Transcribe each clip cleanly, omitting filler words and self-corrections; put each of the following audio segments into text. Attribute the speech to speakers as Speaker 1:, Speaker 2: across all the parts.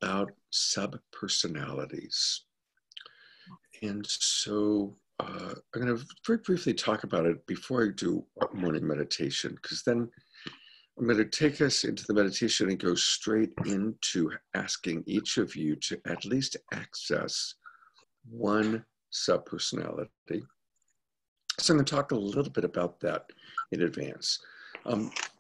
Speaker 1: about subpersonalities. And so I'm going to very briefly talk about it before I do morning meditation, because then I'm going to take us into the meditation and go straight into asking each of you to at least access one subpersonality. So I'm going to talk a little bit about that in advance.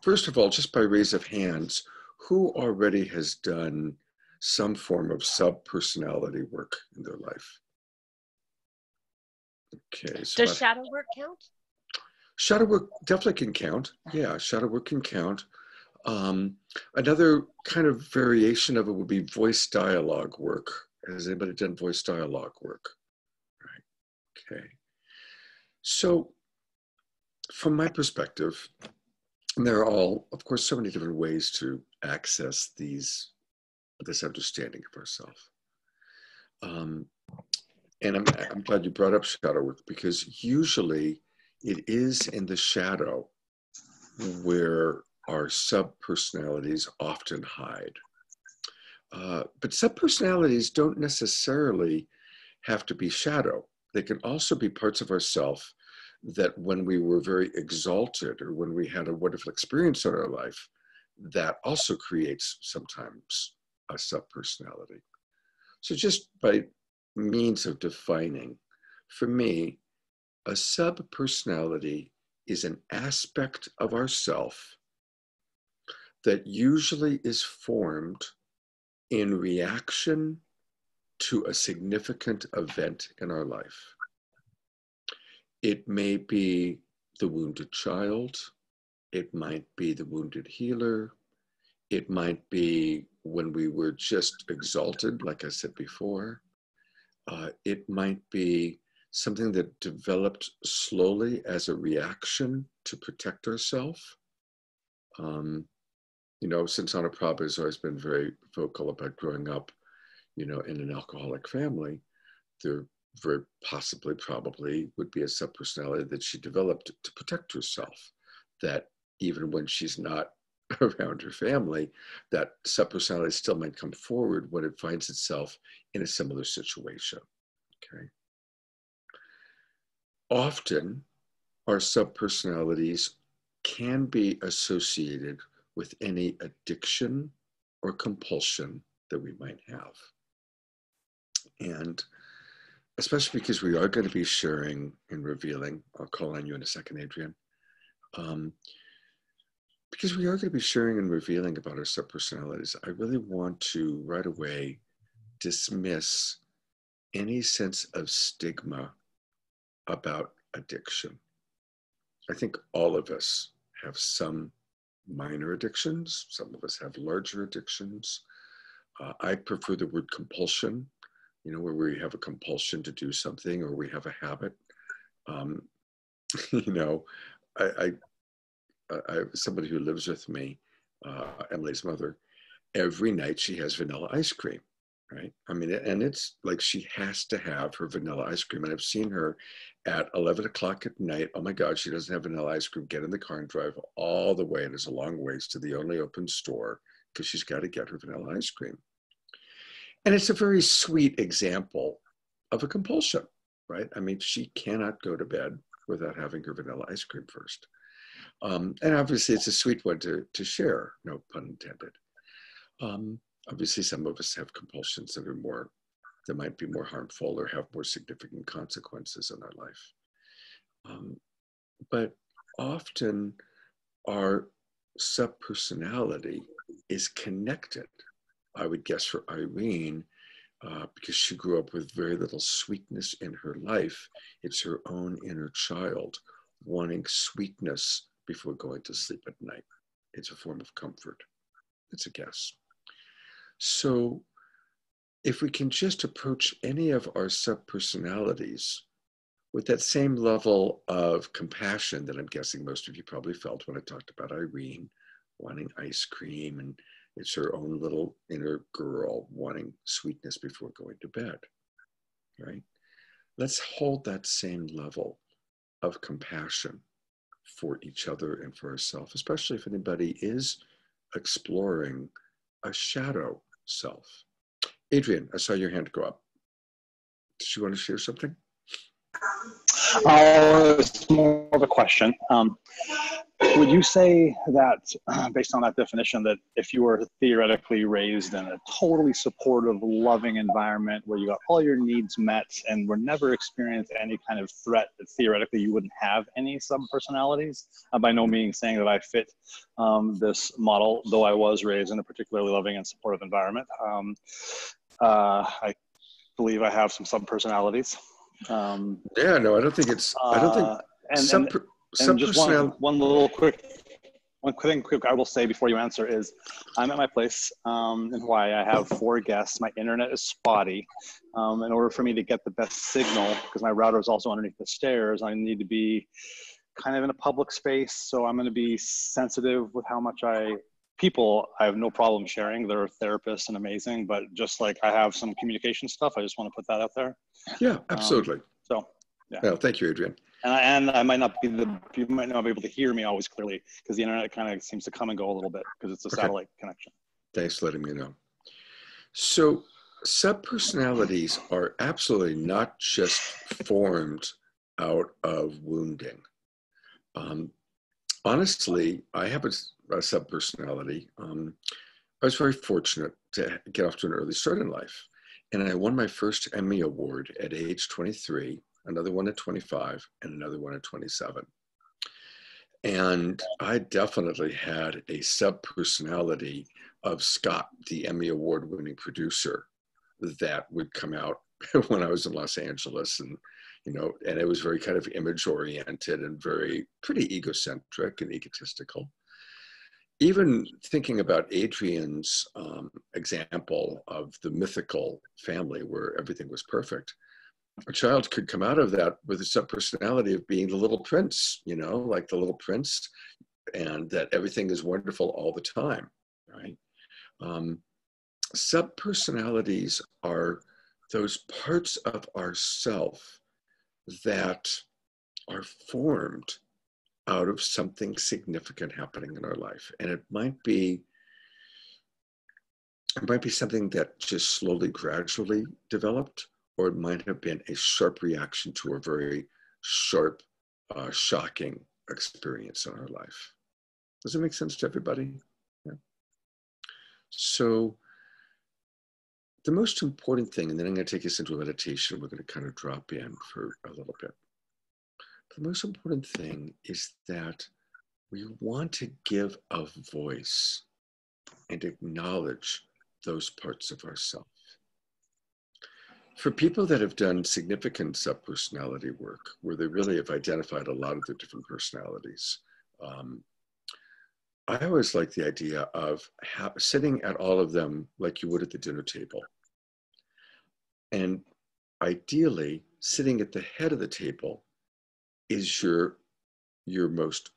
Speaker 1: First of all, just by raise of hands, who already has done some form of subpersonality work in their life? Okay, so
Speaker 2: Does shadow work count?
Speaker 1: shadow work definitely can count. Yeah, shadow work can count. Another kind of variation of it would be voice dialogue work. Has anybody done voice dialogue work? Right. Okay. So from my perspective, there are all, of course, so many different ways to access this understanding of ourselves. And I'm glad you brought up shadow work, because usually it is in the shadow where our subpersonalities often hide. But subpersonalities don't necessarily have to be shadow. They can also be parts of ourself that when we were very exalted or when we had a wonderful experience in our life, that also creates sometimes a subpersonality. So just by means of defining, for me, a subpersonality is an aspect of ourself that usually is formed in reaction to a significant event in our life. It may be the wounded child. It might be the wounded healer. It might be when we were just exalted, like I said before. It might be something that developed slowly as a reaction to protect ourselves. You know, since Anna Prabha has always been very vocal about growing up, you know, in an alcoholic family, there very possibly, probably would be a subpersonality that she developed to protect herself, that even when she's not around her family, that subpersonality still might come forward when it finds itself in a similar situation. Okay. Often, our subpersonalities can be associated with any addiction or compulsion that we might have. And especially because we are going to be sharing and revealing, I'll call on you in a second, Adrian, because we are going to be sharing and revealing about our subpersonalities, I really want to right away dismiss any sense of stigma about addiction. I think all of us have some minor addictions. Some of us have larger addictions. I prefer the word compulsion, you know, where we have a compulsion to do something or we have a habit. You know, I somebody who lives with me, Emily's mother, every night she has vanilla ice cream, right? I mean, and it's like she has to have her vanilla ice cream. And I've seen her at 11 o'clock at night. Oh my God, she doesn't have vanilla ice cream. Get in the car and drive all the way. And it's a long ways to the only open store because she's got to get her vanilla ice cream. And it's a very sweet example of a compulsion, right? I mean, she cannot go to bed without having her vanilla ice cream first. And obviously it's a sweet one to share, no pun intended. Obviously some of us have compulsions that might be more harmful or have more significant consequences in our life. But often our subpersonality is connected, I would guess for Irene, because she grew up with very little sweetness in her life. It's her own inner child wanting sweetness before going to sleep at night. It's a form of comfort. It's a guess. So if we can just approach any of our subpersonalities with that same level of compassion that I'm guessing most of you probably felt when I talked about Irene wanting ice cream, and it's her own little inner girl wanting sweetness before going to bed, right? Let's hold that same level of compassion for each other and for ourselves, especially if anybody is exploring a shadow self. Adrian, I saw your hand go up. Did you want to share something?
Speaker 2: It's more of a question. Would you say that, based on that definition, that if you were theoretically raised in a totally supportive, loving environment where you got all your needs met and were never experienced any kind of threat, that theoretically you wouldn't have any subpersonalities? By no means saying that I fit this model, though I was raised in a particularly loving and supportive environment. I believe I have some subpersonalities.
Speaker 1: Yeah, no, I don't think it's, I don't think
Speaker 2: and just one little quick thing I will say before you answer is, I'm at my place in Hawaii. I have 4 guests. My internet is spotty. In order for me to get the best signal, because my router is also underneath the stairs, I need to be kind of in a public space. So I'm going to be sensitive with how much people I have no problem sharing. They're therapists and amazing, but just like I have some communication stuff, I just want to put that out there.
Speaker 1: Yeah, absolutely.
Speaker 2: Yeah.
Speaker 1: Well, thank you, Adrian.
Speaker 2: And I might not be you might not be able to hear me always clearly because the internet kind of seems to come and go a little bit because it's a satellite connection.
Speaker 1: Thanks for letting me know. So subpersonalities are absolutely not just formed out of wounding. Honestly, I have a subpersonality. I was very fortunate to get off to an early start in life. And I won my first Emmy Award at age 23, another one at 25, and another one at 27. And I definitely had a subpersonality of Scott, the Emmy Award winning producer, that would come out when I was in Los Angeles. And, you know, and it was very kind of image oriented and pretty egocentric and egotistical. Even thinking about Adrian's example of the mythical family where everything was perfect, a child could come out of that with a subpersonality of being the little prince, you know, like the little prince, and that everything is wonderful all the time, right? Subpersonalities are those parts of ourself that are formed out of something significant happening in our life. And it might be something that just slowly, gradually developed, or it might have been a sharp reaction to a very sharp, shocking experience in our life. Does it make sense to everybody? Yeah. So the most important thing, and then I'm going to take us into a meditation, we're going to kind of drop in for a little bit. The most important thing is that we want to give a voice and acknowledge those parts of ourselves. For people that have done significant subpersonality work, where they really have identified a lot of the different personalities, I always like the idea of sitting at all of them like you would at the dinner table. And ideally, sitting at the head of the table is your most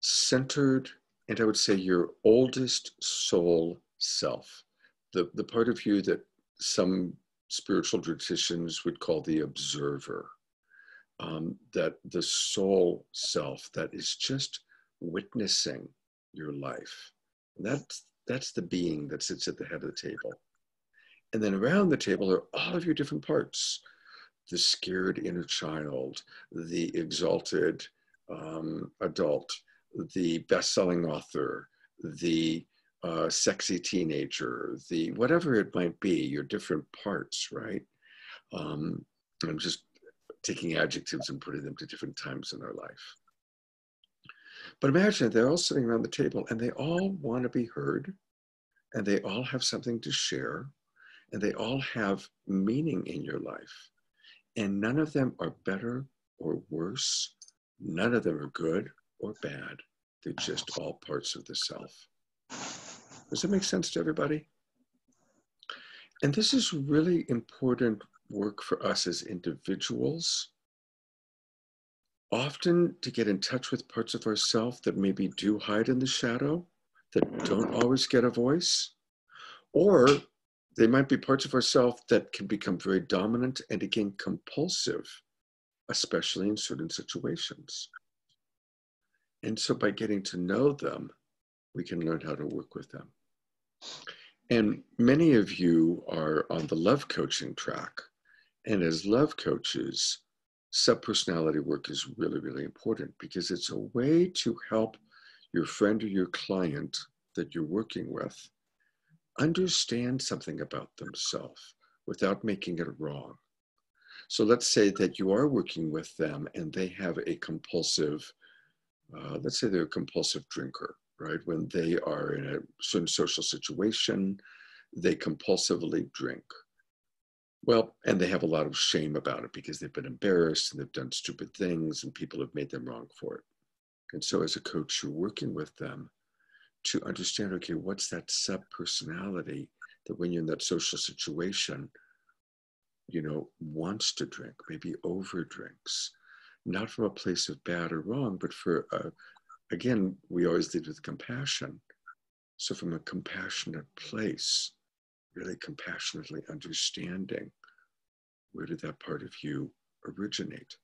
Speaker 1: centered, and I would say your oldest soul self, the part of you that some spiritual traditions would call the observer, that the soul self that is just witnessing your life. And that's the being that sits at the head of the table. And then around the table are all of your different parts: the scared inner child, the exalted adult, the best-selling author, the sexy teenager, the whatever it might be, your different parts, right? I'm just taking adjectives and putting them to different times in our life. But imagine they're all sitting around the table and they all want to be heard, and they all have something to share, and they all have meaning in your life. And none of them are better or worse. None of them are good or bad. They're just all parts of the self. Does that make sense to everybody? And this is really important work for us as individuals, often to get in touch with parts of ourselves that maybe do hide in the shadow, that don't always get a voice, or they might be parts of ourselves that can become very dominant and again compulsive, especially in certain situations. And so by getting to know them, we can learn how to work with them. And many of you are on the love coaching track. And as love coaches, subpersonality work is really, really important because it's a way to help your friend or your client that you're working with understand something about themselves without making it wrong. So let's say that you are working with them and they have a compulsive, let's say they're a compulsive drinker, right? When they are in a certain social situation, they compulsively drink. Well, and they have a lot of shame about it because they've been embarrassed and they've done stupid things and people have made them wrong for it. And so as a coach, you're working with them to understand, okay, what's that sub-personality that when you're in that social situation, wants to drink, maybe over drinks, not from a place of bad or wrong, but for, again, we always lead with compassion. So from a compassionate place, really compassionately understanding, where did that part of you originate?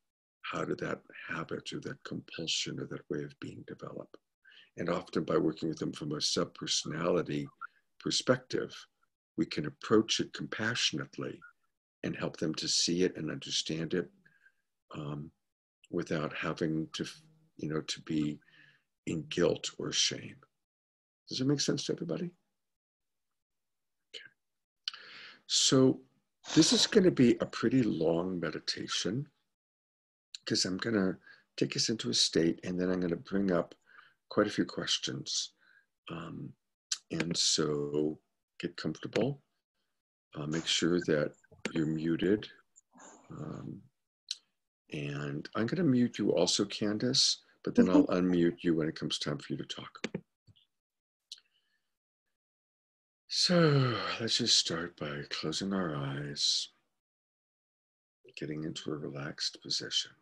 Speaker 1: How did that habit or that compulsion or that way of being develop? And often by working with them from a sub-personality perspective, we can approach it compassionately and help them to see it and understand it without having to be in guilt or shame. Does it make sense to everybody? Okay. So this is going to be a pretty long meditation because I'm going to take us into a state and then I'm going to bring up quite a few questions. And so get comfortable. Make sure that you're muted. And I'm going to mute you also, Candace, but then I'll unmute you when it comes time for you to talk. So let's just start by closing our eyes, getting into a relaxed position.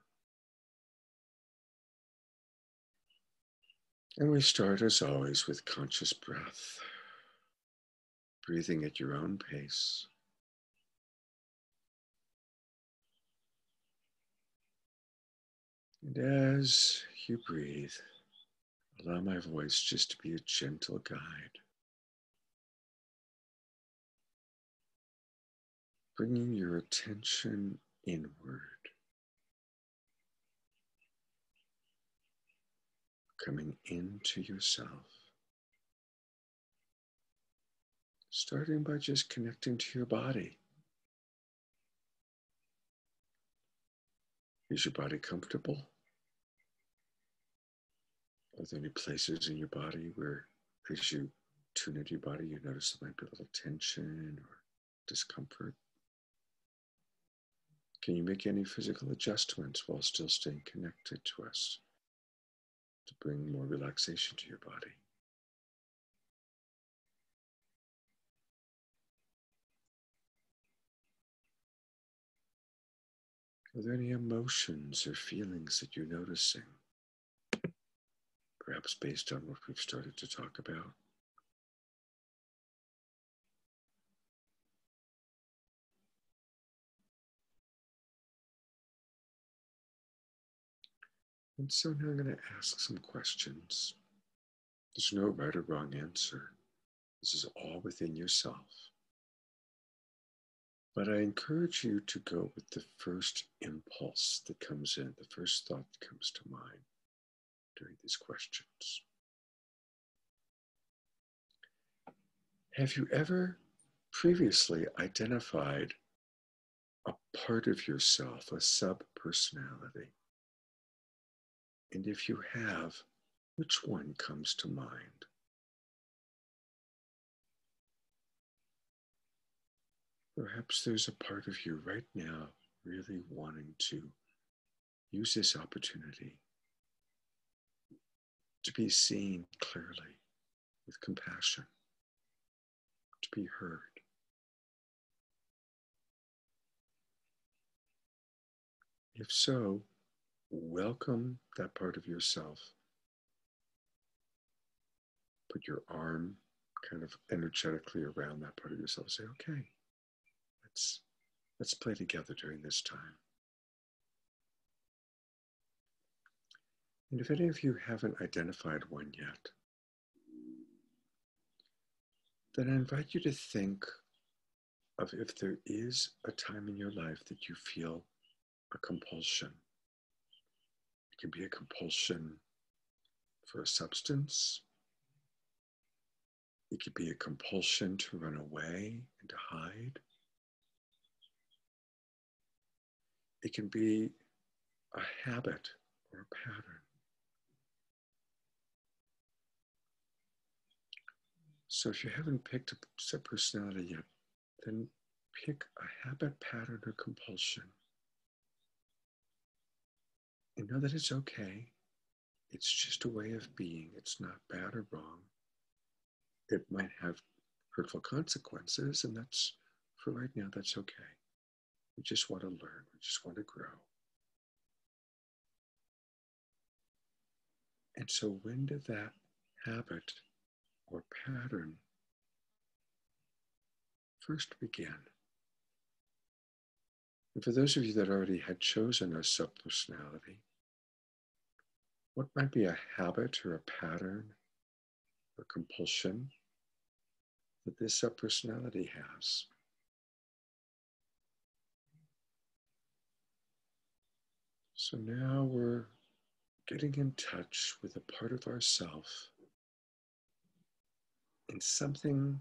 Speaker 1: And we start, as always, with conscious breath, breathing at your own pace. And as you breathe, allow my voice just to be a gentle guide, bringing your attention inward, coming into yourself, starting by just connecting to your body. Is your body comfortable? Are there any places in your body where, as you tune into your body, you notice there might be a little tension or discomfort? Can you make any physical adjustments while still staying connected to us to bring more relaxation to your body? Are there any emotions or feelings that you're noticing? Perhaps based on what we've started to talk about. And so now I'm going to ask some questions. There's no right or wrong answer. This is all within yourself. But I encourage you to go with the first impulse that comes in, the first thought that comes to mind during these questions. Have you ever previously identified a part of yourself, a sub-personality? And if you have, which one comes to mind? Perhaps there's a part of you right now really wanting to use this opportunity to be seen clearly with compassion, to be heard. If so, welcome that part of yourself. Put your arm kind of energetically around that part of yourself. Say, okay, let's play together during this time. And if any of you haven't identified one yet, then I invite you to think of if there is a time in your life that you feel a compulsion. It can be a compulsion for a substance. It could be a compulsion to run away and to hide. It can be a habit or a pattern. So if you haven't picked a subpersonality yet, then pick a habit, pattern, or compulsion. And know that it's okay. It's just a way of being. It's not bad or wrong. It might have hurtful consequences, and that's, for right now, that's okay. We just want to learn. We just want to grow. And so when did that habit or pattern first begin? And for those of you that already had chosen a subpersonality, what might be a habit or a pattern or compulsion that this subpersonality has? So now we're getting in touch with a part of ourself and something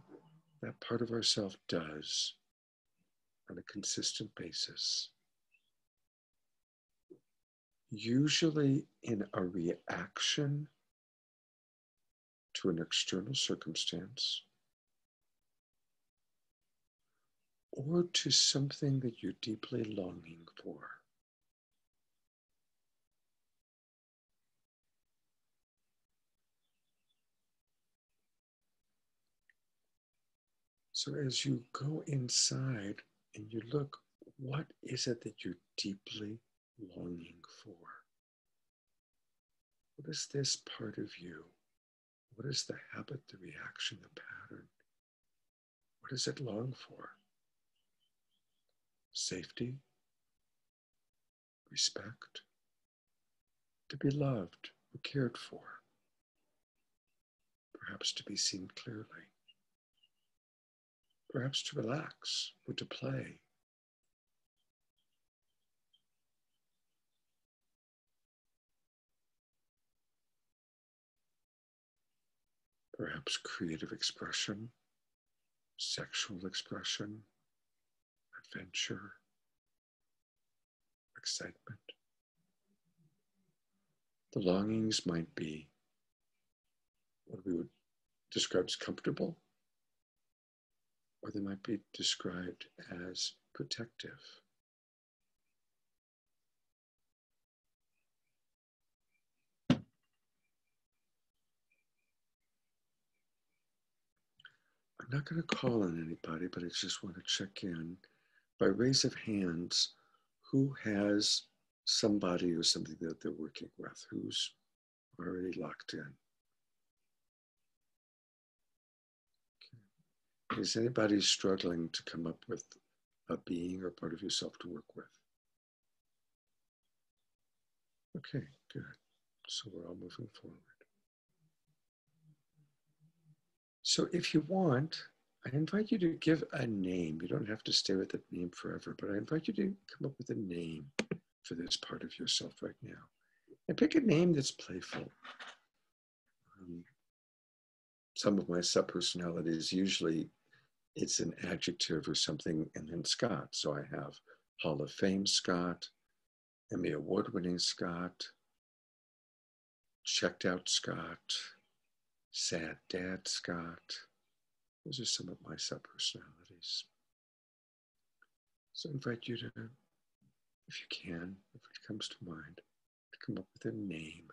Speaker 1: that part of ourself does on a consistent basis, usually in a reaction to an external circumstance or to something that you're deeply longing for. So as you go inside and you look, what is it that you're deeply longing for? What is this part of you? What is the habit, the reaction, the pattern? What does it long for? Safety, respect, to be loved or cared for, perhaps to be seen clearly, perhaps to relax or to play. Perhaps creative expression, sexual expression, adventure, excitement. The longings might be what we would describe as comfortable, or they might be described as protective. I'm not going to call on anybody, but I just want to check in. By raise of hands, who has somebody or something that they're working with? Who's already locked in? Okay. Is anybody struggling to come up with a being or part of yourself to work with? Okay, good. So we're all moving forward. So if you want, I invite you to give a name. You don't have to stay with that name forever, but I invite you to come up with a name for this part of yourself right now. And pick a name that's playful. Some of my subpersonalities, usually it's an adjective or something, and then Scott. So I have Hall of Fame Scott, Emmy Award-winning Scott, Checked Out Scott, Sad Dad Scott. Those are some of my subpersonalities. So I invite you to, if you can, if it comes to mind, to come up with a name.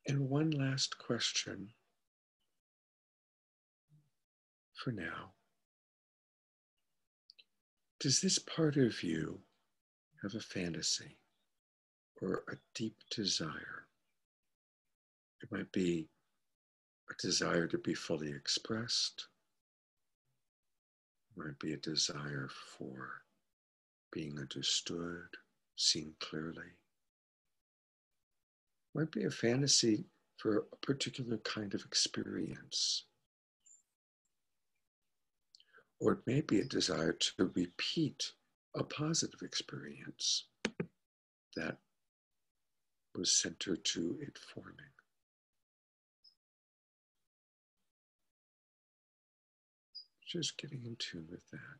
Speaker 1: And one last question for now. Does this part of you have a fantasy or a deep desire? It might be a desire to be fully expressed, Might be a desire for being understood, seen clearly. Might be a fantasy for a particular kind of experience. Or it may be a desire to repeat a positive experience that was centered to it forming. Just getting in tune with that.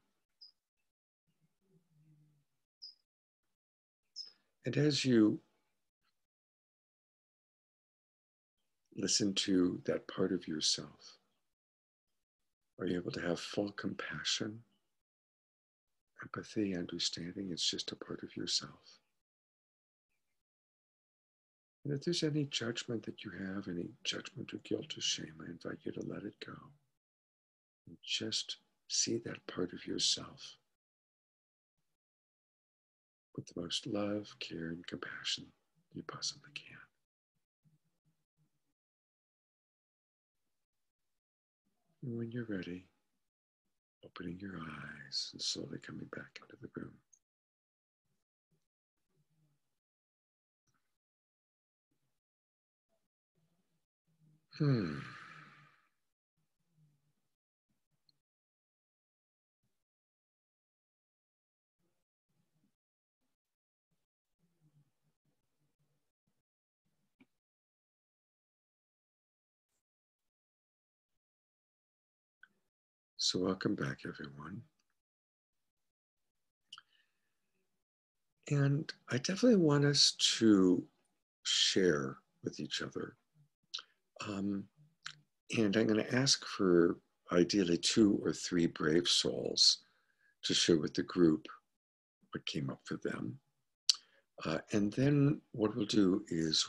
Speaker 1: And as you listen to that part of yourself, are you able to have full compassion, empathy, understanding? It's just a part of yourself. And if there's any judgment that you have, any judgment or guilt or shame, I invite you to let it go. And just see that part of yourself with the most love, care, and compassion you possibly can. And when you're ready, opening your eyes and slowly coming back into the room. So welcome back, everyone. And I definitely want us to share with each other. And I'm going to ask for ideally 2 or 3 brave souls to share with the group what came up for them. And then what we'll do is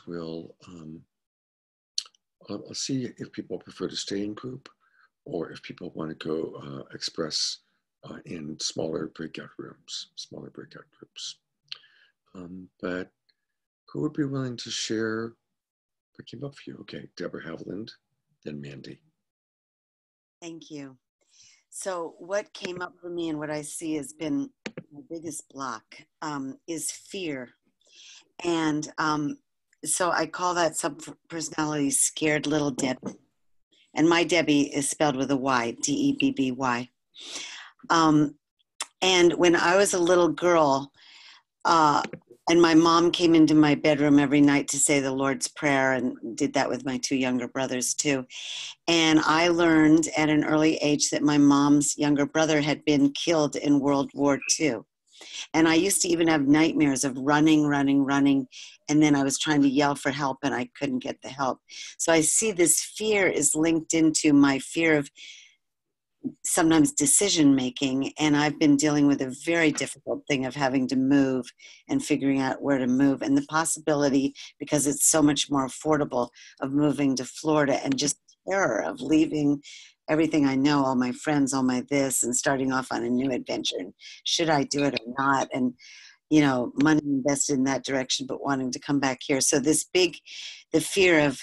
Speaker 1: I'll see if people prefer to stay in group or if people want to go express in smaller breakout groups. But who would be willing to share what came up for you? Okay, Deborah Haviland, then Mandy.
Speaker 3: Thank you. So what came up for me and what I see has been my biggest block is fear. And so I call that subpersonality scared little Deb. And my Debbie is spelled with a Y, D-E-B-B-Y. And when I was a little girl, and my mom came into my bedroom every night to say the Lord's Prayer, and did that with my 2 younger brothers too. And I learned at an early age that my mom's younger brother had been killed in World War II. And I used to even have nightmares of running. And then I was trying to yell for help and I couldn't get the help. So I see this fear is linked into my fear of sometimes decision making. And I've been dealing with a very difficult thing of having to move and figuring out where to move. And the possibility, because it's so much more affordable, of moving to Florida, and just terror of leaving everything I know, all my friends, all my this, and starting off on a new adventure. And should I do it or not? And, you know, money invested in that direction, but wanting to come back here. So the fear of,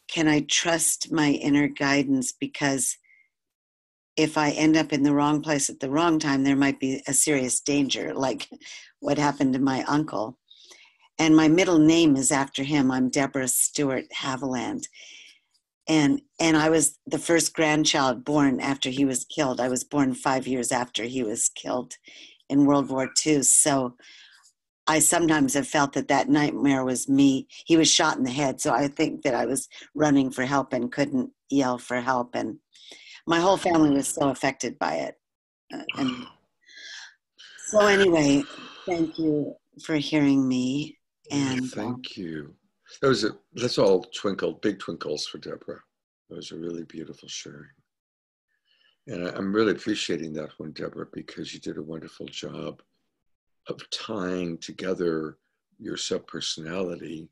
Speaker 3: can I trust my inner guidance? Because if I end up in the wrong place at the wrong time, there might be a serious danger, like what happened to my uncle. And my middle name is after him. I'm Deborah Stewart Haviland. And I was the first grandchild born after he was killed. I was born 5 years after he was killed in World War II. So I sometimes have felt that nightmare was me. He was shot in the head. So I think that I was running for help and couldn't yell for help. And my whole family was so affected by it. And so anyway, thank you for hearing me. And
Speaker 1: thank you. That's all big twinkles for Deborah. That was a really beautiful sharing. And I'm really appreciating that one, Deborah, because you did a wonderful job of tying together your subpersonality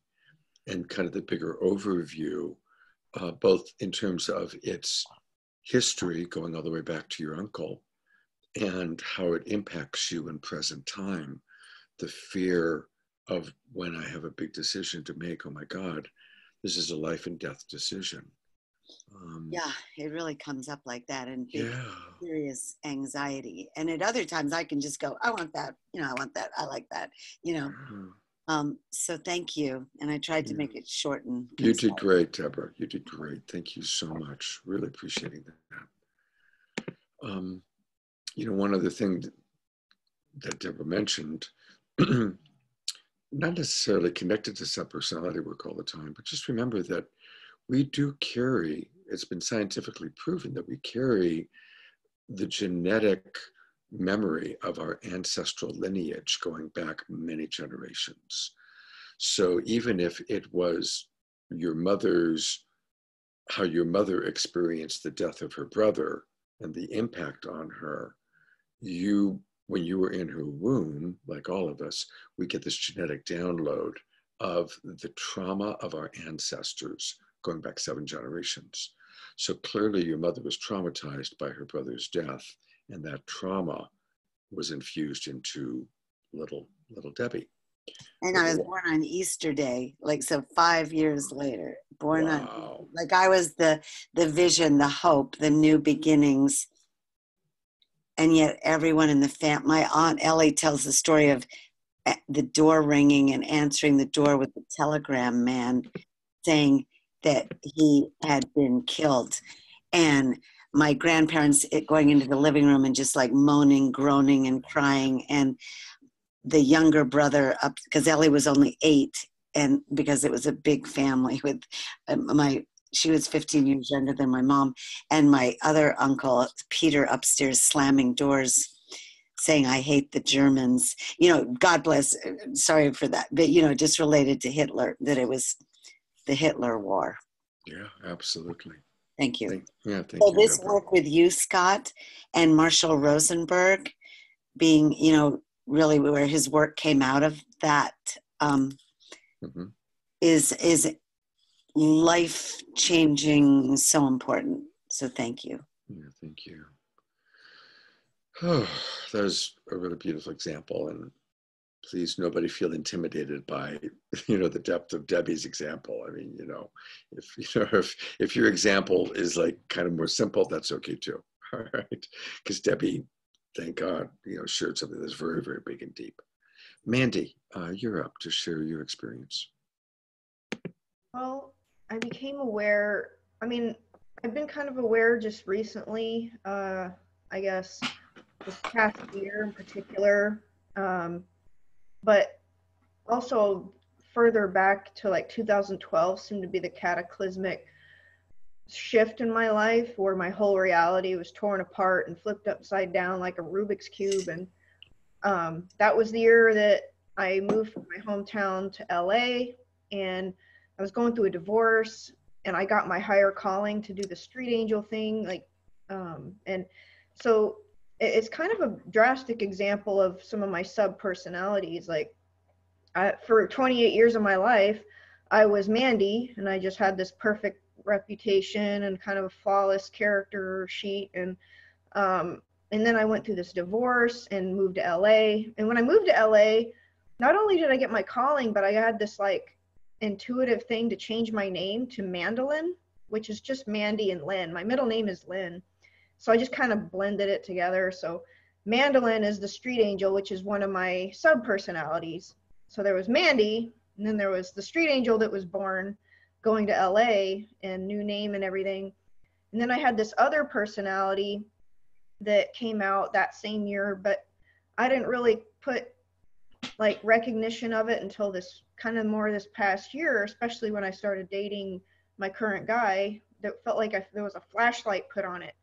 Speaker 1: and kind of the bigger overview, both in terms of its history going all the way back to your uncle and how it impacts you in present time. The fear of when I have a big decision to make, oh my God, this is a life and death decision.
Speaker 3: Yeah, it really comes up like that, and big,
Speaker 1: Yeah.
Speaker 3: serious anxiety. And at other times, I can just go, I want that. I want that. I like that. You know. So thank you. And I tried to
Speaker 1: Yeah.
Speaker 3: make it short and
Speaker 1: You
Speaker 3: concise.
Speaker 1: did great, Deborah. You did great. Thank you so much. Really appreciating that. One other thing that Deborah mentioned, not necessarily connected to subpersonality work all the time, but just remember that we do carry, it's been scientifically proven that we carry the genetic memory of our ancestral lineage going back many generations. So even if it was how your mother experienced the death of her brother and the impact on her, when you were in her womb, like all of us, we get this genetic download of the trauma of our ancestors going back 7 generations. So clearly your mother was traumatized by her brother's death, and that trauma was infused into little Debbie.
Speaker 3: And I was born on Easter Day, so 5 years later, born on,
Speaker 1: Wow.
Speaker 3: I was the vision, the hope, the new beginnings. And yet everyone in the family, my Aunt Ellie tells the story of the door ringing and answering the door with the telegram man saying that he had been killed. And my grandparents going into the living room and just like moaning, groaning, and crying. And the younger brother up, because Ellie was only 8, and because it was a big family with she was 15 years younger than my mom, and my other uncle, Peter, upstairs slamming doors saying, I hate the Germans. God bless, sorry for that, but, just related to Hitler, that it was the Hitler War.
Speaker 1: Yeah, absolutely.
Speaker 3: Thank you.
Speaker 1: Thank
Speaker 3: so
Speaker 1: you,
Speaker 3: this
Speaker 1: Deborah.
Speaker 3: work with you, Scott, and Marshall Rosenberg being, really where his work came out of that is life-changing, so important. So thank you.
Speaker 1: Yeah, thank you. Oh, that was a really beautiful example, and please nobody feel intimidated by the depth of Debbie's example. I mean, if your example is like kind of more simple, that's okay too. All right, because Debbie, thank God, shared something that's very, very big and deep. Mandy, you're up to share your experience.
Speaker 4: Well, I became aware. I mean, I've been kind of aware just recently. I guess this past year in particular, but also further back to like 2012 seemed to be the cataclysmic shift in my life where my whole reality was torn apart and flipped upside down like a Rubik's Cube. And that was the year that I moved from my hometown to LA, and I was going through a divorce, and I got my higher calling to do the street angel thing. And so it's kind of a drastic example of some of my sub-personalities. For 28 years of my life, I was Mandy, and I just had this perfect reputation and kind of a flawless character sheet. And then I went through this divorce and moved to LA. And when I moved to LA, not only did I get my calling, but I had this intuitive thing to change my name to Mandolin, which is just Mandy and Lynn. My middle name is Lynn. So I just kind of blended it together. So Mandolin is the street angel, which is one of my sub-personalities. So there was Mandy, and then there was the street angel that was born going to LA and new name and everything. And then I had this other personality that came out that same year, but I didn't really put recognition of it until this past year, especially when I started dating my current guy. That felt like there was a flashlight put on it.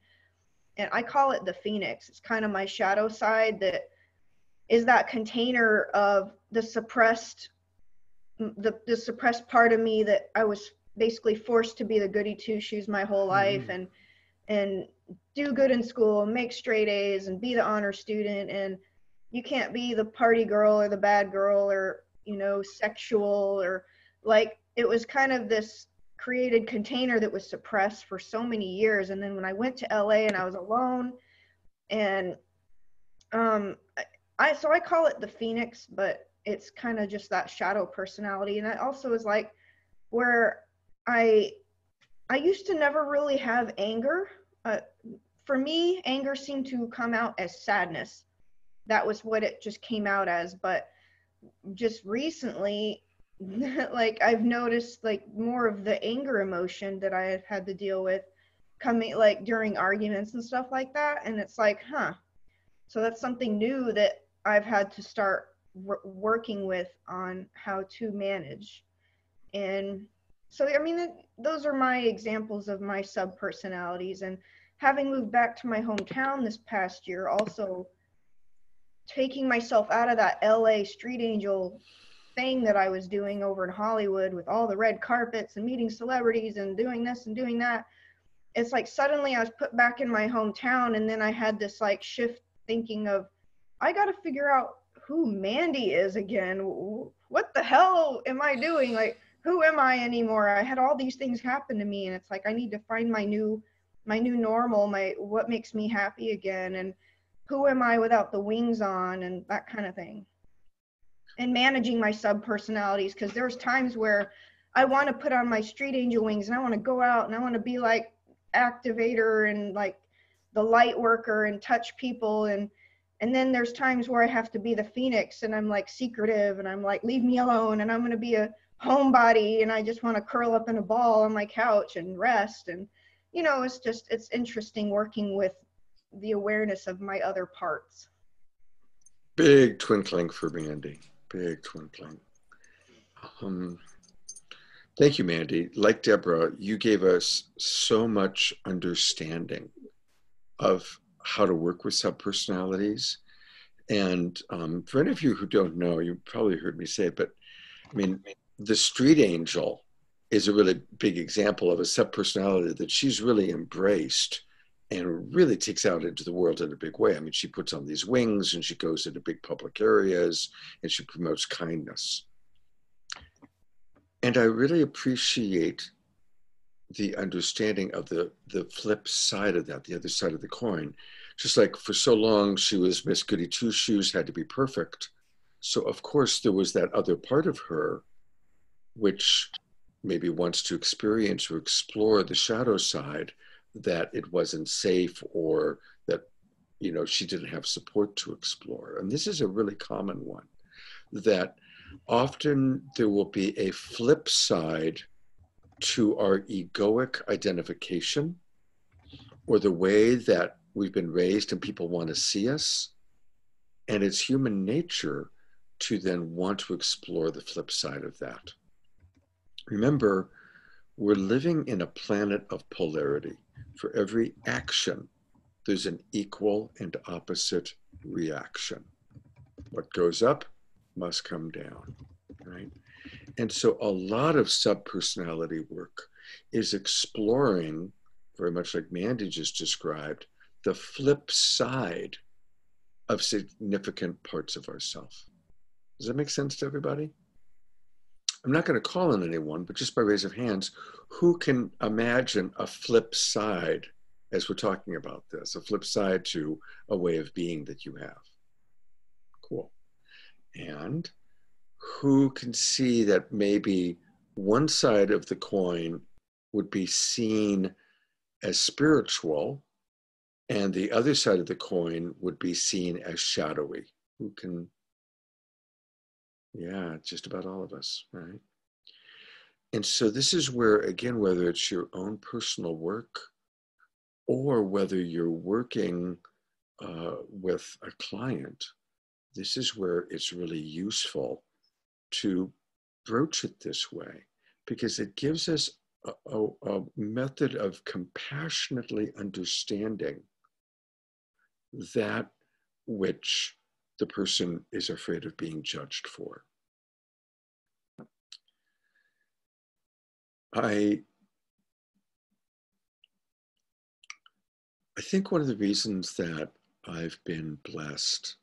Speaker 4: And I call it the Phoenix. It's kind of my shadow side that is that container of the suppressed part of me that I was basically forced to be the goody two shoes my whole life and do good in school and make straight A's and be the honor student. And you can't be the party girl or the bad girl or, sexual or it was kind of this created container that was suppressed for so many years. And then when I went to LA and I was alone, and I call it the Phoenix, but it's kind of just that shadow personality. And that also is where I I used to never really have anger. For me, anger seemed to come out as sadness. That was what it just came out as. But just recently, like I've noticed like more of the anger emotion that I have had to deal with coming like during arguments and stuff like that. And it's like, huh. So that's something new that I've had to start working with on how to manage. And so, I mean, those are my examples of my sub personalities. And having moved back to my hometown this past year, also taking myself out of that LA street angel thing that I was doing over in Hollywood with all the red carpets and meeting celebrities and doing this and doing that. It's like suddenly I was put back in my hometown, and then I had this like shift thinking of, I got to figure out who Mandy is again. What the hell am I doing? Like, who am I anymore? I had all these things happen to me, and it's like I need to find my new normal, my what makes me happy again, and who am I without the wings on, and that kind of thing. And managing my sub personalities, because there's times where I want to put on my street angel wings and I want to go out and I want to be like activator and like the light worker and touch people, and then there's times where I have to be the phoenix and I'm like secretive and I'm like, leave me alone, and I'm going to be a homebody and I just want to curl up in a ball on my couch and rest. And it's interesting working with the awareness of my other parts.
Speaker 1: Big twinkling for Mandy. Big twinkling. Thank you, Mandy. Like Deborah, you gave us so much understanding of how to work with subpersonalities. And for any of you who don't know, you probably heard me say it, but I mean, the street angel is a really big example of a subpersonality that she's really embraced and really takes out into the world in a big way. I mean, she puts on these wings and she goes into big public areas and she promotes kindness. And I really appreciate the understanding of the flip side of that, the other side of the coin. Just like for so long, she was Miss Goody Two Shoes, had to be perfect. So of course there was that other part of her, which maybe wants to experience or explore the shadow side, that it wasn't safe or that, she didn't have support to explore. And this is a really common one, that often there will be a flip side to our egoic identification or the way that we've been raised and people want to see us. And it's human nature to then want to explore the flip side of that. Remember, we're living in a planet of polarity. For every action, there's an equal and opposite reaction. What goes up must come down, right? And so a lot of subpersonality work is exploring, very much like Mandy just described, the flip side of significant parts of ourselves. Does that make sense to everybody? I'm not going to call on anyone, but just by raise of hands, who can imagine a flip side as we're talking about this, a flip side to a way of being that you have? Cool. And who can see that maybe one side of the coin would be seen as spiritual and the other side of the coin would be seen as shadowy? Who can? Yeah, just about all of us, right? And so this is where, again, whether it's your own personal work or whether you're working with a client, this is where it's really useful to broach it this way, because it gives us a method of compassionately understanding that which the person is afraid of being judged for. I think one of the reasons that I've been blessed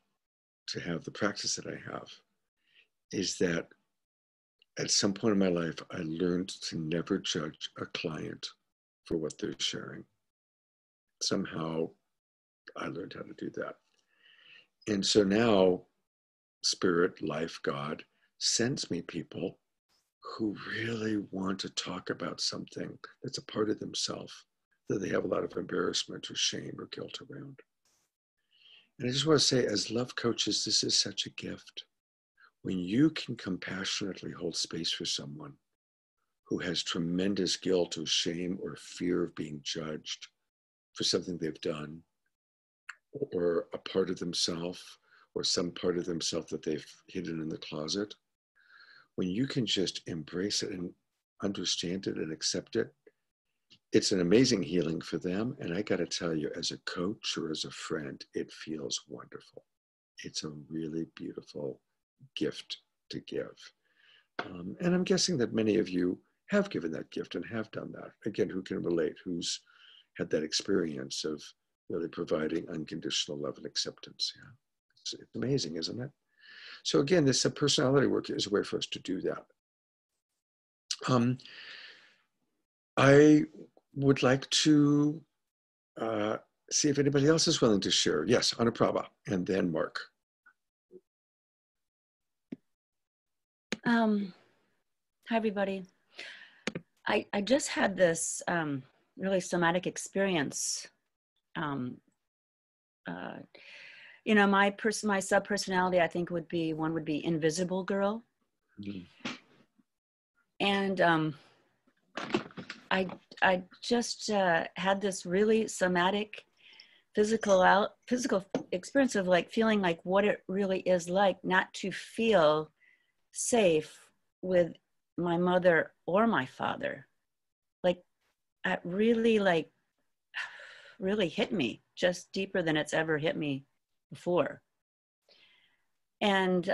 Speaker 1: to have the practice that I have is that at some point in my life, I learned to never judge a client for what they're sharing. Somehow I learned how to do that. And so now Spirit, Life, God sends me people who really want to talk about something that's a part of themselves that they have a lot of embarrassment or shame or guilt around. And I just want to say, as love coaches, this is such a gift. When you can compassionately hold space for someone who has tremendous guilt or shame or fear of being judged for something they've done, or a part of themselves, or some part of themselves that they've hidden in the closet, when you can just embrace it and understand it and accept it, it's an amazing healing for them. And I got to tell you, as a coach or as a friend, it feels wonderful. It's a really beautiful gift to give. And I'm guessing that many of you have given that gift and have done that. Again, who can relate, who's had that experience of really providing unconditional love and acceptance. Yeah, it's amazing, isn't it? So again, this personality work is a way for us to do that. I would like to see if anybody else is willing to share. Yes, Anuprabha, and then Mark.
Speaker 5: Hi, everybody. I just had this really somatic experience. You know, my subpersonality, I think would be invisible girl. Mm-hmm. And I just had this really somatic physical experience of like feeling like what it really is like not to feel safe with my mother or my father. Like it really hit me just deeper than it's ever hit me before. And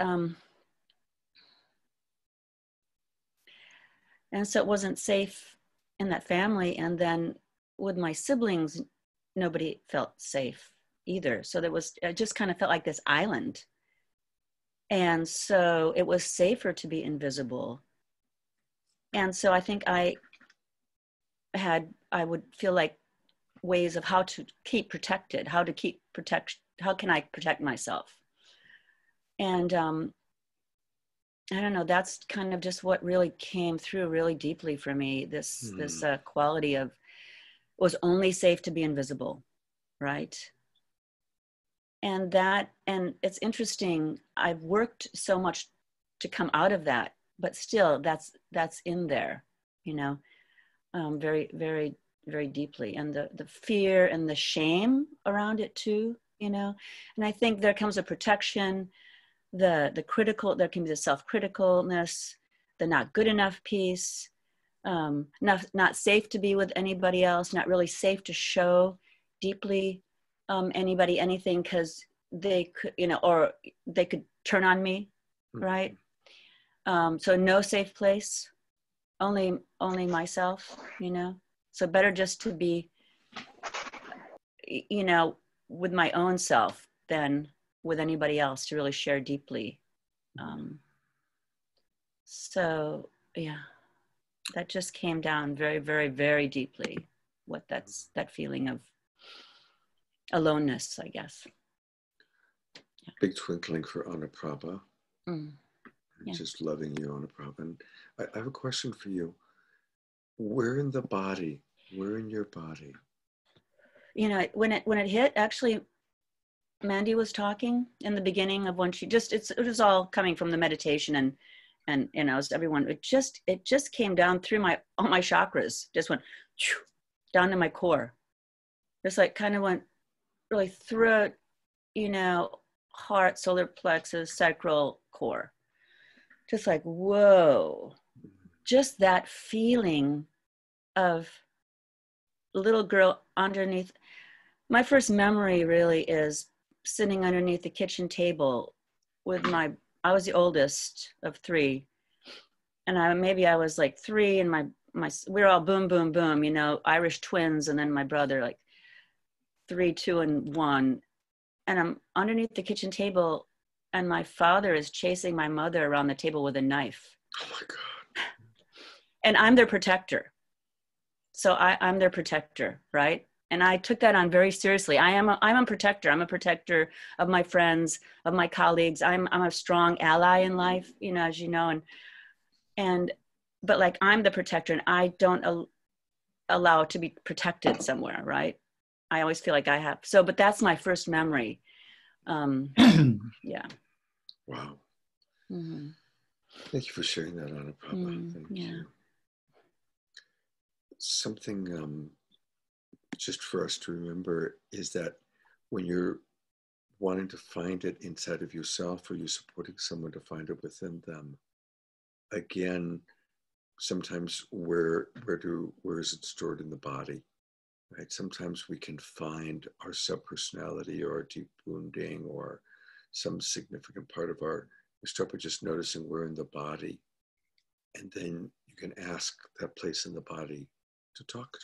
Speaker 5: so it wasn't safe in that family. And then with my siblings, nobody felt safe either. So it just kind of felt like this island. And so it was safer to be invisible. And so I think I would feel like ways of how to keep protected, how can I protect myself? And I don't know, that's kind of just what really came through really deeply for me, this quality of it was only safe to be invisible, right? And it's interesting, I've worked so much to come out of that, but still that's in there, you know, very, very, very deeply. And the fear and the shame around it too, you know. And I think there comes a protection, the critical, there can be the self-criticalness, the not good enough piece, not safe to be with anybody else, not really safe to show deeply anybody anything, because they could, you know, or they could turn on me, right? So no safe place, only myself, you know. So better just to be, you know, with my own self than with anybody else to really share deeply. So yeah, that just came down very, very, very deeply. That feeling of aloneness, I guess. Yeah.
Speaker 1: Big twinkling for Anuprabha.
Speaker 5: Yeah.
Speaker 1: Just loving you, Anuprabha. And I have a question for you. Where in the body? Where in your body? You know,
Speaker 5: when it hit, actually, Mandy was talking in the beginning of when she it was all coming from the meditation and you know, everyone, it just came down through all my chakras, just went down to my core. Just like kind of went really through, you know, heart, solar plexus, sacral core. Just like, whoa, just that feeling of little girl underneath. My first memory really is sitting underneath the kitchen table with I was the oldest of three. And I was like 3 and we were all boom, boom, boom, you know, Irish twins. And then my brother, like 3, 2, and 1. And I'm underneath the kitchen table and my father is chasing my mother around the table with a knife.
Speaker 1: Oh my God.
Speaker 5: And I'm their protector. So I'm their protector, right? And I took that on very seriously. I'm a protector. I'm a protector of my friends, of my colleagues. I'm a strong ally in life, you know, as you know. And but like I'm the protector and I don't allow it to be protected somewhere, right? I always feel like I have. So, but that's my first memory. Yeah.
Speaker 1: Wow.
Speaker 5: Mm-hmm.
Speaker 1: Thank you for sharing that, Anna Papa. Thank you. Something just for us to remember is that when you're wanting to find it inside of yourself, or you're supporting someone to find it within them, again, sometimes where is it stored in the body, right? Sometimes we can find our subpersonality or our deep wounding or some significant part of we start by just noticing where in the body, and then you can ask that place in the body to talk.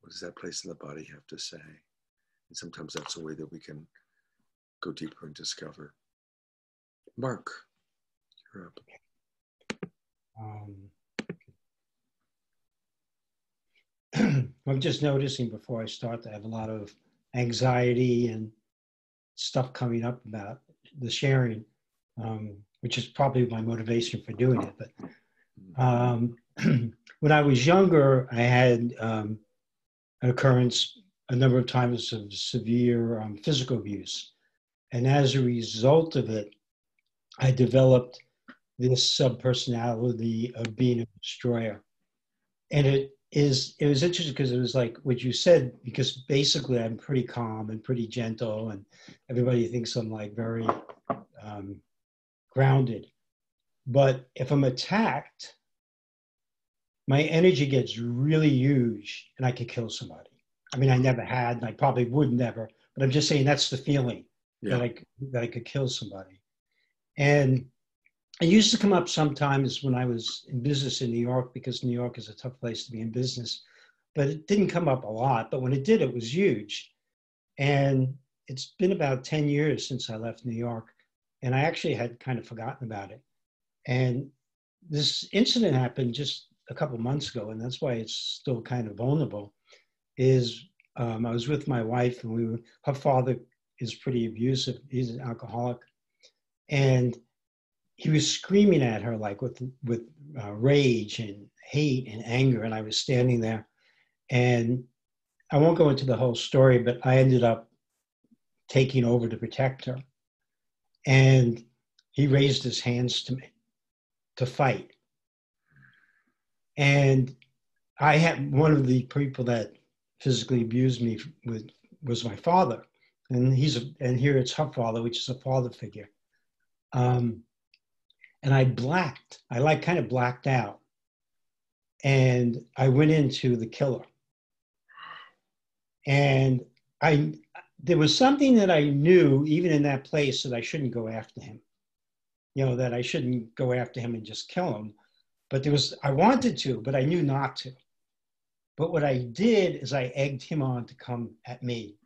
Speaker 1: What does that place in the body have to say? And sometimes that's a way that we can go deeper and discover. Mark, you're up.
Speaker 6: I'm just noticing before I start that I have a lot of anxiety and stuff coming up about the sharing, which is probably my motivation for doing it. But when I was younger, I had an occurrence a number of times of severe physical abuse. And as a result of it, I developed this subpersonality of being a destroyer. And it was interesting because it was like what you said, because basically I'm pretty calm and pretty gentle, and everybody thinks I'm like very grounded. But if I'm attacked, my energy gets really huge and I could kill somebody. I mean, I never had, and I probably would never, but I'm just saying that's the feeling, that I could kill somebody. And it used to come up sometimes when I was in business in New York, because New York is a tough place to be in business, but it didn't come up a lot. But when it did, it was huge. And it's been about 10 years since I left New York, and I actually had kind of forgotten about it. And this incident happened just a couple months ago, and that's why it's still kind of vulnerable, is I was with my wife, and her father is pretty abusive. He's an alcoholic. And he was screaming at her like with rage and hate and anger. And I was standing there, and I won't go into the whole story, but I ended up taking over to protect her. And he raised his hands to me to fight. And I had one of the people that physically abused me was my father. And here it's her father, which is a father figure. And I kind of blacked out. And I went into the killer. And there was something that I knew, even in that place, that I shouldn't go after him. That I shouldn't go after him and just kill him. But I wanted to, but I knew not to. But what I did is I egged him on to come at me,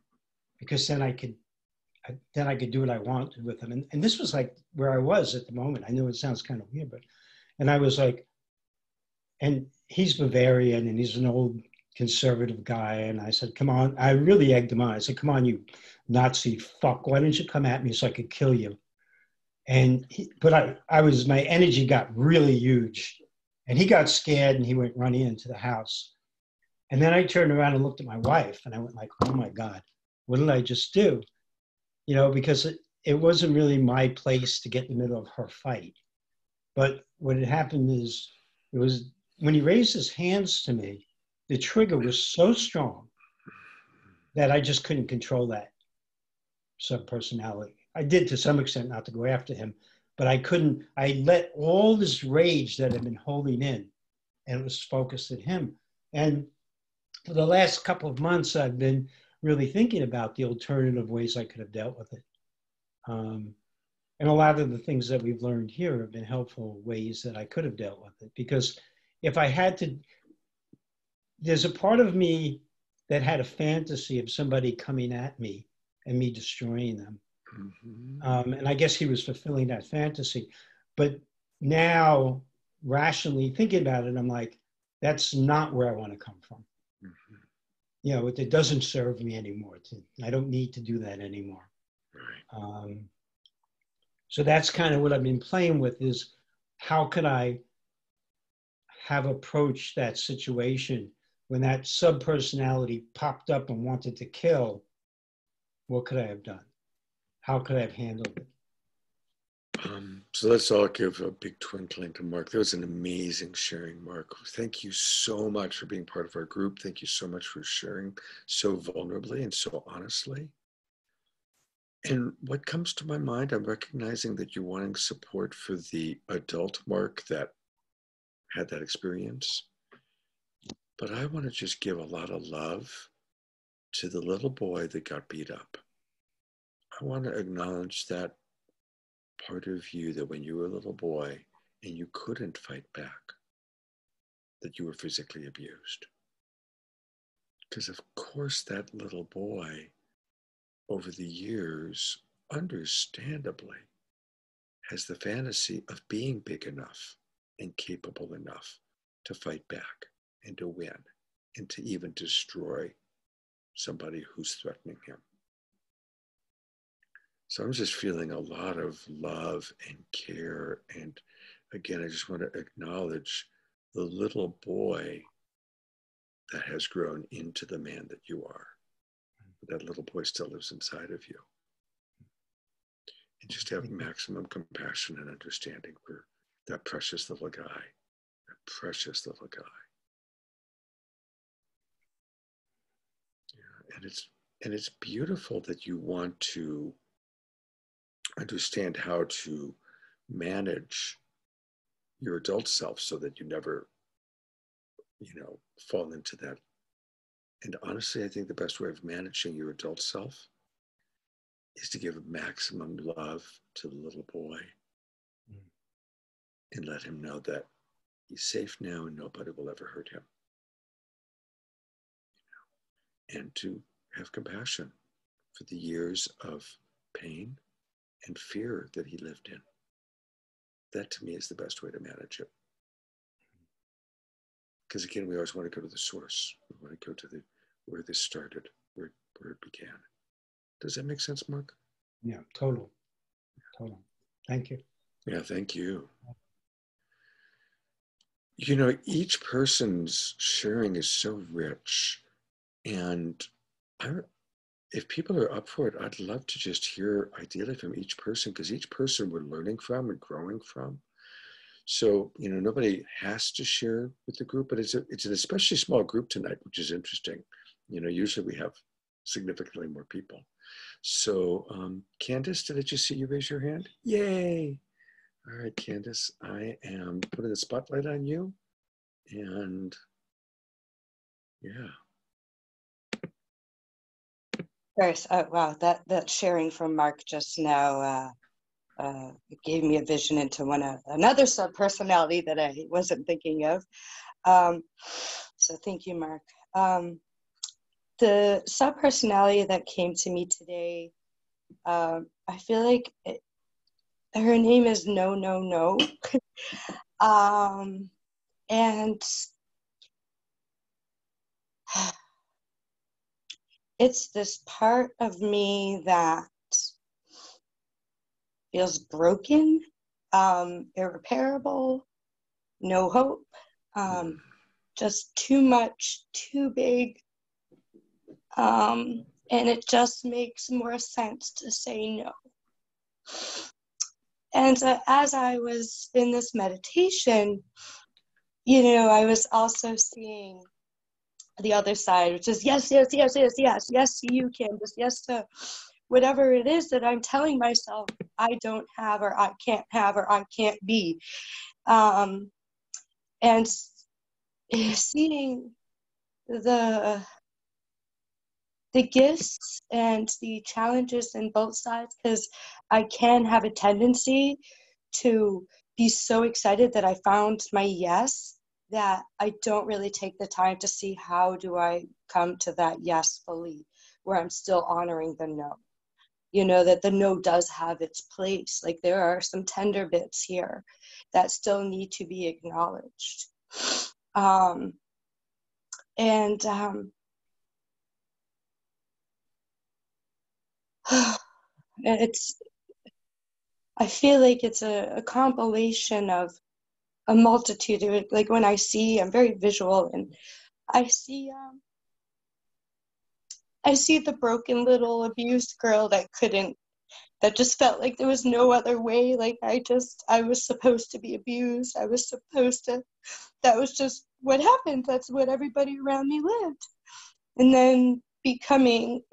Speaker 6: because then I could do what I wanted with him. And this was like where I was at the moment. I know it sounds kind of weird, and I was like, and he's Bavarian and he's an old conservative guy. And I said, come on, I really egged him on. I said, come on, you Nazi fuck, why don't you come at me so I could kill you? And my energy got really huge, and he got scared and he went running into the house. And then I turned around and looked at my wife, and I went like, oh my God, what did I just do? Because it wasn't really my place to get in the middle of her fight. But what had happened is, it was when he raised his hands to me, the trigger was so strong that I just couldn't control that subpersonality. I did to some extent, not to go after him, but I couldn't. I let all this rage that I'd been holding in, and it was focused at him. And for the last couple of months, I've been really thinking about the alternative ways I could have dealt with it. And a lot of the things that we've learned here have been helpful ways that I could have dealt with it. Because if I had to, there's a part of me that had a fantasy of somebody coming at me and me destroying them. Mm-hmm. And I guess he was fulfilling that fantasy. But now, rationally thinking about it, I'm like, that's not where I want to come from. Mm-hmm. It doesn't serve me anymore. I don't need to do that anymore. Right. So that's kind of what I've been playing with, is how could I have approached that situation when that subpersonality popped up and wanted to kill? What could I have done? How could I have handled it?
Speaker 1: So let's all give a big twinkling to Mark. That was an amazing sharing, Mark. Thank you so much for being part of our group. Thank you so much for sharing so vulnerably and so honestly. And what comes to my mind, I'm recognizing that you're wanting support for the adult Mark that had that experience. But I want to just give a lot of love to the little boy that got beat up. I want to acknowledge that part of you that when you were a little boy and you couldn't fight back, that you were physically abused. Because of course that little boy over the years, understandably, has the fantasy of being big enough and capable enough to fight back and to win and to even destroy somebody who's threatening him. So I'm just feeling a lot of love and care. And again, I just want to acknowledge the little boy that has grown into the man that you are. That little boy still lives inside of you. And just have maximum compassion and understanding for that precious little guy, that precious little guy. Yeah, and it's beautiful that you want to understand how to manage your adult self so that you never, fall into that. And honestly, I think the best way of managing your adult self is to give maximum love to the little boy and let him know that he's safe now and nobody will ever hurt him. And to have compassion for the years of pain and fear that he lived in. That to me is the best way to manage it. Because again, we always want to go to the source. We want to go to where this started, where it began. Does that make sense, Mark?
Speaker 6: Yeah, total. Thank you.
Speaker 1: Yeah, thank you. Each person's sharing is so rich. And if people are up for it, I'd love to just hear ideally from each person, because each person we're learning from and growing from. So, nobody has to share with the group, but it's an especially small group tonight, which is interesting. Usually we have significantly more people. So, Candace, did I just see you raise your hand? Yay. All right, Candace, I am putting the spotlight on you. And yeah.
Speaker 7: First, wow, that sharing from Mark just now gave me a vision into another subpersonality that I wasn't thinking of. So thank you, Mark. The subpersonality that came to me today, I feel like her name is No, No, No. And it's this part of me that feels broken, irreparable, no hope, just too much, too big. And it just makes more sense to say no. And as I was in this meditation, I was also seeing the other side, which is yes, yes, yes, yes, yes, yes to you, Candace, yes to whatever it is that I'm telling myself I don't have, or I can't have, or I can't be. And seeing the gifts and the challenges in both sides, because I can have a tendency to be so excited that I found my yes, that I don't really take the time to see how do I come to that yes fully, where I'm still honoring the no. That the no does have its place. Like there are some tender bits here that still need to be acknowledged. I feel like it's a compilation of a multitude of it. Like when I'm very visual, and I see the broken little abused girl that just felt like there was no other way. Like I was supposed to be abused. That was just what happened. That's what everybody around me lived. And then becoming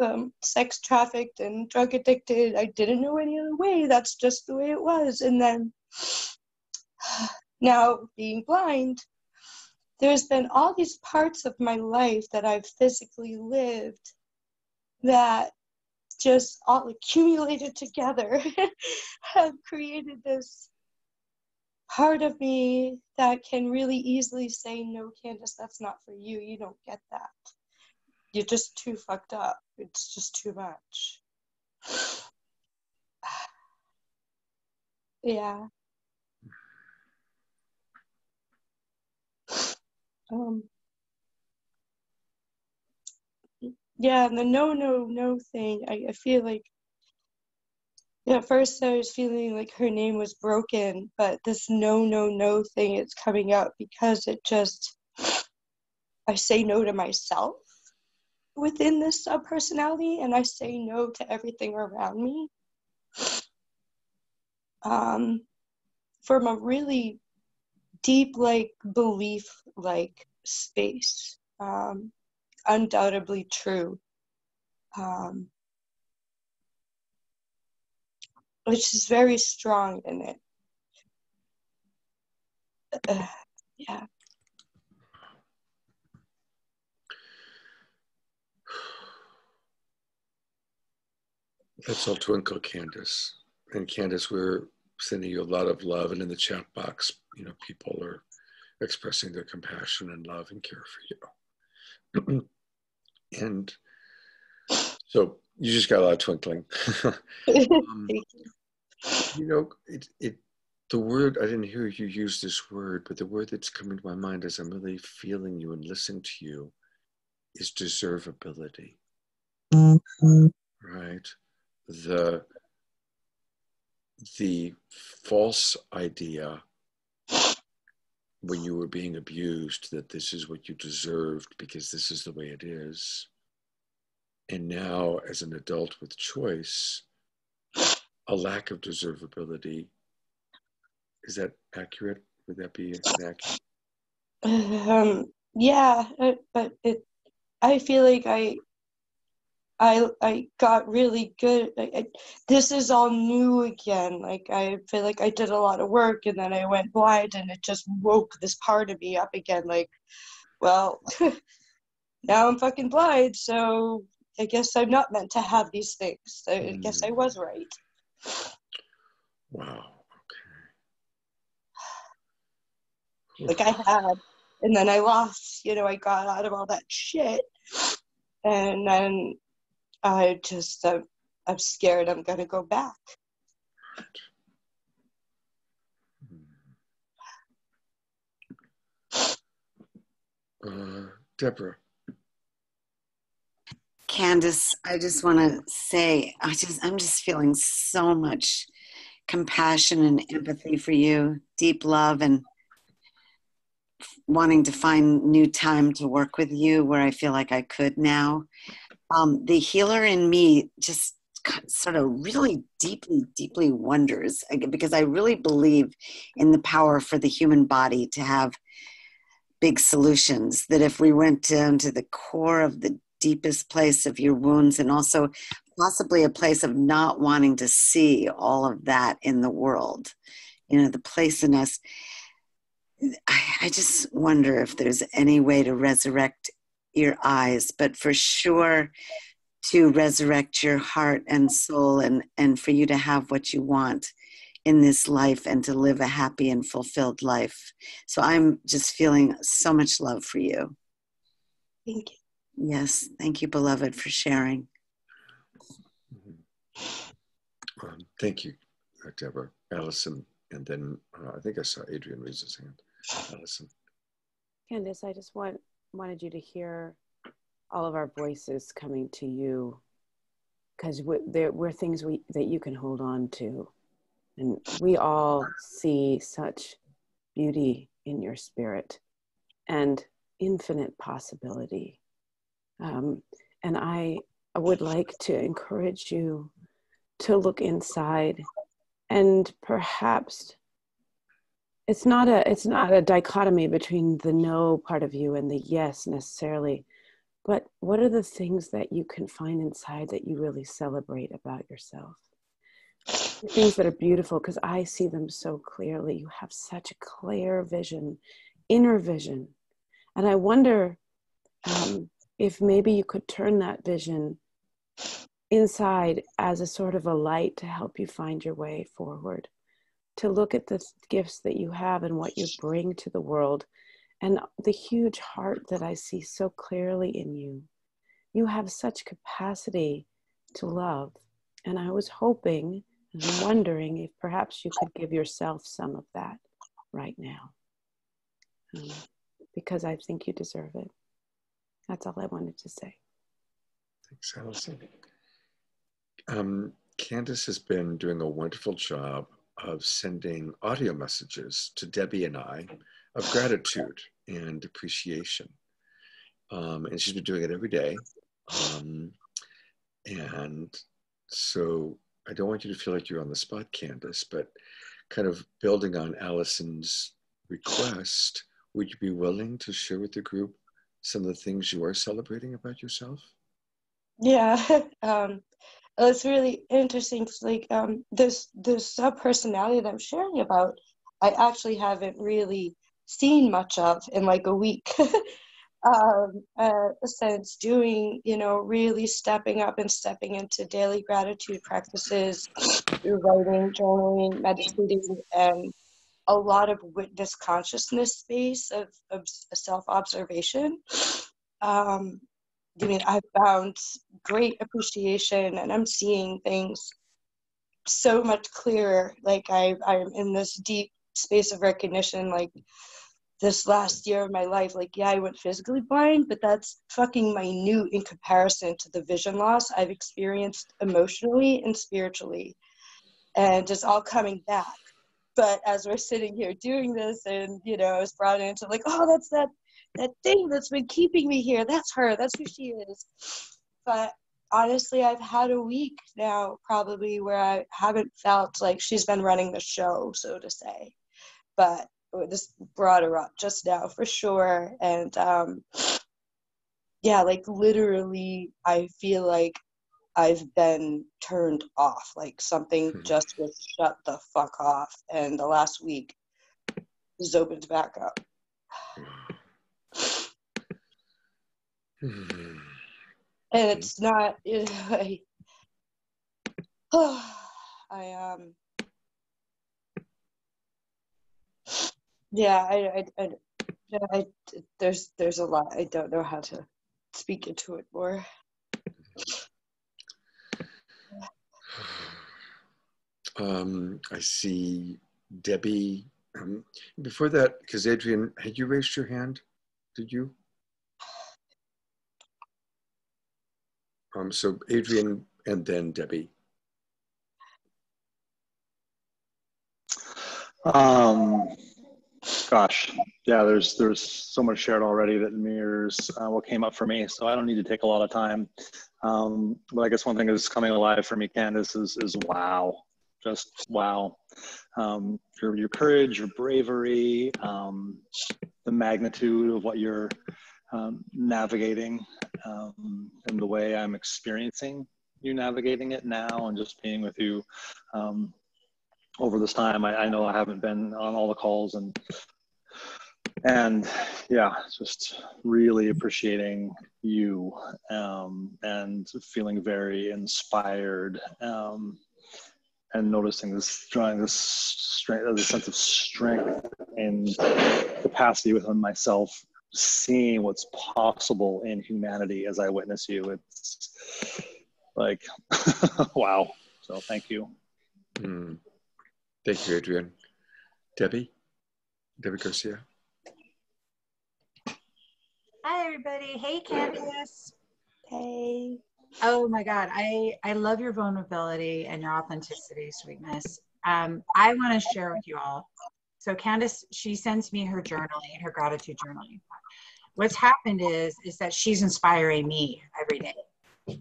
Speaker 7: sex trafficked and drug addicted, I didn't know any other way. That's just the way it was. And then now being blind, there's been all these parts of my life that I've physically lived that just all accumulated together have created this part of me that can really easily say, no, Candace, that's not for you. You don't get that. You're just too fucked up. It's just too much. Yeah. Yeah, and the no thing, I feel like, at first I was feeling like her name was broken, but this no thing is coming up because I say no to myself within this subpersonality, and I say no to everything around me. From a really deep, belief, space. Undoubtedly true. Which is very strong in it. Yeah.
Speaker 1: Let's all twinkle, Candace. And Candace, we're sending you a lot of love. And in the chat box, people are expressing their compassion and love and care for you. And so you just got a lot of twinkling. The word, I didn't hear you use this word, but the word that's coming to my mind as I'm really feeling you and listening to you is deservability. Right? The false idea when you were being abused that this is what you deserved because this is the way it is. And now, as an adult with choice, a lack of deservability. Is that accurate? Would that be accurate?
Speaker 7: Yeah, but I feel like I got really good. This is all new again. Like I feel like I did a lot of work and then I went blind and it just woke this part of me up again. Like, well, now I'm fucking blind, so I guess I'm not meant to have these things. I guess I was right.
Speaker 1: Wow. Okay.
Speaker 7: Like I had, and then I lost. I got out of all that shit, and then I'm scared I'm gonna go back.
Speaker 1: Deborah.
Speaker 3: Candace, I just want to say, I'm just feeling so much compassion and empathy for you, deep love, and wanting to find new time to work with you where I feel like I could now. The healer in me just sort of really deeply wonders, because I really believe in the power for the human body to have big solutions, that if we went down to the core of the deepest place of your wounds, and also possibly a place of not wanting to see all of that in the world, the place in us, I just wonder if there's any way to resurrect your eyes, but for sure to resurrect your heart and soul, and for you to have what you want in this life and to live a happy and fulfilled life. So I'm just feeling so much love for you.
Speaker 7: Thank you.
Speaker 3: Yes, thank you, beloved, for sharing.
Speaker 1: Thank you, Deborah. Allison, and then I think I saw Adrian raise his hand. Allison.
Speaker 8: Candace, I just wanted you to hear all of our voices coming to you, because we're things that you can hold on to. And we all see such beauty in your spirit and infinite possibility. And I would like to encourage you to look inside, and perhaps it's not a dichotomy between the no part of you and the yes necessarily, but what are the things that you can find inside that you really celebrate about yourself? Things that are beautiful, because I see them so clearly. You have such a clear vision, inner vision. And I wonder if maybe you could turn that vision inside as a sort of a light to help you find your way forward, to look at the gifts that you have and what you bring to the world, and the huge heart that I see so clearly in you. You have such capacity to love. And I was hoping and wondering if perhaps you could give yourself some of that right now. Because I think you deserve it. That's all I wanted to say.
Speaker 1: Thanks, Allison. Candace has been doing a wonderful job of sending audio messages to Debbie and I of gratitude and appreciation. And she's been doing it every day. And so I don't want you to feel like you're on the spot, Candace, but kind of building on Allison's request, would you be willing to share with the group some of the things you are celebrating about yourself?
Speaker 7: Yeah. It's really interesting. Like this sub-personality that I'm sharing about, I actually haven't really seen much of in like a week. Since doing, really stepping up and stepping into daily gratitude practices through writing, journaling, meditating, and a lot of witness consciousness space of self-observation. I found great appreciation, and I'm seeing things so much clearer. Like I'm in this deep space of recognition, like this last year of my life, like, yeah, I went physically blind, but that's fucking minute in comparison to the vision loss I've experienced emotionally and spiritually. And it's all coming back. But as we're sitting here doing this, and, I was brought into like, oh, that's that thing that's been keeping me here. That's her. That's who she is. But honestly, I've had a week now probably where I haven't felt like she's been running the show, so to say. But this brought her up just now for sure. And like literally I feel like I've been turned off, like something just was shut the fuck off, and the last week is opened back up. And it's not there's a lot. I don't know how to speak into it more.
Speaker 1: I see Debbie. Before that, because Adrian, had you raised your hand? Did you? So Adrian and then Debbie.
Speaker 2: Gosh, yeah, there's so much shared already that mirrors what came up for me, so I don't need to take a lot of time. But I guess one thing that's coming alive for me, Candace, is wow, just wow. Your courage, your bravery, the magnitude of what you're navigating, and the way I'm experiencing you navigating it now, and just being with you over this time. I know I haven't been on all the calls, and yeah, just really appreciating you, and feeling very inspired, and noticing this strength, the sense of strength and capacity within myself, seeing what's possible in humanity as I witness you. It's like, wow. So thank you.
Speaker 1: Thank you, Adrian. Debbie Garcia.
Speaker 9: Hi, everybody. Hey, Candace.
Speaker 7: Hey.
Speaker 9: Oh my God. I love your vulnerability and your authenticity, sweetness. I want to share with you all So Candace, she sends me her journaling, her gratitude journaling. What's happened is that she's inspiring me every day.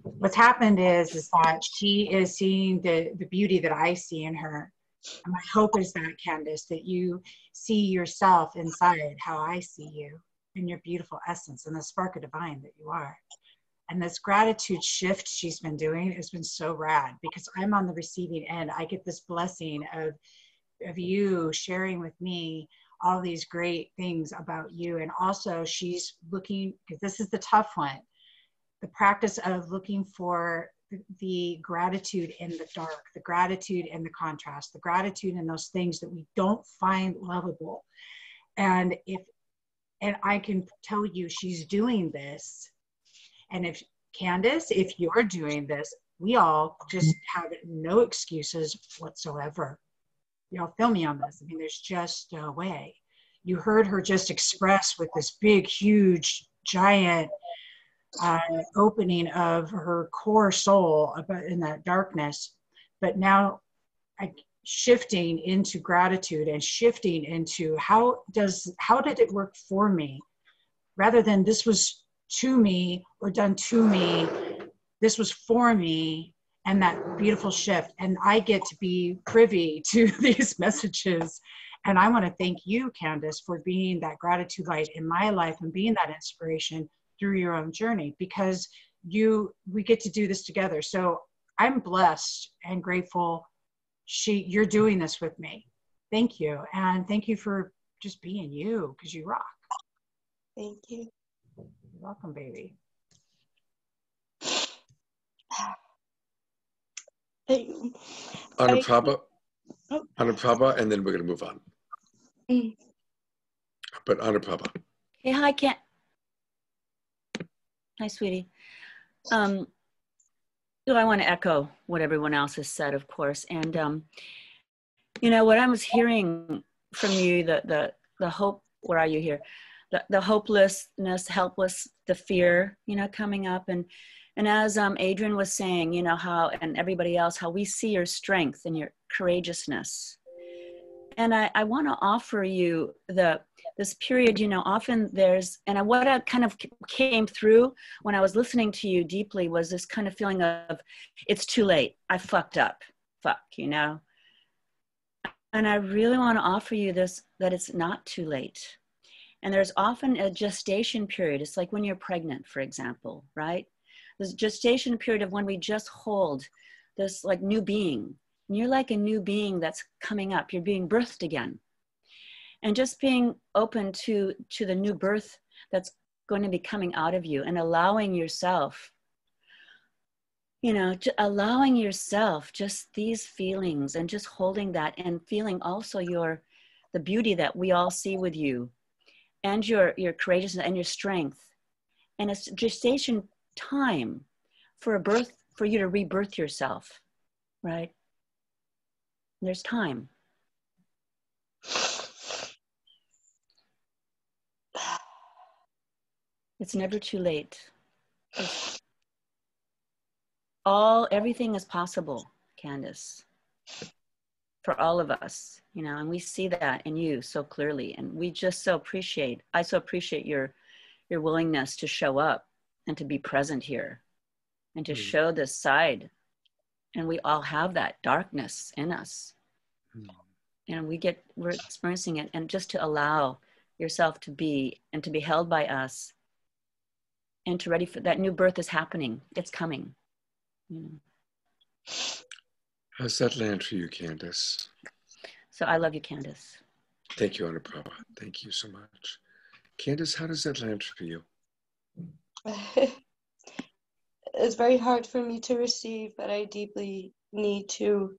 Speaker 9: What's happened is that she is seeing the beauty that I see in her. And my hope is that, Candace, that you see yourself inside how I see you in your beautiful essence and the spark of divine that you are. And this gratitude shift she's been doing has been so rad, because I'm on the receiving end. I get this blessing of you sharing with me all these great things about you. And also she's looking, because this is the tough one, the practice of looking for the gratitude in the dark, the gratitude in the contrast, the gratitude in those things that we don't find lovable. And I can tell you she's doing this. And if Candace, if you're doing this, we all just have no excuses whatsoever. Y'all feel me on this. I mean, there's just no way. You heard her just express with this big, huge, giant opening of her core soul about in that darkness. But now shifting into gratitude and shifting into how did it work for me, rather than this was to me or done to me, this was for me. And that beautiful shift. And I get to be privy to these messages. And I want to thank you, Candace, for being that gratitude light in my life and being that inspiration through your own journey, because we get to do this together. So I'm blessed and grateful you're doing this with me. Thank you. And thank you for just being you, because you rock.
Speaker 7: Thank you.
Speaker 9: You're welcome, baby.
Speaker 1: Anuprabha, and then we're going to move on. But Anuprabha.
Speaker 5: Hey, hi, hi, sweetie. I want to echo what everyone else has said, of course. And, what I was hearing from you, the hope, where are you here? The hopelessness, helpless, the fear, coming up. And as Adrian was saying, how, and everybody else, how we see your strength and your courageousness. And I want to offer you this period, often there's, and what I kind of came through when I was listening to you deeply was this kind of feeling of, it's too late. I fucked up. And I really want to offer you this, that it's not too late. And there's often a gestation period. It's like when you're pregnant, for example, right? There's a gestation period of when we just hold this like new being. And you're like a new being that's coming up. You're being birthed again. And just being open to the new birth that's going to be coming out of you, and allowing yourself, allowing yourself just these feelings, and just holding that, and feeling also the beauty that we all see with you, and your courageousness and your strength. And it's gestation time for for you to rebirth yourself, right? There's time. It's never too late. Everything is possible, Candace, for all of us, and we see that in you so clearly. And we just I so appreciate your willingness to show up and to be present here and to show this side. And we all have that darkness in us. And we're experiencing it. And just to allow yourself to be, and to be held by us, and to ready for that new birth is happening. It's coming.
Speaker 1: How's that land for you, Candace?
Speaker 5: So I love you, Candace.
Speaker 1: Thank you, Anuprabha. Thank you so much. Candace, how does that land for you?
Speaker 7: It's very hard for me to receive, but I deeply need to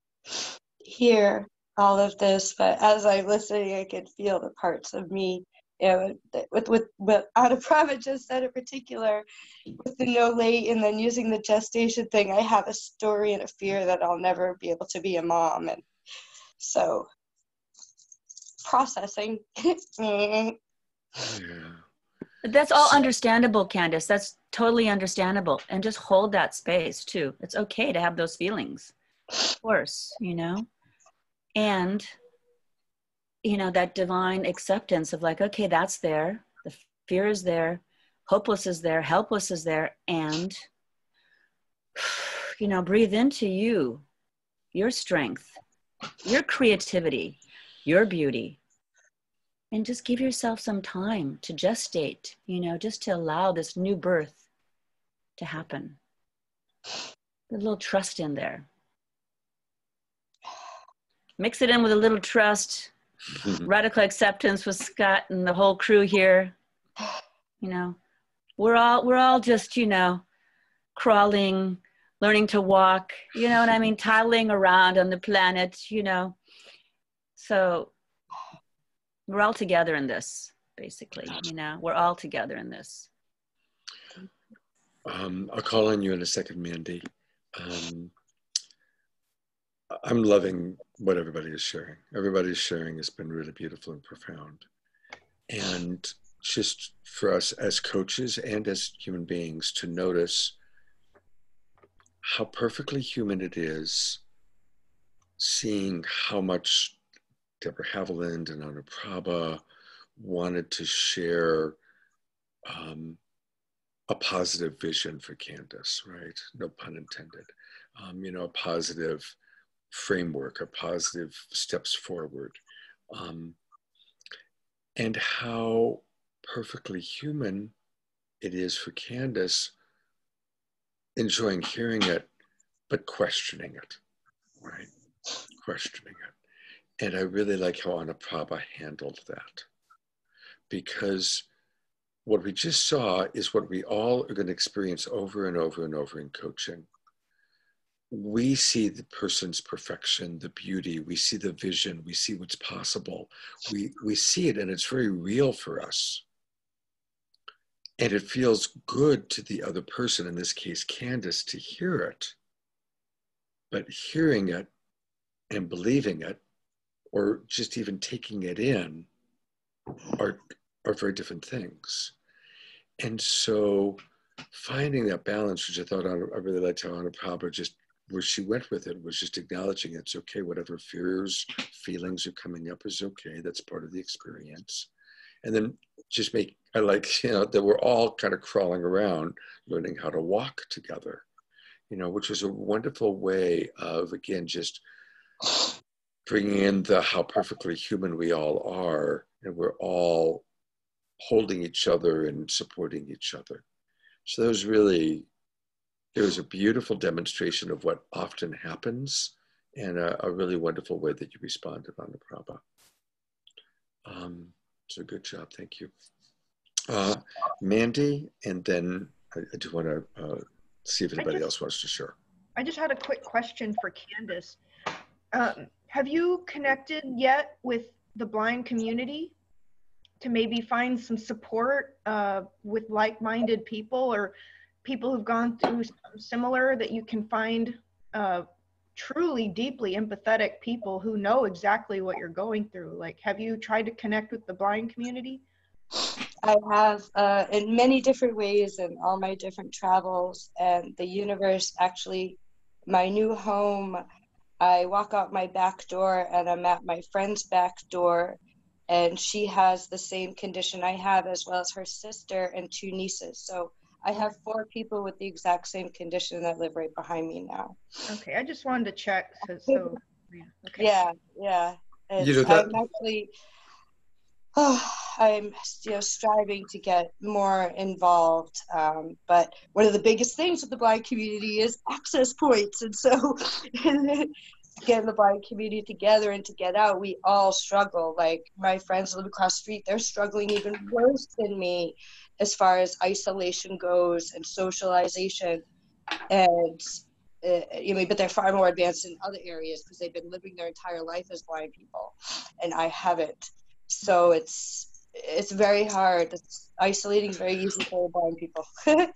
Speaker 7: hear all of this. But as I'm listening, I can feel the parts of me, with what Anuprabha just said in particular, with the no late and then using the gestation thing. I have a story and a fear that I'll never be able to be a mom, and so processing.
Speaker 1: Yeah.
Speaker 5: That's all understandable, Candace. That's totally understandable. And just hold that space too. It's okay to have those feelings, of course, And you know, that divine acceptance of like, okay, that's there. The fear is there. Hopeless is there. Helpless is there. And, you know, breathe into you, your strength, your creativity, your beauty. And just give yourself some time to gestate, you know, just to allow this new birth to happen. A little trust in there. Mix it in with a little trust, radical acceptance with Scott and the whole crew here. You know, we're all just, you know, crawling, learning to walk, you know what I mean? Toddling around on the planet, you know. So we're all together in this, basically, you know, we're all together in this.
Speaker 1: I'll call on you in a second, Mandy. I'm loving what everybody is sharing. Everybody's sharing has been really beautiful and profound. And just for us as coaches and as human beings to notice how perfectly human it is, seeing how much Deborah Haviland and Anna Prabha wanted to share a positive vision for Candace, right? No pun intended. You know, a positive framework, a positive steps forward. And how perfectly human it is for Candace, enjoying hearing it, but questioning it, right? Questioning it. And I really like how Anna Prabha handled that, because what we just saw is what we all are going to experience over and over and over in coaching. We see the person's perfection, the beauty, we see the vision, we see what's possible. We see it and it's very real for us. And it feels good to the other person, in this case, Candace, to hear it. But hearing it and believing it, or just even taking it in, are very different things. And so finding that balance, which I thought I really liked how Anna Prabha just, where she went with it, was just acknowledging it's okay, whatever fears, feelings are coming up is okay, that's part of the experience. And then just I like, you know, that we're all kind of crawling around, learning how to walk together, you know, which is a wonderful way of, again, just bringing in how perfectly human we all are, and we're all holding each other and supporting each other. So there was a beautiful demonstration of what often happens, and a really wonderful way that you responded, Anna Prabha. So good job, thank you. Mandy, and then I do want to see if anybody else wants to share.
Speaker 4: I just had a quick question for Candace. Have you connected yet with the blind community to maybe find some support with like-minded people, or people who've gone through something similar, that you can find truly deeply empathetic people who know exactly what you're going through? Like, have you tried to connect with the blind community?
Speaker 7: I have in many different ways in all my different travels, and the universe actually, my new home, I walk out my back door and I'm at my friend's back door, and she has the same condition I have, as well as her sister and 2 nieces. So I have 4 people with the exact same condition that live right behind me now.
Speaker 4: Okay, I just wanted to check. So yeah. Okay.
Speaker 7: Yeah.
Speaker 1: You know that,
Speaker 7: I'm actually, I'm striving to get more involved. But one of the biggest things with the blind community is access points. And so getting the blind community together and to get out, we all struggle. Like, my friends live across the street, they're struggling even worse than me as far as isolation goes and socialization. And but they're far more advanced in other areas because they've been living their entire life as blind people, and I haven't. So it's very hard. Isolating is very easy for blind people.
Speaker 4: Okay.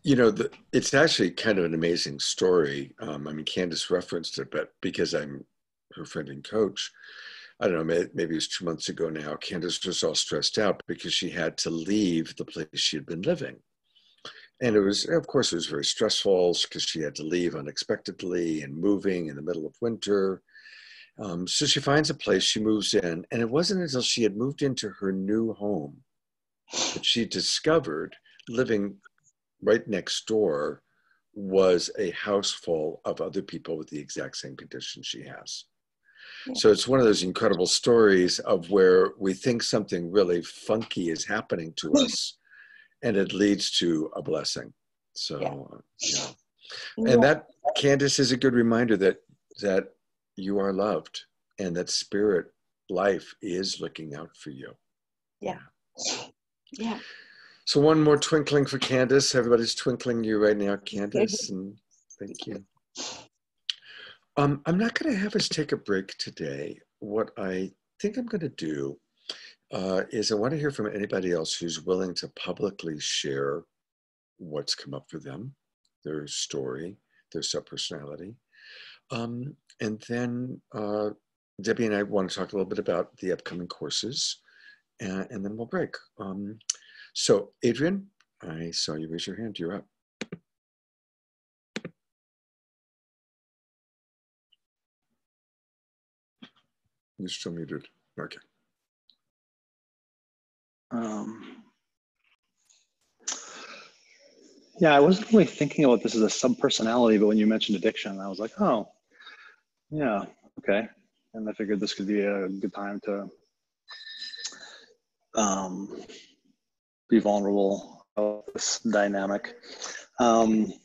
Speaker 1: You know, it's actually kind of an amazing story. I mean, Candace referenced it, but because I'm her friend and coach, I don't know, maybe it was 2 months ago now, Candace was all stressed out because she had to leave the place she had been living. And it was, of course, it was very stressful because she had to leave unexpectedly and moving in the middle of winter. So she finds a place, she moves in, and it wasn't until she had moved into her new home that she discovered living right next door was a house full of other people with the exact same condition she has. So it's one of those incredible stories of where we think something really funky is happening to us, and it leads to a blessing. So, and that, Candace, is a good reminder that you are loved and that spirit life is looking out for you.
Speaker 7: Yeah. Yeah.
Speaker 1: So one more twinkling for Candace. Everybody's twinkling you right now, Candace, and thank you. I'm not going to have us take a break today. What I think I'm going to do is I want to hear from anybody else who's willing to publicly share what's come up for them, their story, their subpersonality. And then Debbie and I want to talk a little bit about the upcoming courses, and then we'll break. So Adrian, I saw you raise your hand. You're up. You're still muted. Okay.
Speaker 2: Yeah, I wasn't really thinking about this as a subpersonality, but when you mentioned addiction, I was like, oh, yeah, okay. And I figured this could be a good time to be vulnerable about this dynamic. If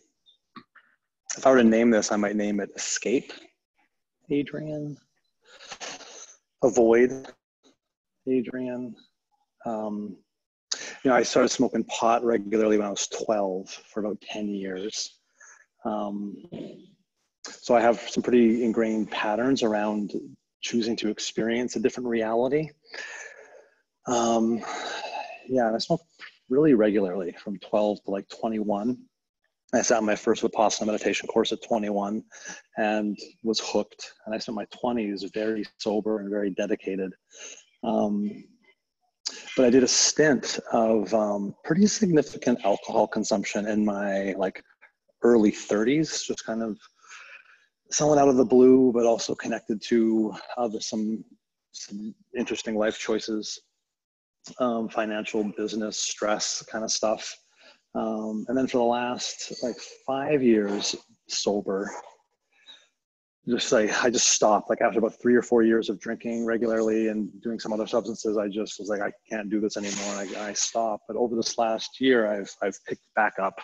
Speaker 2: I were to name this, I might name it Escape, Adrian. Avoid, Adrian. I started smoking pot regularly when I was 12 for about 10 years. So I have some pretty ingrained patterns around choosing to experience a different reality. And I smoked really regularly from 12 to like 21. I sat in my first Vipassana meditation course at 21 and was hooked. And I spent my 20s very sober and very dedicated. But I did a stint of pretty significant alcohol consumption in my like early 30s, just kind of somewhat out of the blue, but also connected to some interesting life choices, financial, business, stress kind of stuff. And then for the last like 5 years sober, I just stopped. Like after about 3 or 4 years of drinking regularly and doing some other substances, I just was like, I can't do this anymore. And I stopped. But over this last year, I've picked back up.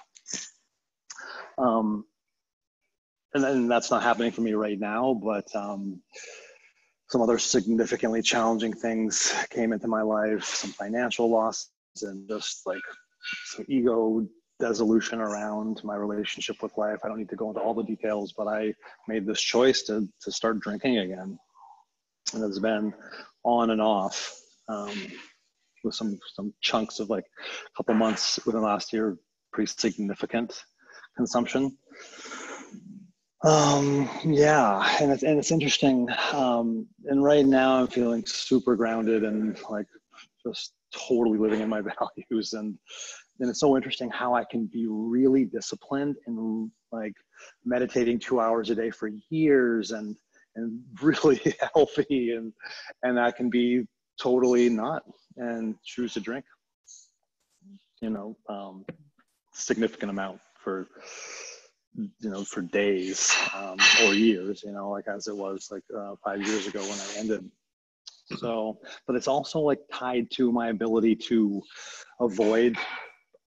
Speaker 2: And then that's not happening for me right now, but some other significantly challenging things came into my life, some financial losses and just like some ego dissolution around my relationship with life. I don't need to go into all the details, but I made this choice to start drinking again. And it's been on and off with some chunks of like a couple months within the last year, pretty significant consumption. And it's interesting. And right now I'm feeling super grounded and like just totally living in my values. And it's so interesting how I can be really disciplined and like meditating 2 hours a day for years and really healthy. And I can be totally not and choose to drink, significant amount for days or years, like as it was like 5 years ago when I ended. So, but it's also like tied to my ability to avoid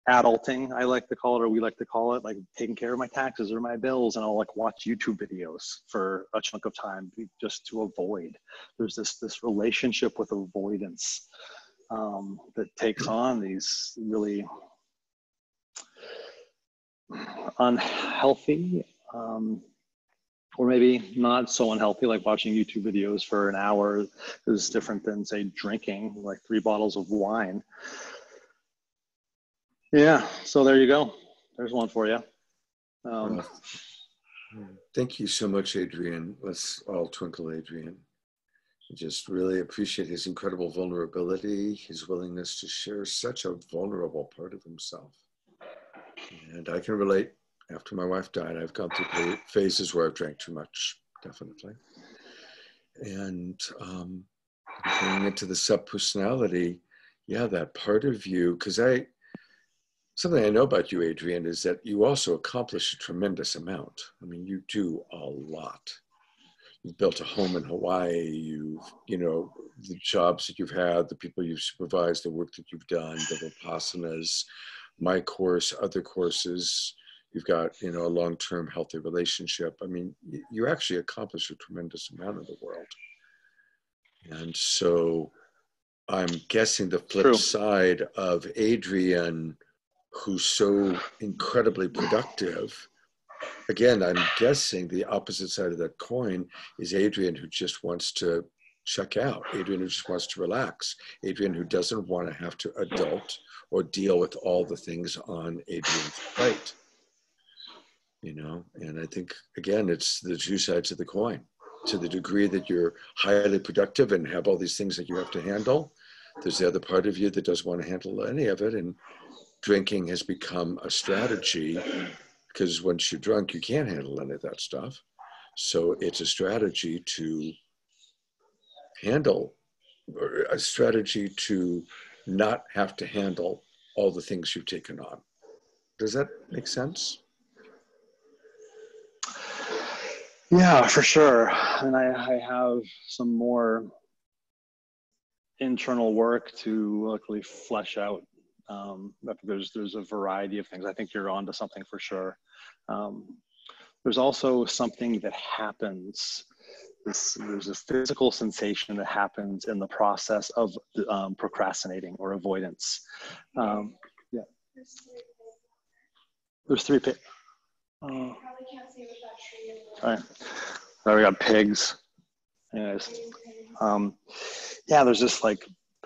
Speaker 2: adulting, I like to call it, or we like to call it, like taking care of my taxes or my bills, and I'll like watch YouTube videos for a chunk of time just to avoid. There's this relationship with avoidance that takes on these really unhealthy, or maybe not so unhealthy, like watching YouTube videos for an hour is different than, say, drinking like 3 bottles of wine. Yeah, so there you go. There's one for you.
Speaker 1: Thank you so much, Adrian. Let's all twinkle Adrian. I just really appreciate his incredible vulnerability, his willingness to share such a vulnerable part of himself. And I can relate. After my wife died, I've gone through phases where I've drank too much, definitely. And bringing it to the subpersonality, yeah, that part of you, because something I know about you, Adrian, is that you also accomplish a tremendous amount. I mean, you do a lot. You've built a home in Hawaii, the jobs that you've had, the people you've supervised, the work that you've done, the Vipassanas, my course, other courses, you've got, a long-term healthy relationship. I mean, you actually accomplish a tremendous amount in the world. And so I'm guessing the flip side of Adrian, who's so incredibly productive, again, I'm guessing the opposite side of that coin is Adrian, who just wants to check out, Adrian, who just wants to relax, Adrian, who doesn't want to have to adult or deal with all the things on Adrian's plate. And I think, again, it's the two sides of the coin. To the degree that you're highly productive and have all these things that you have to handle, there's the other part of you that doesn't want to handle any of it. And drinking has become a strategy, because once you're drunk, you can't handle any of that stuff. So it's a strategy to handle, or a strategy to not have to handle all the things you've taken on. Does that make sense?
Speaker 2: Yeah, for sure. And I have some more internal work to luckily flesh out. There's a variety of things. I think you're onto something for sure. There's also something that happens. There's a physical sensation that happens in the process of procrastinating or avoidance. Yeah. There's 3 pigs. Sorry. There we got pigs. Anyways, yeah, there's this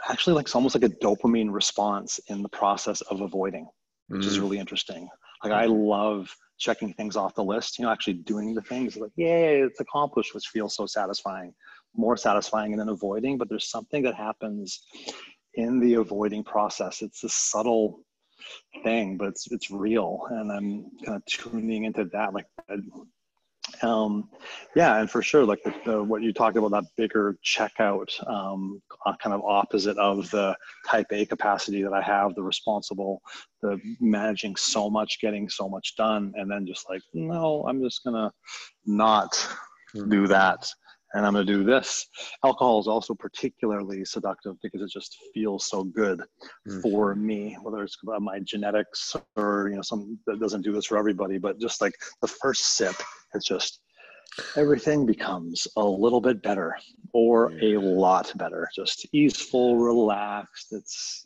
Speaker 2: actually it's almost like a dopamine response in the process of avoiding, which is really interesting. I love checking things off the list, actually doing the things yay, it's accomplished, which feels so satisfying, more satisfying than avoiding. But there's something that happens in the avoiding process. It's a subtle thing, but it's real. And I'm kind of tuning into that. Yeah, and for sure, what you talked about, that bigger checkout, kind of opposite of the type A capacity that I have, the managing so much, getting so much done, and then just no, I'm just gonna not do that, and I'm gonna do this. Alcohol is also particularly seductive because it just feels so good for me, whether it's my genetics or some that doesn't do this for everybody, but just the first sip, it's just everything becomes a little bit better or a lot better, just easeful, relaxed. It's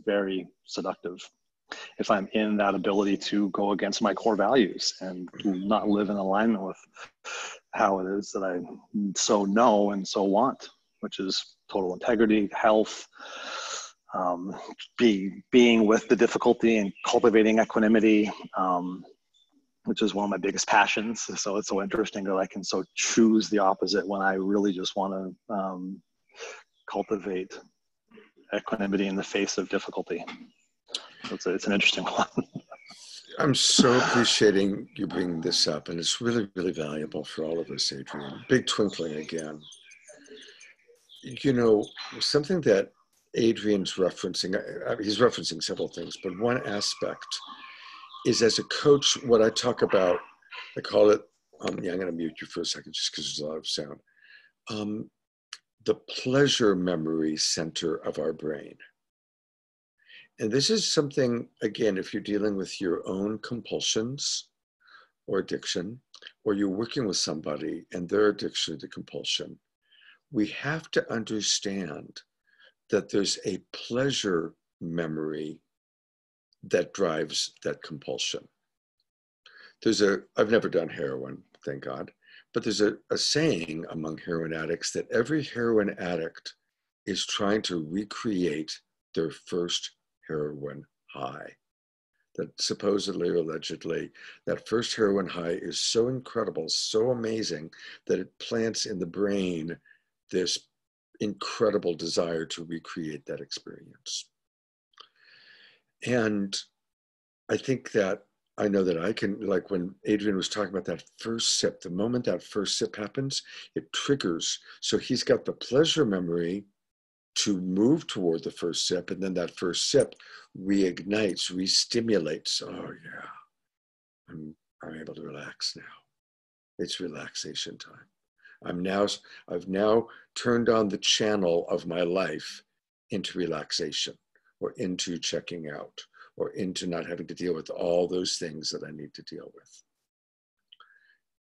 Speaker 2: very seductive if I'm in that ability to go against my core values and not live in alignment with how it is that I so know and so want, which is total integrity, health, being with the difficulty and cultivating equanimity, which is one of my biggest passions. So it's so interesting that I can so choose the opposite when I really just want to cultivate equanimity in the face of difficulty. So it's an interesting one.
Speaker 1: I'm so appreciating you bringing this up, and it's really, really valuable for all of us, Adrian. Big twinkling again. Something that Adrian's referencing, he's referencing several things, but one aspect is, as a coach, what I talk about, I call it, I'm going to mute you for a second just because there's a lot of sound. The pleasure memory center of our brain. And this is something, again, if you're dealing with your own compulsions or addiction, or you're working with somebody and their addiction to compulsion, we have to understand that there's a pleasure memory that drives that compulsion. I've never done heroin, thank God, but there's a saying among heroin addicts that every heroin addict is trying to recreate their first heroin high. That supposedly or allegedly, that first heroin high is so incredible, so amazing, that it plants in the brain this incredible desire to recreate that experience. And I think that I know that I can, like when Adrian was talking about that first sip, the moment that first sip happens, it triggers. So he's got the pleasure memory to move toward the first sip, and then that first sip reignites, re-stimulates. Oh yeah, I'm able to relax now. It's relaxation time. I've now turned on the channel of my life into relaxation, or into checking out, or into not having to deal with all those things that I need to deal with.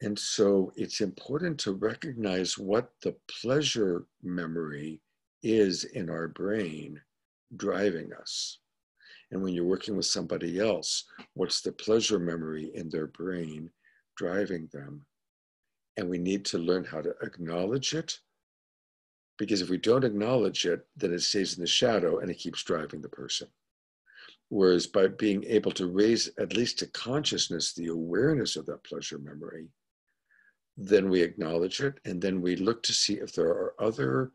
Speaker 1: And so it's important to recognize what the pleasure memory is in our brain driving us. And when you're working with somebody else, what's the pleasure memory in their brain driving them? And we need to learn how to acknowledge it, because if we don't acknowledge it, then it stays in the shadow and it keeps driving the person. Whereas by being able to raise at least to consciousness the awareness of that pleasure memory, then we acknowledge it, and then we look to see if there are other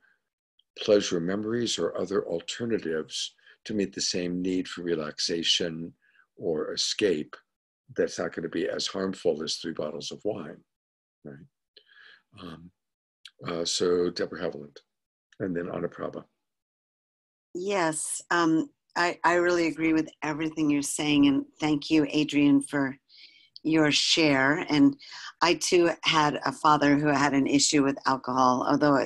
Speaker 1: pleasure memories or other alternatives to meet the same need for relaxation or escape that's not going to be as harmful as 3 bottles of wine, right? So Deborah Haviland, and then Anna Prabha.
Speaker 3: Yes, I really agree with everything you're saying, and thank you, Adrian, for your share. And I too had a father who had an issue with alcohol, although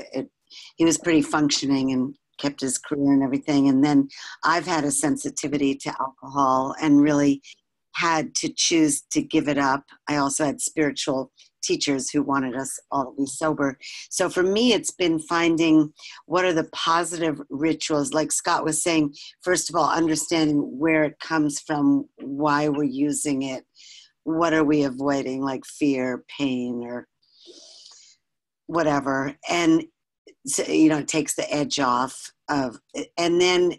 Speaker 3: he was pretty functioning and kept his career and everything. And then I've had a sensitivity to alcohol and really had to choose to give it up. I also had spiritual teachers who wanted us all to be sober. So for me, it's been finding what are the positive rituals. Like Scott was saying, first of all, understanding where it comes from, why we're using it, what are we avoiding, like fear, pain, or whatever. And so, it takes the edge off of, and then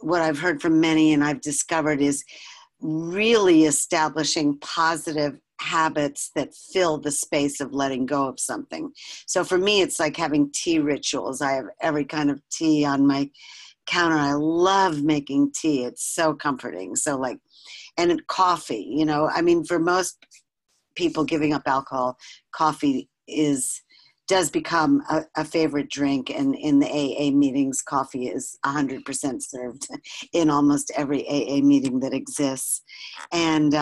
Speaker 3: what I've heard from many and I've discovered is really establishing positive habits that fill the space of letting go of something. So for me, it's like having tea rituals. I have every kind of tea on my counter. I love making tea. It's so comforting. So and coffee, I mean, for most people giving up alcohol, coffee does become a favorite drink. And in the AA meetings, coffee is 100% served in almost every AA meeting that exists. And,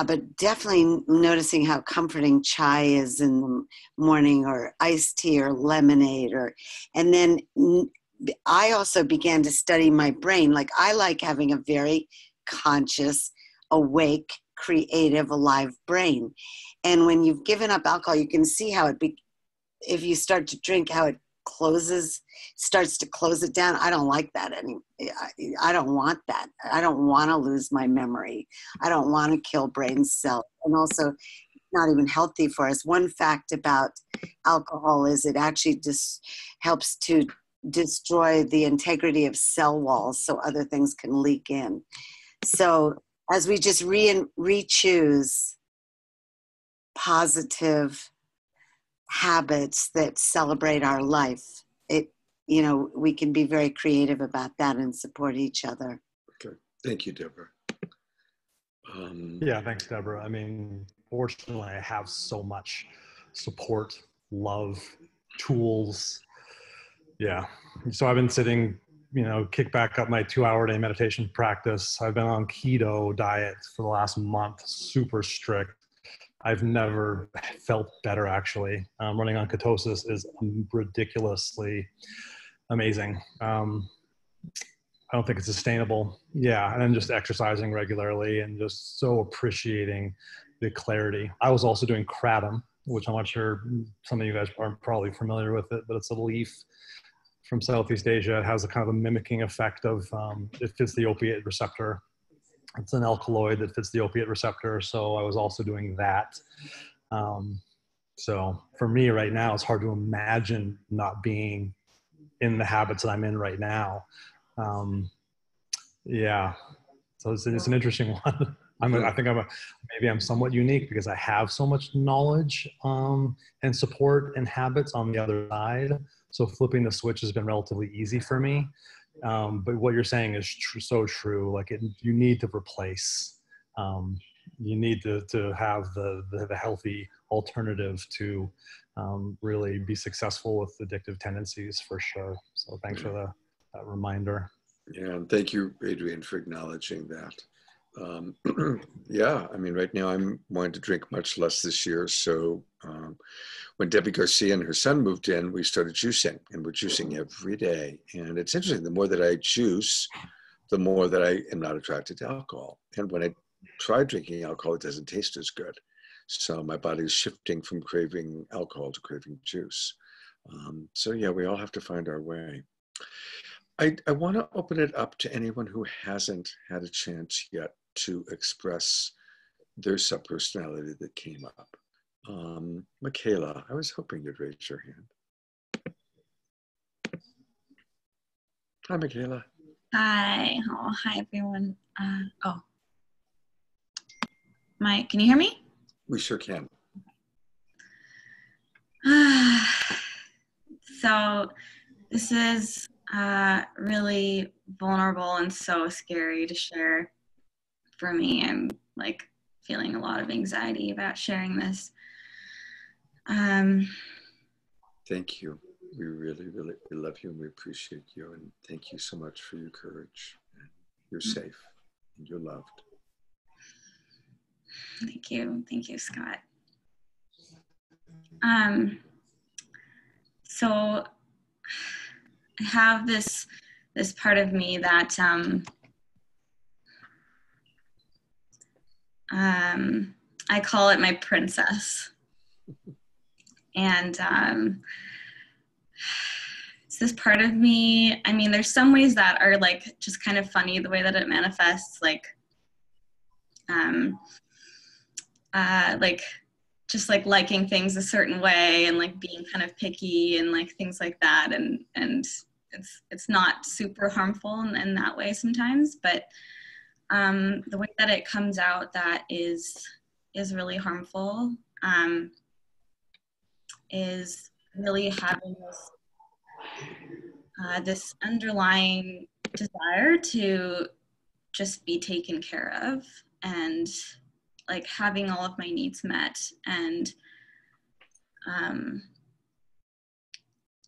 Speaker 3: but definitely noticing how comforting chai is in the morning, or iced tea or lemonade, and then I also began to study my brain. Like I like having a very conscious, awake, creative, alive brain. And when you've given up alcohol, you can see how if you start to drink, how it starts to close it down. I don't like that anymore. I don't want that. I don't want to lose my memory. I don't want to kill brain cells. And also, not even healthy for us. One fact about alcohol is it actually just helps to destroy the integrity of cell walls so other things can leak in. So as we just re-choose positive habits that celebrate our life, we can be very creative about that and support each other.
Speaker 1: Okay, thank you, Deborah.
Speaker 10: Yeah, thanks, Deborah. I mean, fortunately, I have so much support, love, tools. Yeah. So I've been sitting, kick back up my 2-hour-a-day meditation practice. I've been on keto diet for the last month, super strict. I've never felt better, actually. Running on ketosis is ridiculously amazing. I don't think it's sustainable. Yeah. And then just exercising regularly and just so appreciating the clarity. I was also doing kratom, which I'm not sure some of you guys are probably familiar with it, but it's a leaf from Southeast Asia. It has a kind of a mimicking effect of, it fits the opiate receptor. It's an alkaloid that fits the opiate receptor. So I was also doing that. So for me right now, it's hard to imagine not being in the habits that I'm in right now. Yeah, so it's an interesting one. I think maybe I'm somewhat unique because I have so much knowledge and support and habits on the other side. So flipping the switch has been relatively easy for me. But what you're saying is so true. Like you need to replace. You need to have the healthy alternative to really be successful with addictive tendencies, for sure. So thanks for that reminder.
Speaker 1: Yeah, and thank you, Adrian, for acknowledging that. Yeah, I mean, right now I'm wanting to drink much less this year. So when Debbie Garcia and her son moved in, we started juicing, and we're juicing every day. And it's interesting, the more that I juice, the more that I am not attracted to alcohol. And when I try drinking alcohol, it doesn't taste as good. So my body is shifting from craving alcohol to craving juice. So yeah, we all have to find our way. I want to open it up to anyone who hasn't had a chance yet to express their subpersonality that came up. Michaela, I was hoping you'd raise your hand. Hi, Michaela.
Speaker 11: Hi. Oh, hi, everyone. Mike, can you hear me?
Speaker 1: We sure can.
Speaker 11: So this is really vulnerable and so scary to share for me. I'm like feeling a lot of anxiety about sharing this.
Speaker 1: Thank you. We really, really love you and we appreciate you. And thank you so much for your courage. You're safe and you're loved.
Speaker 11: Thank you. Thank you, Scott. So I have this part of me that I call it my princess. And it's this part of me, I mean, there's some ways that are like just kind of funny, the way that it manifests, like just like liking things a certain way and like being kind of picky and like things like that. And it's not super harmful in that way sometimes, but the way that it comes out that is really harmful is really having this underlying desire to just be taken care of and like having all of my needs met. And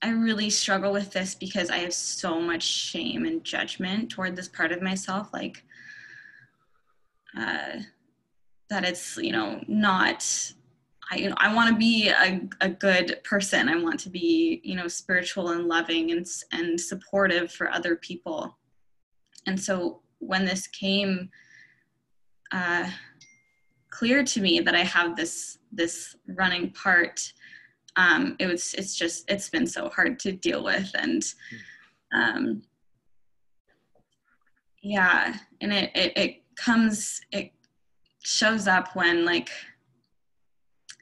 Speaker 11: I really struggle with this because I have so much shame and judgment toward this part of myself, like that it's, not, I want to be a good person. I want to be, spiritual and loving and supportive for other people. And so when this came clear to me that I have this running part, it's been so hard to deal with. And yeah, and it shows up when, like,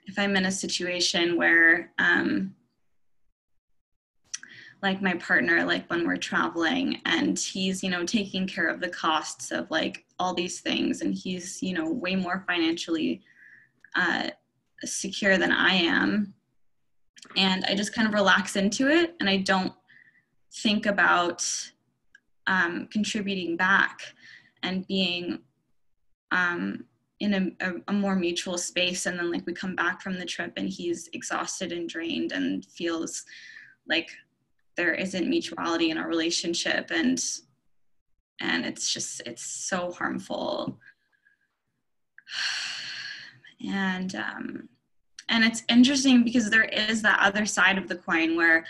Speaker 11: if I'm in a situation where like my partner, like when we're traveling and he's, taking care of the costs of like all these things, and he's, way more financially secure than I am. And I just kind of relax into it, and I don't think about contributing back and being in a more mutual space. And then like we come back from the trip and he's exhausted and drained and feels like there isn't mutuality in our relationship, and it's so harmful. And it's interesting because there is that other side of the coin where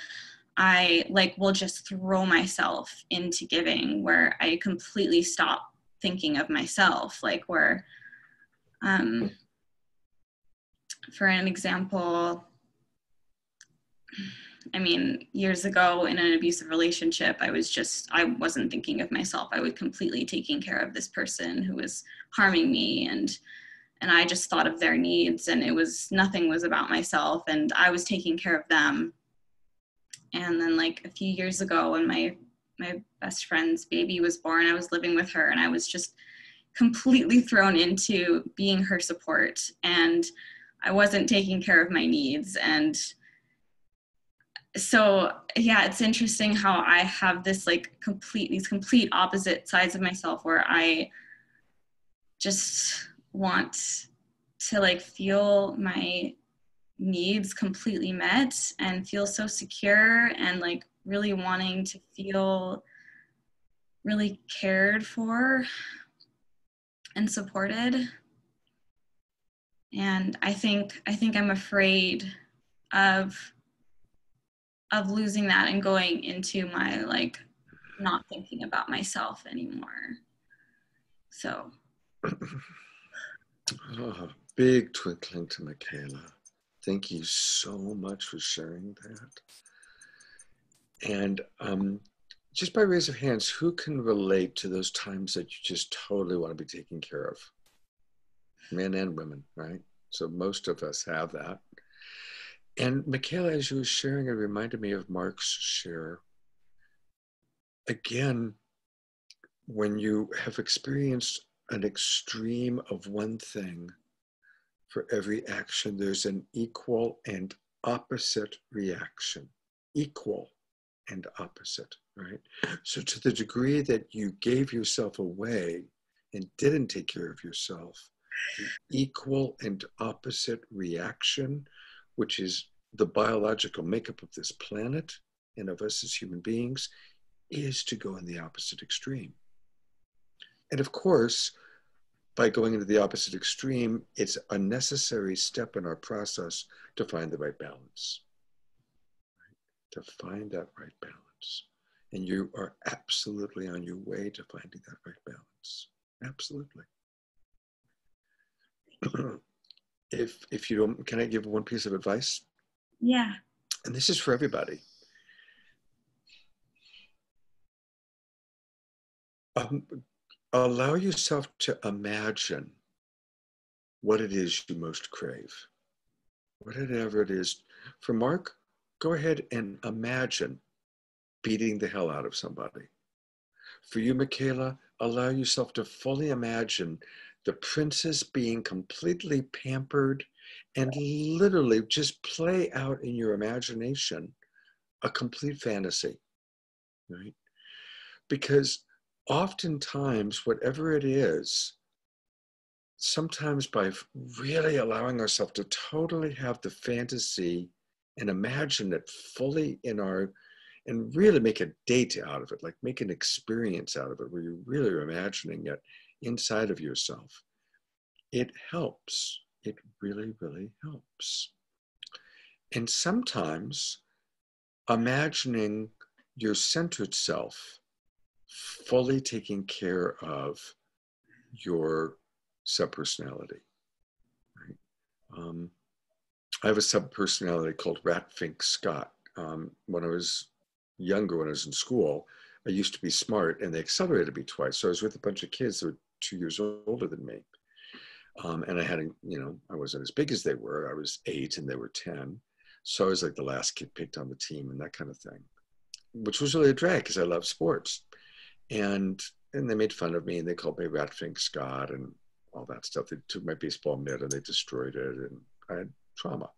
Speaker 11: I like will just throw myself into giving, where I completely stop thinking of myself, like where for an example, I mean, years ago in an abusive relationship, I wasn't thinking of myself. I was completely taking care of this person who was harming me, and I just thought of their needs, and nothing was about myself, and I was taking care of them. And then like a few years ago when my best friend's baby was born, I was living with her, and I was just completely thrown into being her support, and I wasn't taking care of my needs. And so yeah, it's interesting how I have this like these complete opposite sides of myself, where I just want to like feel my needs completely met and feel so secure, and like really wanting to feel really cared for and supported. And I think I'm afraid of losing that and going into my like not thinking about myself anymore. So
Speaker 1: Oh, big twinkling to Michaela. Thank you so much for sharing that. And just by raise of hands, who can relate to those times that you just totally want to be taken care of? Men and women, right? So most of us have that. And Michaela, as you were sharing, it reminded me of Mark's share. Again, when you have experienced an extreme of one thing, for every action, there's an equal and opposite reaction. Equal and opposite, right? So to the degree that you gave yourself away and didn't take care of yourself, the equal and opposite reaction, which is the biological makeup of this planet and of us as human beings, is to go in the opposite extreme. And of course, by going into the opposite extreme, it's a necessary step in our process to find the right balance, right? To find that right balance. And you are absolutely on your way to finding that right balance. Absolutely. If you don't, can I give one piece of advice?
Speaker 11: yeah.
Speaker 1: And this is for everybody. Allow yourself to imagine what it is you most crave. Whatever it is. For Mark, go ahead and imagine beating the hell out of somebody. For you, Michaela, allow yourself to fully imagine the princess being completely pampered, and literally just play out in your imagination a complete fantasy, right? Because oftentimes, whatever it is, sometimes by really allowing ourselves to totally have the fantasy and imagine it fully in our, and really make a date out of it, like make an experience out of it where you're really imagining it inside of yourself. It helps. It really, really helps. And sometimes imagining your centered self fully taking care of your subpersonality. Right? I have a subpersonality called Ratfink Scott. When I was younger, when I was in school, I used to be smart, and they accelerated me twice. So I was with a bunch of kids that were 2 years older than me. And I had, I wasn't as big as they were. I was 8 and they were 10. So I was like the last kid picked on the team and that kind of thing, which was really a drag because I love sports. And they made fun of me, and they called me Ratfink Scott and all that stuff. They took my baseball mitt and they destroyed it, and I had trauma.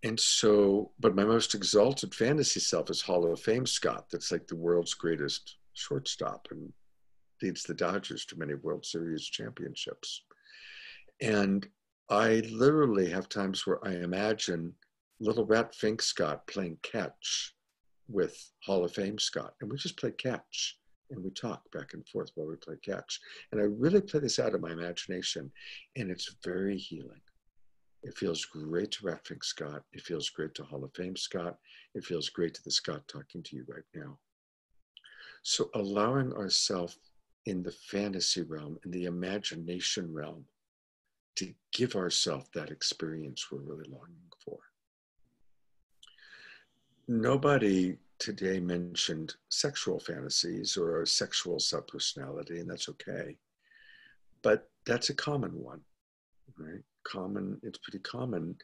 Speaker 1: And so, but my most exalted fantasy self is Hall of Fame Scott. That's like the world's greatest shortstop and leads the Dodgers to many World Series championships. And I literally have times where I imagine little Ratfink Scott playing catch with Hall of Fame Scott. And we just play catch and we talk back and forth while we play catch. And I really play this out of my imagination, and it's very healing. It feels great to Ratfink Scott. It feels great to Hall of Fame Scott. It feels great to the Scott talking to you right now. So allowing ourselves in the fantasy realm, in the imagination realm, to give ourselves that experience we're really longing for. Nobody today mentioned sexual fantasies or a sexual subpersonality, and that's okay. But that's a common one, right? It's pretty common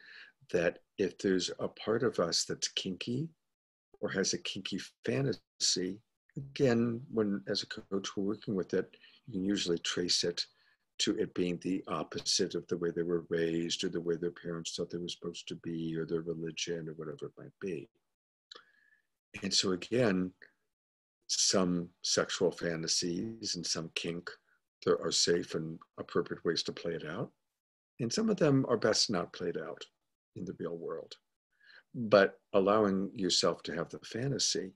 Speaker 1: that if there's a part of us that's kinky or has a kinky fantasy, again, when as a coach we're working with it, you can usually trace it to it being the opposite of the way they were raised or the way their parents thought they were supposed to be or their religion or whatever it might be. And so again, some sexual fantasies and some kink, there are safe and appropriate ways to play it out. And some of them are best not played out in the real world. But allowing yourself to have the fantasy,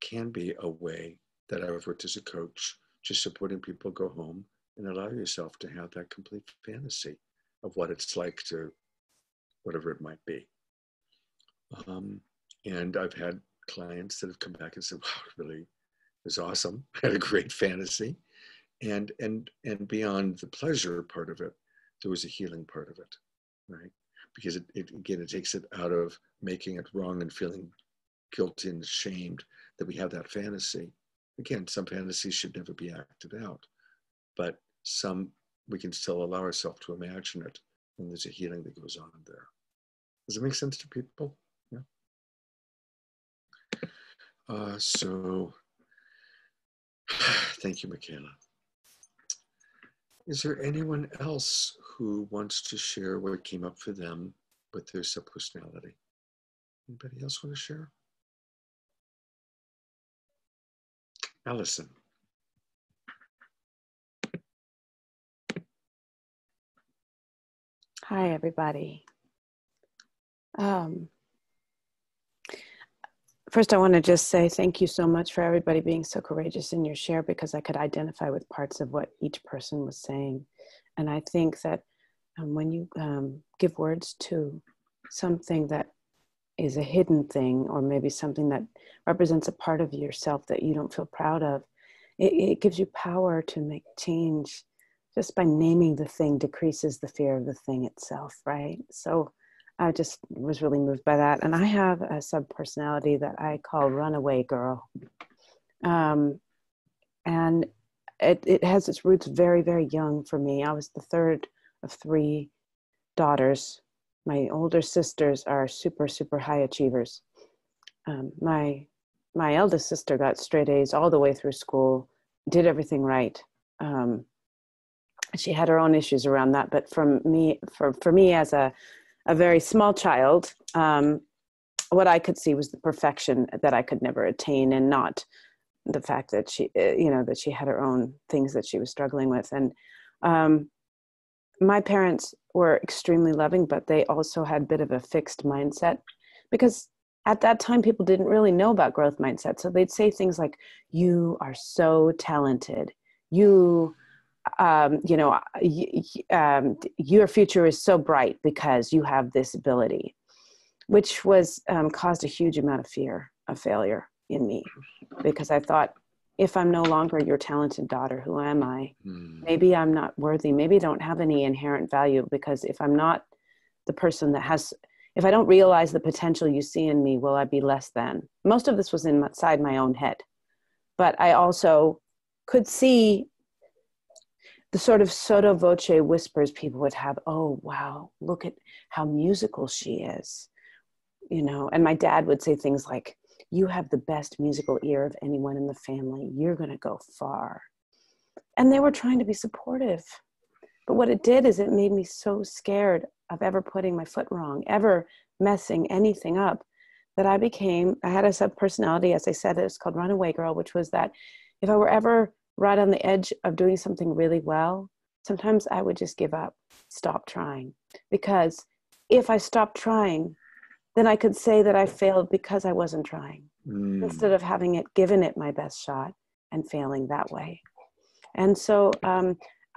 Speaker 1: can be a way that I've worked as a coach, just supporting people go home and allow yourself to have that complete fantasy of what it's like to, whatever it might be. And I've had clients that have come back and said, wow, it really was awesome. I had a great fantasy. And beyond the pleasure part of it, there was a healing part of it, right? Because it takes it out of making it wrong and feeling guilty and ashamed that we have that fantasy. Again, some fantasies should never be acted out, but some we can still allow ourselves to imagine it, and there's a healing that goes on there. Does it make sense to people? Yeah. So, thank you, Michaela. Is there anyone else who wants to share what came up for them with their subpersonality? Anybody else want to share? Allison.
Speaker 8: Hi, everybody. First, I want to just say thank you so much for everybody being so courageous in your share, because I could identify with parts of what each person was saying. And I think that when you give words to something that is a hidden thing, or maybe something that represents a part of yourself that you don't feel proud of, it gives you power to make change. Just by naming the thing decreases the fear of the thing itself, right? So I just was really moved by that. And I have a subpersonality that I call Runaway Girl. And it has its roots very, very young for me. I was the third of 3 daughters. My older sisters are super, super high achievers. My eldest sister got straight A's all the way through school, did everything right. She had her own issues around that, but for me as a very small child, what I could see was the perfection that I could never attain, and not the fact that she, that she had her own things that she was struggling with. And my parents were extremely loving, but they also had a bit of a fixed mindset, because at that time people didn't really know about growth mindset. So they'd say things like, "You are so talented. Your future is so bright because you have this ability," which was caused a huge amount of fear of failure in me, because I thought, if I'm no longer your talented daughter, who am I? Maybe I'm not worthy. Maybe I don't have any inherent value, because if I'm not the person that if I don't realize the potential you see in me, will I be less than? Most of this was inside my own head, but I also could see the sort of sotto voce whispers people would have. "Oh, wow, look at how musical she is." And my dad would say things like, "You have the best musical ear of anyone in the family. You're going to go far." And they were trying to be supportive. But what it did is it made me so scared of ever putting my foot wrong, ever messing anything up, that I had a subpersonality, as I said, it's called Runaway Girl, which was that if I were ever right on the edge of doing something really well, sometimes I would just give up, stop trying. Because if I stopped trying, then I could say that I failed because I wasn't trying, instead of given it my best shot and failing that way. And so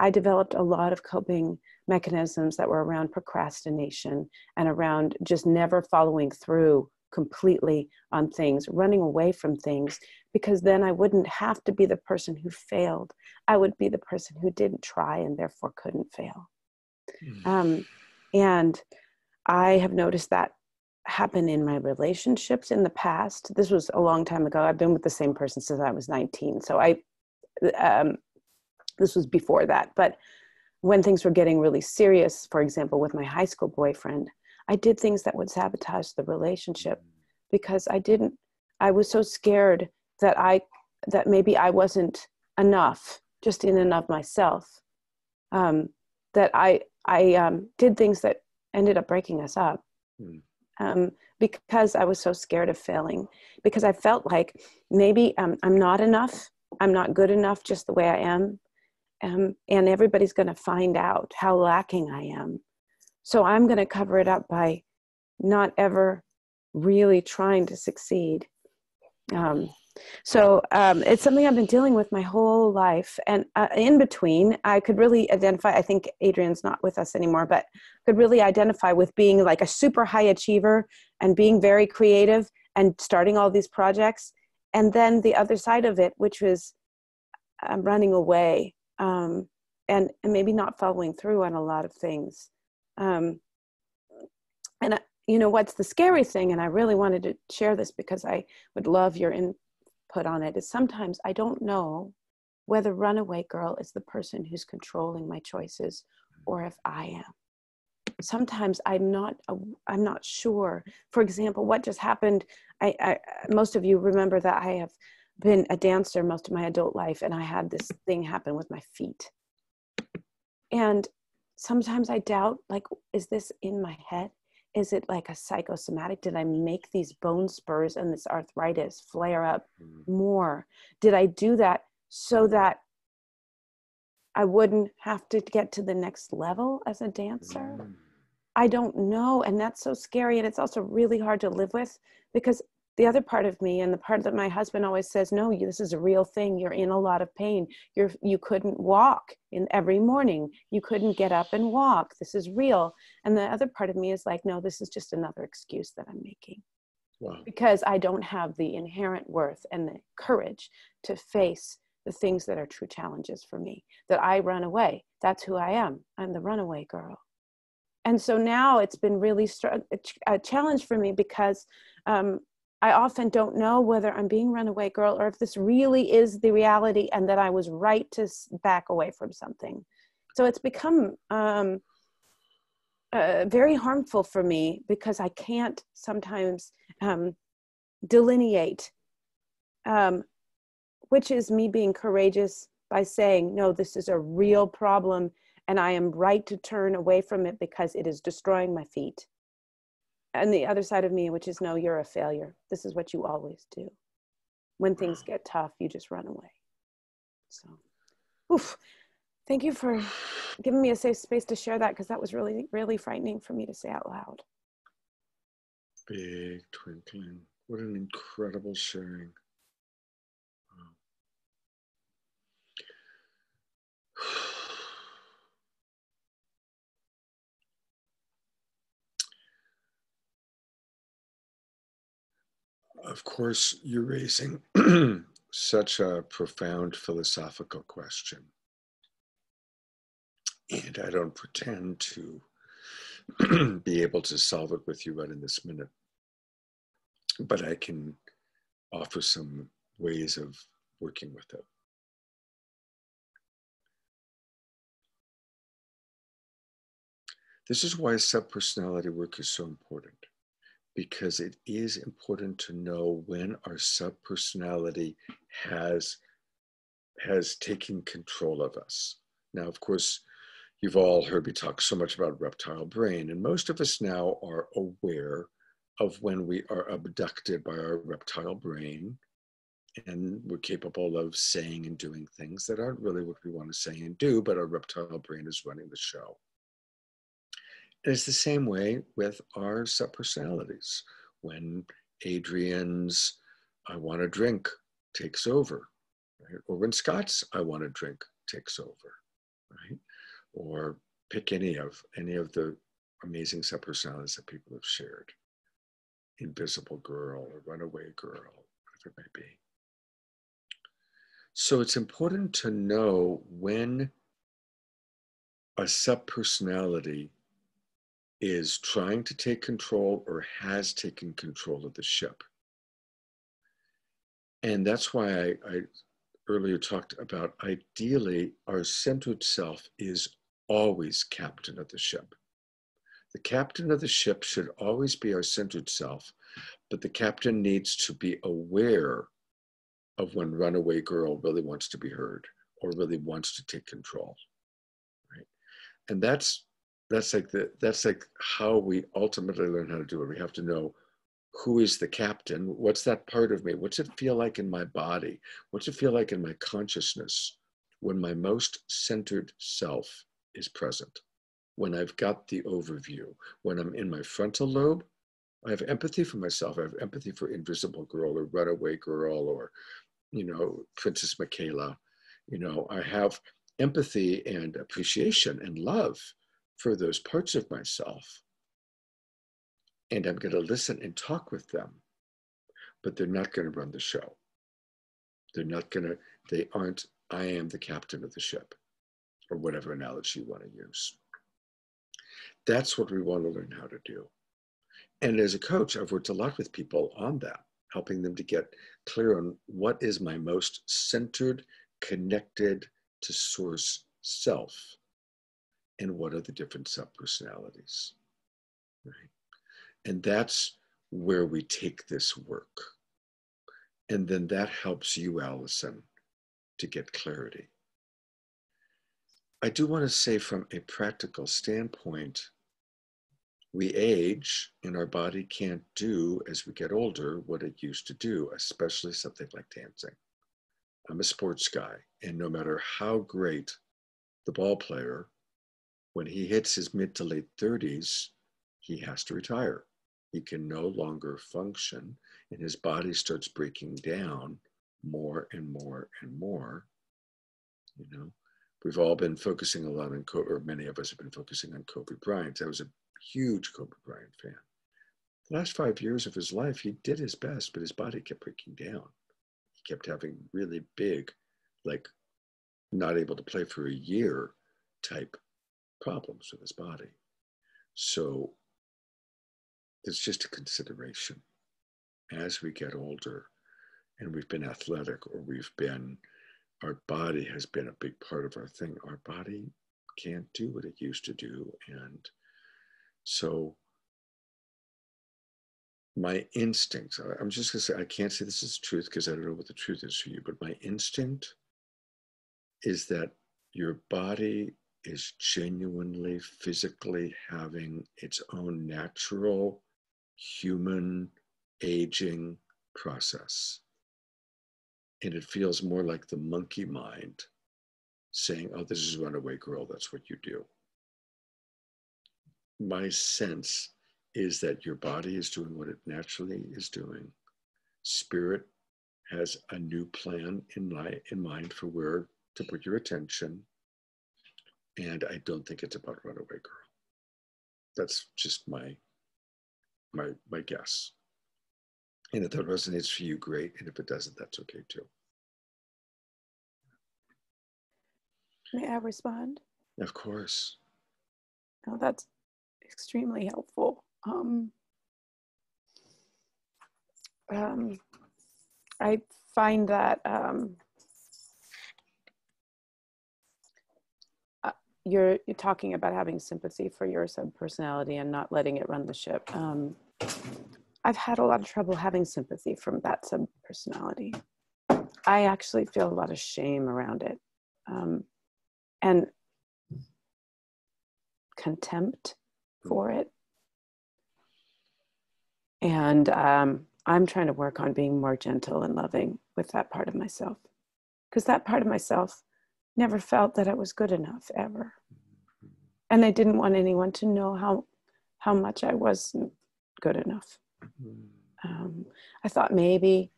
Speaker 8: I developed a lot of coping mechanisms that were around procrastination and around just never following through completely on things, running away from things, because then I wouldn't have to be the person who failed. I would be the person who didn't try and therefore couldn't fail. And I have noticed that happen in my relationships in the past. This was a long time ago. I've been with the same person since I was 19. So this was before that. But when things were getting really serious, for example, with my high school boyfriend, I did things that would sabotage the relationship, because I was so scared that maybe I wasn't enough, just in and of myself, that I did things that ended up breaking us up. because I was so scared of failing, because I felt like maybe I'm not enough. I'm not good enough just the way I am. And everybody's going to find out how lacking I am. So I'm going to cover it up by not ever really trying to succeed. So it's something I've been dealing with my whole life. And in between, I could really identify, I think Adrian's not with us anymore, but could really identify with being like a super high achiever and being very creative and starting all these projects. And then the other side of it, which was running away and maybe not following through on a lot of things. And you know, what's the scary thing, and I really wanted to share this because I would love your input on it, is sometimes I don't know whether runaway girl is the person who's controlling my choices or if I am. Sometimes I'm not sure. For example, what just happened, most of you remember that I have been a dancer most of my adult life, and I had this thing happen with my feet. And sometimes I doubt, like, is this in my head? Is it like a psychosomatic? Did I make these bone spurs and this arthritis flare up more? Did I do that so that I wouldn't have to get to the next level as a dancer? I don't know. And that's so scary. And it's also really hard to live with, because the other part of me, and the part that my husband always says, no, this is a real thing. You're in a lot of pain. You couldn't walk every morning. You couldn't get up and walk. This is real. And the other part of me is like, no, this is just another excuse that I'm making. Wow. Because I don't have the inherent worth and the courage to face the things that are true challenges for me, that I run away. That's who I am. I'm the runaway girl. And so now it's been really a challenge for me, because I often don't know whether I'm being runaway girl or if this really is the reality and that I was right to back away from something. So it's become very harmful for me, because I can't sometimes delineate which is me being courageous by saying, no, this is a real problem and I am right to turn away from it because it is destroying my feet. And the other side of me, which is, no, you're a failure. This is what you always do. When things get tough, you just run away. So, thank you for giving me a safe space to share that, because that was really, really frightening for me to say out loud.
Speaker 1: Big twinkling. What an incredible sharing. Wow. Of course, you're raising such a profound philosophical question. And I don't pretend to be able to solve it with you right in this minute. But I can offer some ways of working with it. This is why subpersonality work is so important, because it is important to know when our subpersonality has taken control of us. Now, of course, you've all heard me talk so much about reptile brain, and most of us now are aware of when we are abducted by our reptile brain, and we're capable of saying and doing things that aren't really what we want to say and do, but our reptile brain is running the show. And it's the same way with our subpersonalities. When Adrian's I want to drink takes over, right? Or when Scott's I want to drink takes over, right? Or pick any of the amazing subpersonalities that people have shared. Invisible girl or runaway girl, whatever it may be. So it's important to know when a subpersonality is trying to take control or has taken control of the ship. And that's why I earlier talked about, ideally, our centered self is always captain of the ship. The captain of the ship should always be our centered self, but the captain needs to be aware of when runaway girl really wants to be heard or really wants to take control, right? And that's that's like how we ultimately learn how to do it. We have to know who is the captain. What's that part of me? What's it feel like in my body? What's it feel like in my consciousness when my most centered self is present? When I've got the overview, when I'm in my frontal lobe, I have empathy for myself. I have empathy for Invisible Girl or Runaway Girl or, Princess Michaela. I have empathy and appreciation and love for those parts of myself. And I'm going to listen and talk with them, but they're not going to run the show. They aren't, I am the captain of the ship, or whatever analogy you want to use. That's what we want to learn how to do. And as a coach, I've worked a lot with people on that, helping them to get clear on what is my most centered, connected to source self, and what are the different subpersonalities, right? And that's where we take this work. And then that helps you, Allison, to get clarity. I do want to say from a practical standpoint, we age and our body can't do, as we get older, what it used to do, especially something like dancing. I'm a sports guy, and no matter how great the ball player, when he hits his mid to late 30s, he has to retire. He can no longer function, and his body starts breaking down more and more and more. We've all been focusing a lot on Kobe, or many of us have been focusing on Kobe Bryant. I was a huge Kobe Bryant fan. The last 5 years of his life, he did his best, but his body kept breaking down. He kept having really big, like not able to play for a year type problems with his body. So it's just a consideration. As we get older and we've been athletic, or our body has been a big part of our thing, our body can't do what it used to do. And so my instinct, I'm just going to say, I can't say this is the truth because I don't know what the truth is for you, but my instinct is that your body is genuinely, physically having its own natural human aging process. And it feels more like the monkey mind saying, oh, this is Runaway Girl, that's what you do. My sense is that your body is doing what it naturally is doing. Spirit has a new plan in mind for where to put your attention. And I don't think it's about Runaway Girl. That's just my guess. And if that resonates for you, great. And if it doesn't, that's okay too.
Speaker 8: May I respond?
Speaker 1: Of course.
Speaker 8: Oh, that's extremely helpful. I find that you're talking about having sympathy for your subpersonality and not letting it run the ship. I've had a lot of trouble having sympathy from that subpersonality. I actually feel a lot of shame around it, and contempt for it. And I'm trying to work on being more gentle and loving with that part of myself, because that part of myself never felt that it was good enough ever. And I didn't want anyone to know how much I wasn't good enough. I thought maybe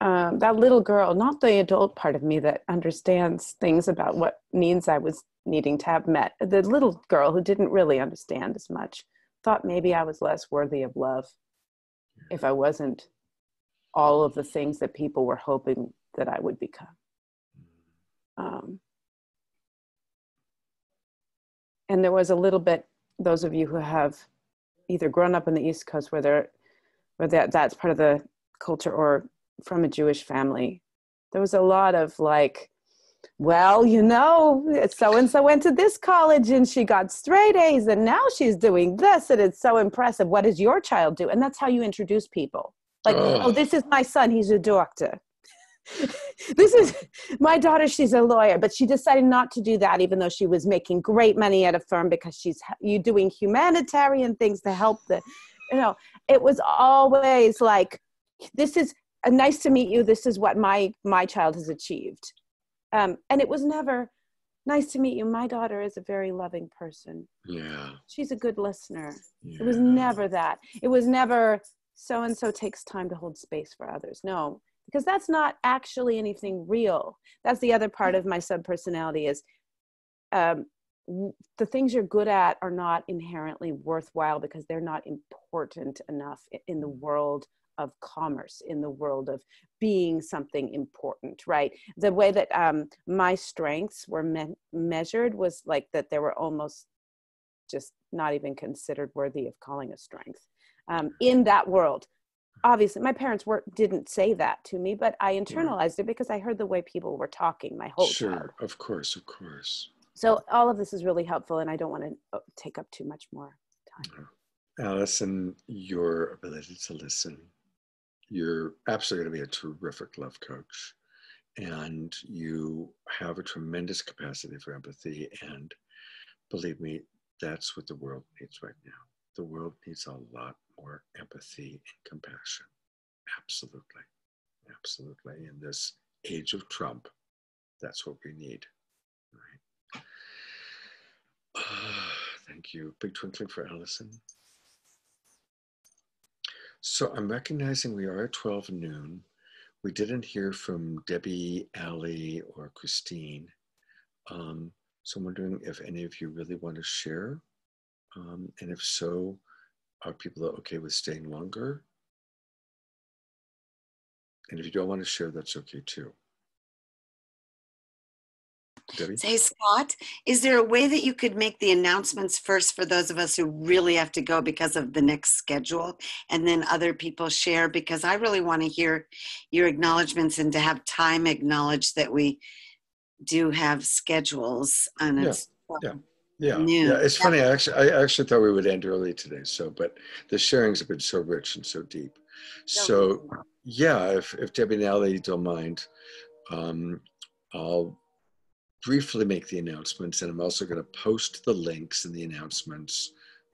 Speaker 8: that little girl, not the adult part of me that understands things about what needs I was needing to have met, the little girl who didn't really understand as much, thought maybe I was less worthy of love if I wasn't all of the things that people were hoping that I would become. And there was a little bit, those of you who have either grown up in the East Coast where that's part of the culture, or from a Jewish family, there was a lot of like, well, so-and-so went to this college and she got straight A's and now she's doing this and it's so impressive. What does your child do? And that's how you introduce people. Like, oh, this is my son, he's a doctor. This is my daughter. She's a lawyer, but she decided not to do that, even though she was making great money at a firm, because she's doing humanitarian things to help the, it was always like, this is nice to meet you. This is what my child has achieved. And it was never nice to meet you. My daughter is a very loving person.
Speaker 1: Yeah.
Speaker 8: She's a good listener.
Speaker 1: Yeah.
Speaker 8: It was never that. It was never so-and-so takes time to hold space for others. No, because that's not actually anything real. That's the other part of my subpersonality is the things you're good at are not inherently worthwhile because they're not important enough in the world of commerce, in the world of being something important, right? The way that my strengths were measured was like that they were almost just not even considered worthy of calling a strength in that world. Obviously, my parents didn't say that to me, but I internalized it because I heard the way people were talking my whole childhood.
Speaker 1: Of course, of course.
Speaker 8: So all of this is really helpful, and I don't want to take up too much more time.
Speaker 1: Allison, your ability to listen. You're absolutely going to be a terrific love coach, and you have a tremendous capacity for empathy. And believe me, that's what the world needs right now. The world needs a lot more empathy and compassion. Absolutely. Absolutely. In this age of Trump, that's what we need. Right. Thank you. Big twinkling for Allison. So I'm recognizing we are at 12 noon. We didn't hear from Debbie, Allie, or Christine. So I'm wondering if any of you really want to share. And if so, are people okay with staying longer? And if you don't want to share, that's okay too. Debbie?
Speaker 3: Say, Scott, is there a way that you could make the announcements first for those of us who really have to go because of the next schedule, and then other people share? Because I really want to hear your acknowledgments and to have time acknowledged that we do have schedules. And it's noon.
Speaker 1: Yeah. It's funny. I actually thought we would end early today. But the sharings have been so rich and so deep. So yeah, if Debbie and Allie don't mind, I'll briefly make the announcements, and I'm also going to post the links and the announcements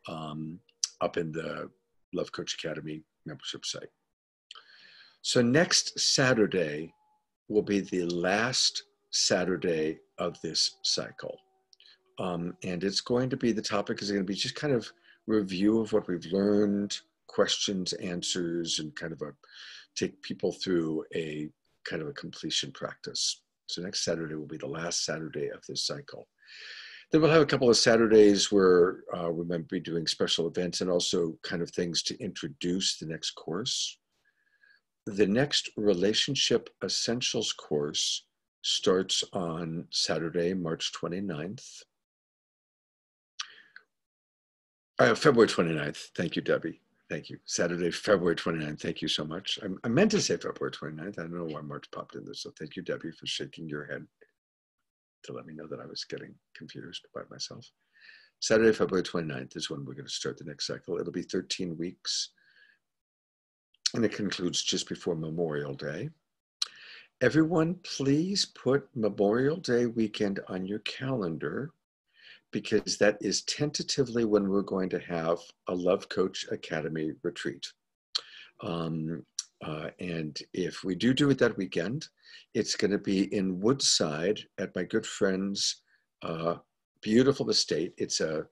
Speaker 1: up in the Love Coach Academy membership site. So next Saturday will be the last Saturday of this cycle. And it's going to be, the topic is going to be just kind of review of what we've learned, questions, answers, and kind of take people through a kind of a completion practice. So next Saturday will be the last Saturday of this cycle. Then we'll have a couple of Saturdays where we might be doing special events and also kind of things to introduce the next course. The next Relationship Essentials course starts on Saturday, March 29th. February 29th. Thank you, Debbie. Thank you. Saturday, February 29th. Thank you so much. I meant to say February 29th. I don't know why March popped in there. So thank you, Debbie, for shaking your head to let me know that I was getting confused by myself. Saturday, February 29th is when we're going to start the next cycle. It'll be 13 weeks. And it concludes just before Memorial Day. Everyone, please put Memorial Day weekend on your calendar, because that is tentatively when we're going to have a Love Coach Academy retreat. And if we do it that weekend, it's going to be in Woodside at my good friend's beautiful estate. It's a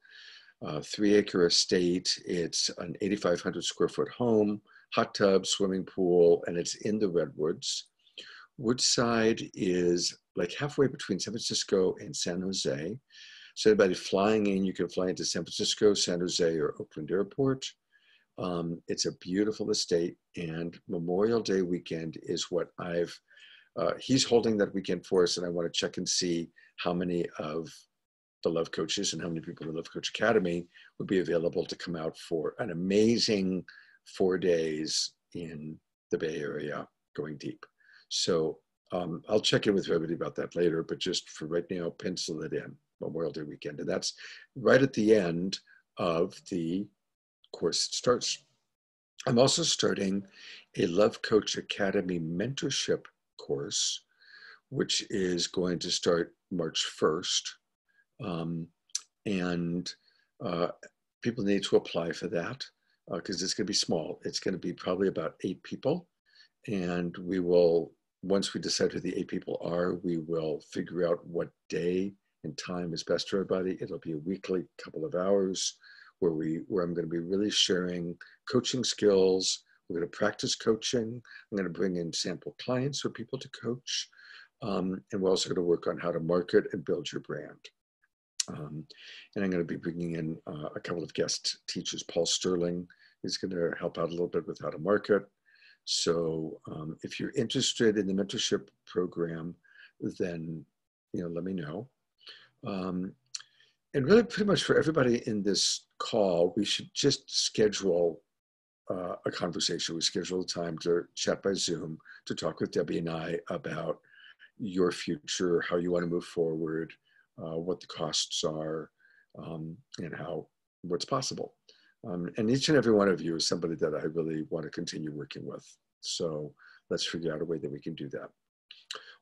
Speaker 1: 3-acre estate. It's an 8,500 square foot home, hot tub, swimming pool, and it's in the Redwoods. Woodside is like halfway between San Francisco and San Jose. So anybody flying in, you can fly into San Francisco, San Jose, or Oakland Airport. It's a beautiful estate, and Memorial Day weekend is what he's holding that weekend for us, and I want to check and see how many of the Love Coaches and how many people in the Love Coach Academy would be available to come out for an amazing 4 days in the Bay Area going deep. So I'll check in with everybody about that later, but just for right now, pencil it in. Memorial Day weekend, and that's right at the end of the course starts. I'm also starting a Love Coach Academy mentorship course, which is going to start March 1st. And people need to apply for that because it's going to be small. It's going to be probably about 8 people. And we will, once we decide who the 8 people are, we will figure out what day and time is best for everybody. It'll be a weekly couple of hours where I'm going to be really sharing coaching skills. We're going to practice coaching. I'm going to bring in sample clients for people to coach. And we're also going to work on how to market and build your brand. And I'm going to be bringing in a couple of guest teachers. Paul Sterling is going to help out a little bit with how to market. So if you're interested in the mentorship program, then let me know. And really pretty much for everybody in this call, we should just schedule a conversation. We schedule a time to chat by Zoom to talk with Debbie and I about your future, how you want to move forward, what the costs are, and what's possible. And each and every one of you is somebody that I really want to continue working with. So let's figure out a way that we can do that.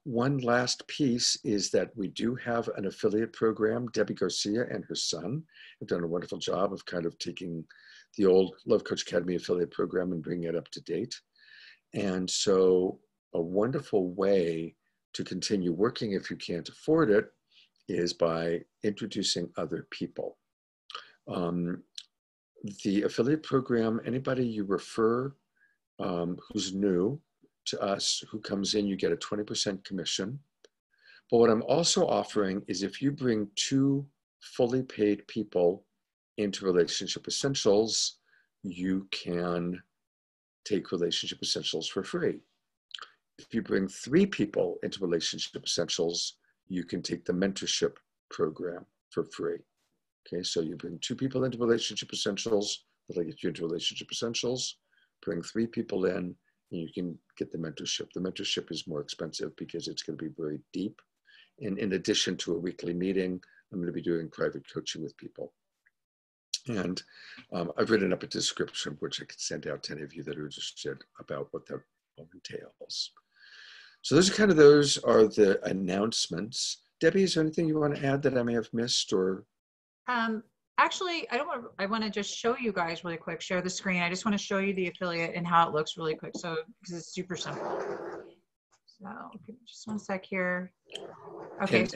Speaker 1: One last piece is that we do have an affiliate program. Debbie Garcia and her son have done a wonderful job of kind of taking the old Love Coach Academy affiliate program and bringing it up to date. And so a wonderful way to continue working if you can't afford it is by introducing other people. The affiliate program, anybody you refer who's new to us, who comes in, you get a 20% commission. But what I'm also offering is if you bring 2 fully paid people into Relationship Essentials, you can take Relationship Essentials for free. If you bring 3 people into Relationship Essentials, you can take the mentorship program for free. Okay, so you bring 2 people into Relationship Essentials, that'll get you into Relationship Essentials. Bring 3 people in, and you can get the mentorship. The mentorship is more expensive because it's going to be very deep. And in addition to a weekly meeting, I'm going to be doing private coaching with people. And I've written up a description, which I could send out to any of you that are interested about what that all entails. So those are the announcements. Debbie, is there anything you want to add that I may have missed or?
Speaker 9: Actually, I want to just show you guys really quick, share the screen. I just want to show you the affiliate and how it looks really quick. So, because it's super simple. So just one sec here. Okay.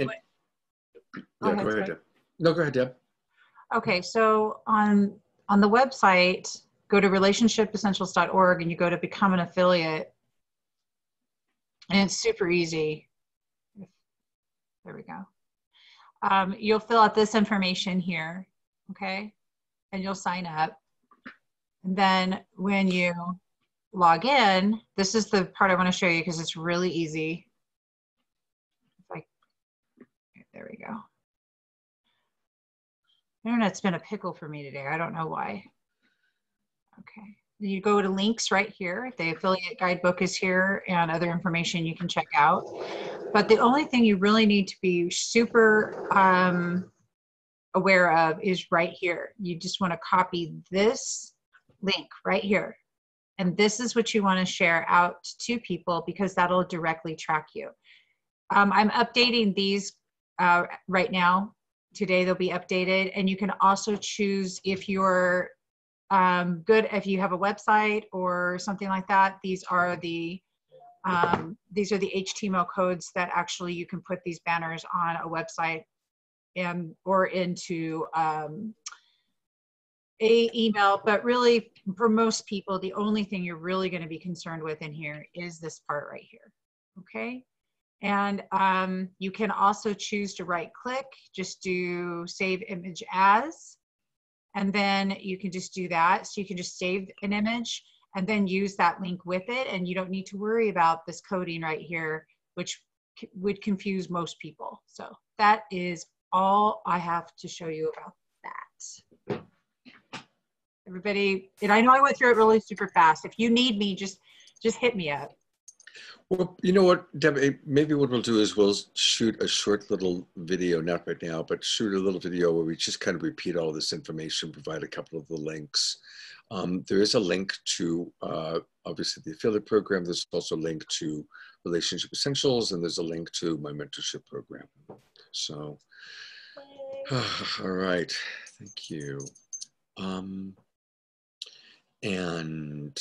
Speaker 9: Go ahead,
Speaker 1: Deb. No, go ahead, Deb.
Speaker 9: Okay. So on the website, go to relationshipessentials.org and you go to become an affiliate. And it's super easy. There we go. You'll fill out this information here. Okay, and you'll sign up. And then when you log in, this is the part I want to show you because it's really easy. There we go. Internet's been a pickle for me today. I don't know why. Okay, you go to links right here. The affiliate guidebook is here and other information you can check out. But the only thing you really need to be super aware of is right here. You just want to copy this link right here. And this is what you want to share out to people because that'll directly track you. I'm updating these right now. Today they'll be updated. And you can also choose if you're if you have a website or something like that. These are the HTML codes that actually you can put these banners on a website or into a email. But really, for most people, the only thing you're really going to be concerned with in here is this part right here. Okay. And you can also choose to right click, just do save image as, and then you can just do that. So you can just save an image and then use that link with it. And you don't need to worry about this coding right here, which would confuse most people. So that is all I have to show you about that. Everybody, and I know I went through it really super fast. If you need me, just hit me up.
Speaker 1: Well, you know what, Debbie, maybe what we'll do is we'll shoot a short little video, not right now, but shoot a little video where we just kind of repeat all this information, provide a couple of the links. There is a link to obviously the affiliate program. There's also a link to Relationship Essentials, and there's a link to my mentorship program. So, all right, thank you. And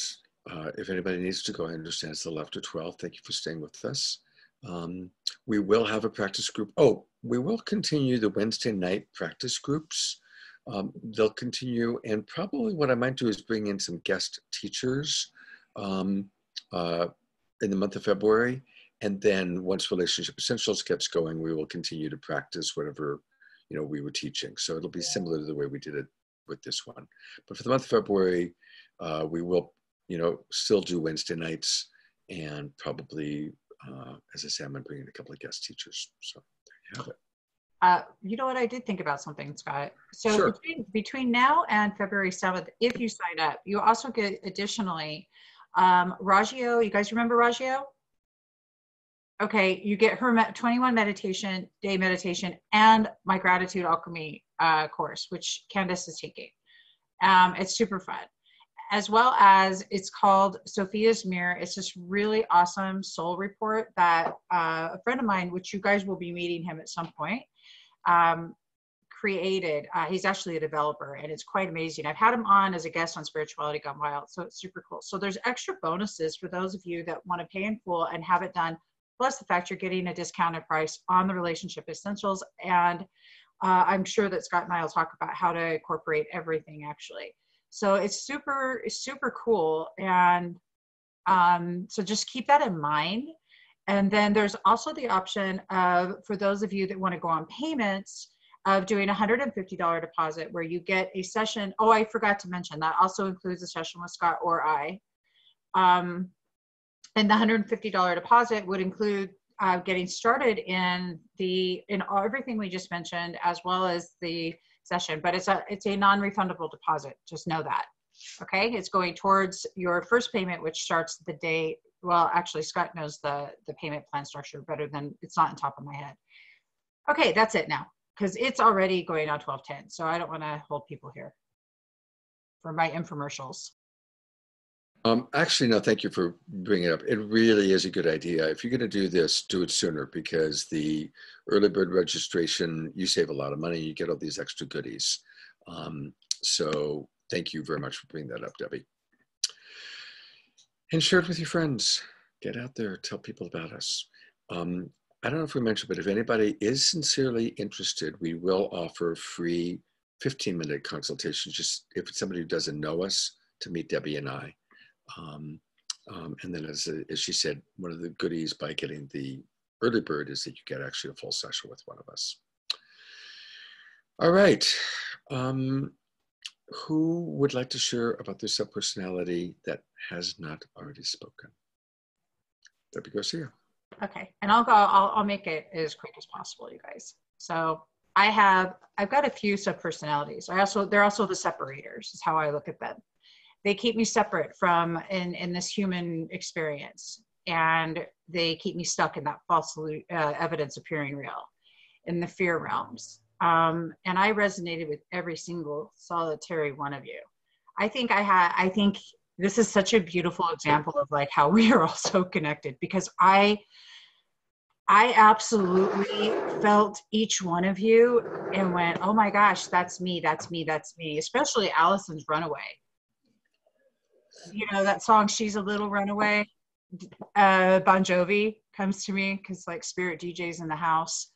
Speaker 1: if anybody needs to go, I understand it's a little after 12. Thank you for staying with us. We will have a practice group. Oh, we will continue the Wednesday night practice groups. They'll continue, and probably what I might do is bring in some guest teachers in the month of February. And then once Relationship Essentials gets going, we will continue to practice whatever, you know, we were teaching. So it'll be similar to the way we did it with this one. But for the month of February, we will, you know, still do Wednesday nights, and probably, as I say, I'm going to bring in a couple of guest teachers. So there you have it.
Speaker 9: You know what? I did think about something, Scott. So
Speaker 1: Sure.
Speaker 9: between now and February 7th, if you sign up, you also get additionally, Raggio. You guys remember Raggio? Okay, you get her 21 day meditation and my gratitude alchemy course, which Candace is taking. It's super fun. As well as it's called Sophia's Mirror. It's this really awesome soul report that a friend of mine, which you guys will be meeting him at some point, created. He's actually a developer, and it's quite amazing. I've had him on as a guest on Spirituality Gone Wild, so it's super cool. So there's extra bonuses for those of you that want to pay in full and have it done, plus the fact you're getting a discounted price on the Relationship Essentials. And I'm sure that Scott and I will talk about how to incorporate everything, actually. So it's super cool. And so just keep that in mind. And then there's also the option of, for those of you that want to go on payments, of doing a $150 deposit where you get a session. Oh, I forgot to mention that also includes a session with Scott or I. And the $150 deposit would include getting started in everything we just mentioned, as well as the session. But it's a non-refundable deposit. Just know that. Okay, it's going towards your first payment, which starts the day. Well, actually, Scott knows the payment plan structure better than, it's not on top of my head. Okay, that's it now, because it's already going on 12/10. So I don't want to hold people here for my infomercials.
Speaker 1: Actually, no, thank you for bringing it up. It really is a good idea. If you're going to do this, do it sooner, because the early bird registration, you save a lot of money. You get all these extra goodies. So thank you very much for bringing that up, Debbie. And share it with your friends. Get out there, tell people about us. I don't know if we mentioned, but if anybody is sincerely interested, we will offer free 15-minute consultations, just if it's somebody who doesn't know us, to meet Debbie and I. And then as she said, one of the goodies by getting the early bird is that you get actually a full session with one of us. All right. Who would like to share about their subpersonality that has not already spoken? Debbie Garcia.
Speaker 9: Okay, and I'll make it as quick as possible, you guys. So I've got a few subpersonalities. They're also the separators, is how I look at them. They keep me separate from in this human experience, and they keep me stuck in that false evidence appearing real, in the fear realms. And I resonated with every single solitary one of you. I think this is such a beautiful example of like how we are all so connected, because I absolutely felt each one of you and went, oh my gosh, that's me, that's me, that's me. Especially Allison's Runaway. You know, that song, She's a Little Runaway, Bon Jovi comes to me because like spirit DJs in the house.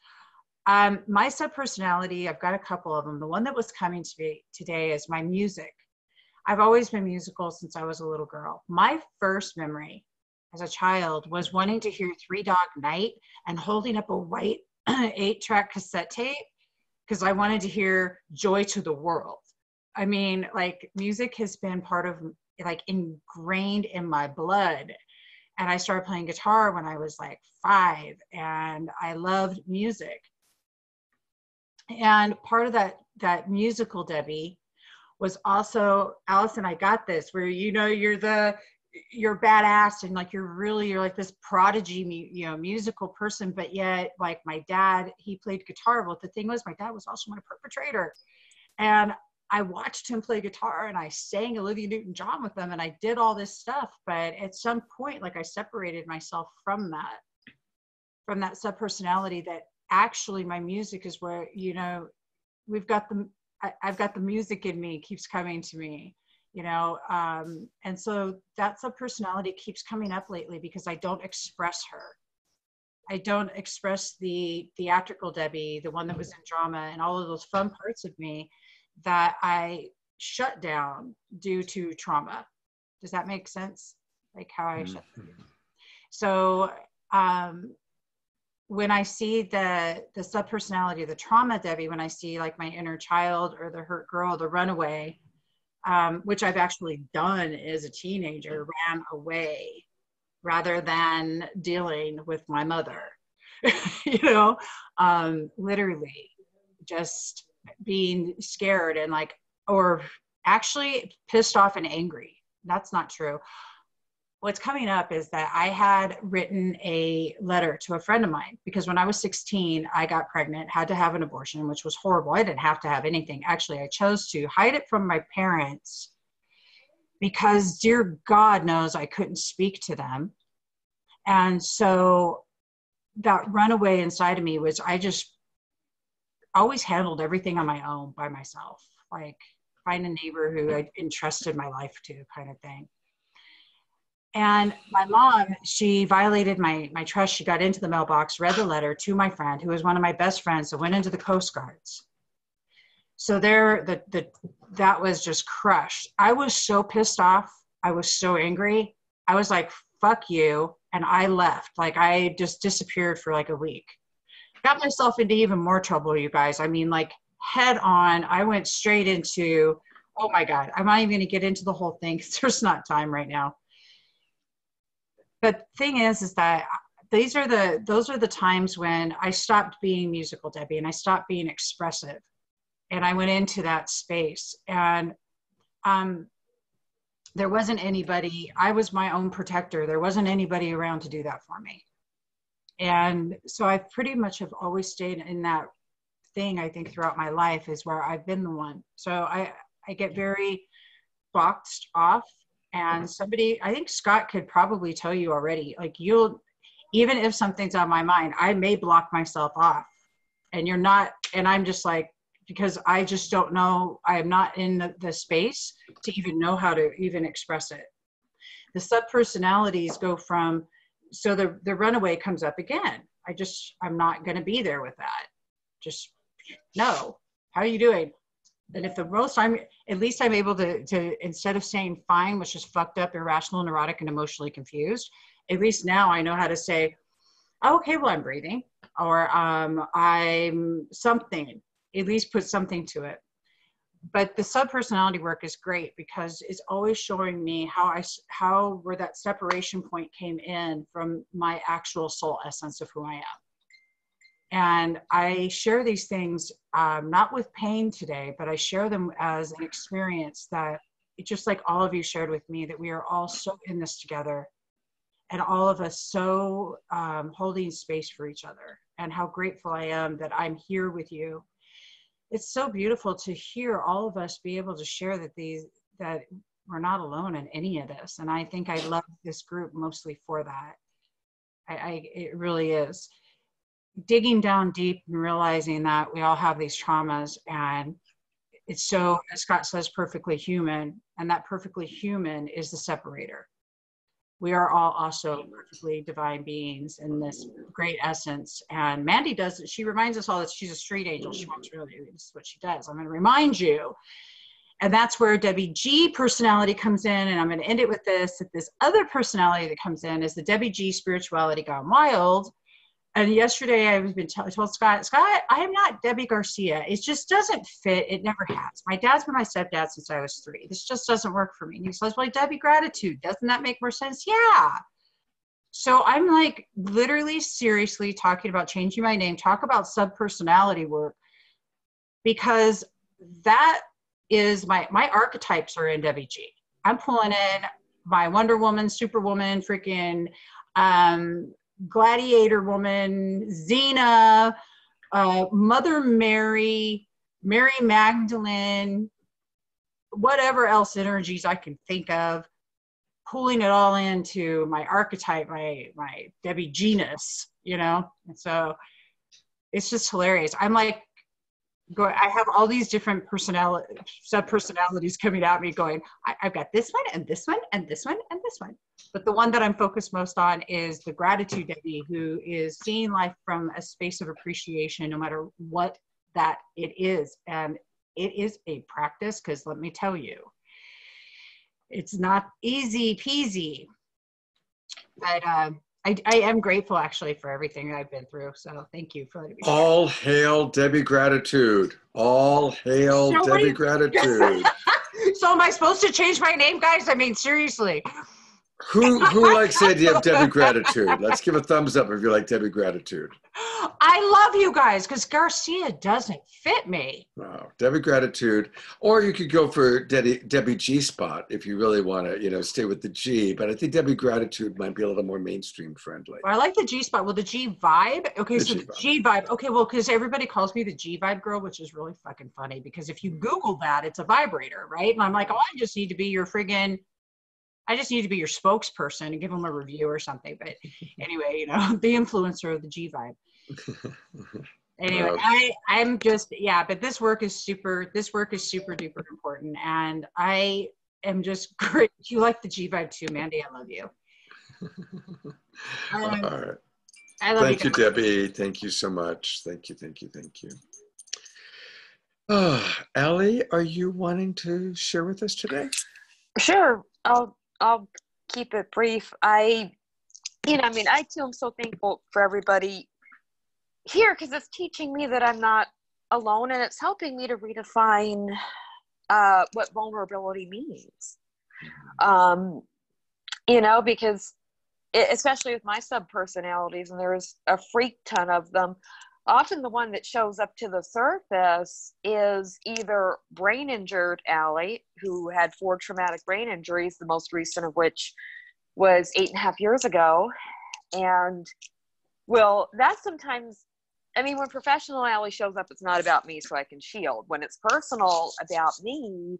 Speaker 9: My subpersonality, I've got a couple of them. The one that was coming to me today is my music. I've always been musical since I was a little girl. My first memory as a child was wanting to hear Three Dog Night and holding up a white 8-track cassette tape because I wanted to hear Joy to the World. I mean, like, music has been part of, like, ingrained in my blood. And I started playing guitar when I was like 5, and I loved music. And part of that musical, Debbie, was also, Allison, I got this, where, you know, you're badass and like you're like this prodigy, musical person, but yet like my dad, he played guitar. Well, the thing was, my dad was also my perpetrator. And I watched him play guitar and I sang Olivia Newton-John with him and I did all this stuff. But at some point, like I separated myself from that subpersonality, that actually my music is where, you know, I've got the music in me, keeps coming to me, you know. And so that subpersonality keeps coming up lately because I don't express her. I don't express the theatrical Debbie, the one that was in drama and all of those fun parts of me that I shut down due to trauma. Does that make sense? Like how I shut down. So when I see the subpersonality, the trauma Debbie, when I see like my inner child or the hurt girl, the runaway, which I've actually done as a teenager, ran away rather than dealing with my mother, you know, literally just being scared and like, or actually pissed off and angry. That's not true. What's coming up is that I had written a letter to a friend of mine because when I was 16, I got pregnant, had to have an abortion, which was horrible. I didn't have to have anything. Actually, I chose to hide it from my parents because dear God knows I couldn't speak to them. And so that runaway inside of me was, I just always handled everything on my own by myself, like find a neighbor who I entrusted my life to, kind of thing. And my mom, she violated my trust. She got into the mailbox, read the letter to my friend, who was one of my best friends, that went into the Coast Guards. So that was just crushed. I was so pissed off. I was so angry. I was like, fuck you. And I left. Like I just disappeared for like a week. Got myself into even more trouble, you guys. I mean, like head on, I went straight into, oh my God, I'm not even going to get into the whole thing because there's not time right now. But the thing is that those are the times when I stopped being musical Debbie and I stopped being expressive. And I went into that space and there wasn't anybody, I was my own protector. There wasn't anybody around to do that for me. And so I pretty much have always stayed in that thing, I think, throughout my life, is where I've been the one. So I get very boxed off. And somebody, I think Scott could probably tell you already, like even if something's on my mind, I may block myself off and you're not, and I'm just like, because I just don't know, I am not in the space to even know how to even express it. The subpersonalities go from, so the runaway comes up again. I'm not going to be there with that. Just no. How are you doing? And if the most at least I'm able to instead of saying fine, which is fucked up, irrational, neurotic, and emotionally confused, at least now I know how to say, oh, okay, well, I'm breathing, or I'm something, at least put something to it. But the subpersonality work is great because it's always showing me where that separation point came in from my actual soul essence of who I am. And I share these things, not with pain today, but I share them as an experience that, just like all of you shared with me, that we are all so in this together and all of us so holding space for each other, and how grateful I am that I'm here with you. It's so beautiful to hear all of us be able to share that we're not alone in any of this. And I think I love this group mostly for that. It really is. Digging down deep and realizing that we all have these traumas, and it's so, as Scott says, perfectly human, and that perfectly human is the separator. We are all also perfectly divine beings in this great essence. And Mandy does, she reminds us all that she's a street angel. She wants really, this is what she does. I'm going to remind you. And that's where Debbie G personality comes in. And I'm going to end it with this, that this other personality that comes in is the Debbie G spirituality gone wild. And yesterday I told Scott, I am not Debbie Garcia. It just doesn't fit. It never has. My dad's been my stepdad since I was 3. This just doesn't work for me. And he says, well, Debbie gratitude, doesn't that make more sense? Yeah. So I'm like literally seriously talking about changing my name, talk about subpersonality work, because that is my archetypes are in Debbie G. I'm pulling in my Wonder Woman, Superwoman, freaking, Gladiator Woman, Xena, Mother Mary, Mary Magdalene, whatever else energies I can think of, pulling it all into my archetype, my Debbie genus, you know? And so it's just hilarious. I'm like, I have all these different sub-personalities coming at me going, I've got this one and this one and this one and this one. But the one that I'm focused most on is the gratitude Debbie, who is seeing life from a space of appreciation, no matter what that it is. And it is a practice, because let me tell you, it's not easy peasy. But I am grateful actually for everything I've been through. So thank you for letting me share.
Speaker 1: All hail Debbie Gratitude. All hail Debbie Gratitude.
Speaker 9: So am I supposed to change my name, guys? I mean, seriously.
Speaker 1: Who likes the idea of Debbie Gratitude? Let's give a thumbs up if you like Debbie Gratitude.
Speaker 9: I love you guys, because Garcia doesn't fit me.
Speaker 1: Wow, Debbie Gratitude. Or you could go for Debbie G Spot if you really want to, you know, stay with the G. But I think Debbie Gratitude might be a little more mainstream friendly.
Speaker 9: Well, I like the G Spot. Well, the G Vibe. Okay, so the G Vibe. Okay, well, because everybody calls me the G Vibe girl, which is really fucking funny, because if you Google that, it's a vibrator, right? And I'm like, oh, I just need to be your spokesperson and give them a review or something. But anyway, you know, the influencer of the G Vibe. Anyway, I'm just, yeah, but this work is super duper important. And I am just great. You like the G Vibe too, Mandy. I love you.
Speaker 1: All right.
Speaker 9: I love
Speaker 1: Thank you, Debbie. Thank you so much. Thank you. Allie, are you wanting to share with us today?
Speaker 12: Sure. I'll keep it brief. I too am so thankful for everybody here, because it's teaching me that I'm not alone, and it's helping me to redefine what vulnerability means. Because especially with my sub-personalities, and there's a freak ton of them, often the one that shows up to the surface is either brain injured Allie, who had 4 traumatic brain injuries, the most recent of which was 8.5 years ago. And well, that's sometimes, when professional Allie shows up, it's not about me, so I can shield. When it's personal about me,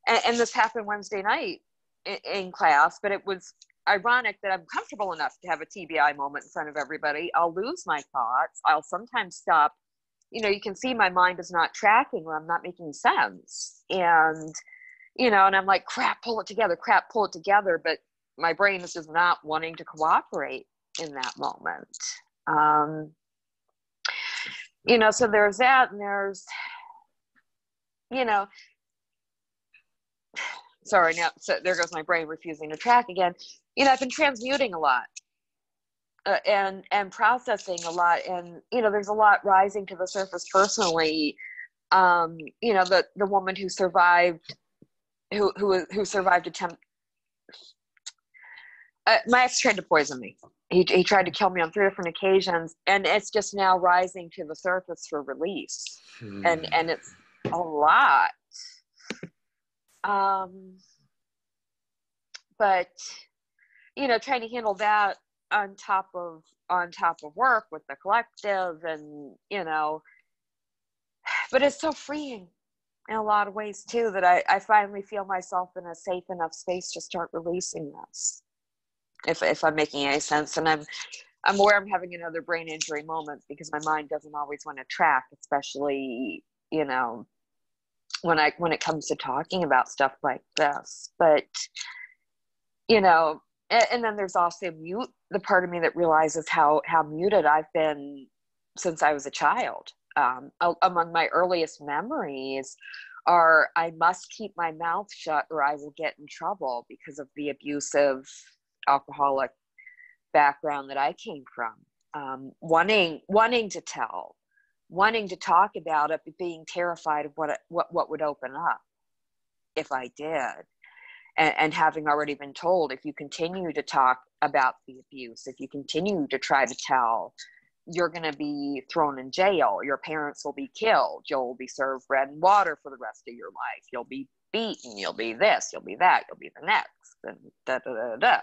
Speaker 12: and this happened Wednesday night in class, but it was ironic that I'm comfortable enough to have a TBI moment in front of everybody. I'll lose my thoughts. I'll sometimes stop. You can see my mind is not tracking, or I'm not making sense. And, and I'm like, crap, pull it together. But my brain is just not wanting to cooperate in that moment. So there's that, and there's, sorry, now, so there goes my brain refusing to track again. I've been transmuting a lot and processing a lot, and, there's a lot rising to the surface personally. The woman who survived, who survived attempt, my ex tried to poison me. He tried to kill me on 3 different occasions, and it's just now rising to the surface for release. And it's a lot. But, trying to handle that on top of work with the collective, and, but it's so freeing in a lot of ways too, that I finally feel myself in a safe enough space to start releasing this. If I'm making any sense. And I'm aware I'm having another brain injury moment, because my mind doesn't always want to track, especially, when it comes to talking about stuff like this. But, and then there's also the part of me that realizes how muted I've been since I was a child. Among my earliest memories are, I must keep my mouth shut or I will get in trouble, because of the abusive alcoholic background that I came from. Wanting to tell, wanting to talk about it, but being terrified of what would open up if I did. And having already been told, if you continue to talk about the abuse, if you continue to try to tell, you're going to be thrown in jail. Your parents will be killed. You'll be served bread and water for the rest of your life. You'll be beaten. You'll be this. You'll be that. You'll be the next. And da da da da.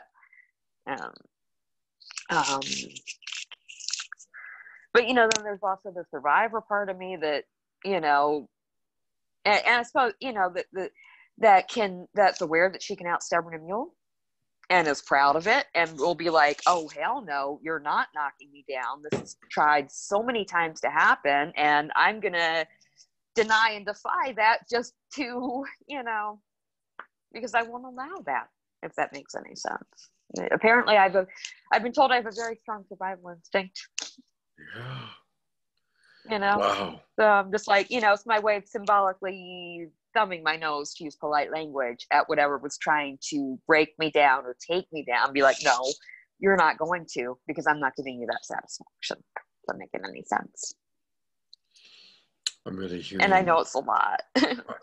Speaker 12: But then there's also the survivor part of me that, and I suppose, that's aware that she can out-stubborn a mule and is proud of it and will be like, oh, hell no, you're not knocking me down. This has tried so many times to happen, and I'm going to deny and defy that just to, because I won't allow that, if that makes any sense. Apparently, I've been told I have a very strong survival instinct.
Speaker 1: Yeah. Wow.
Speaker 12: So I'm just like, it's my way of symbolically thumbing my nose, to use polite language, at whatever was trying to break me down or take me down. Be like, no, you're not going to, because I'm not giving you that satisfaction. Doesn't make any sense.
Speaker 1: I'm really hearing.
Speaker 12: And I know it's a lot.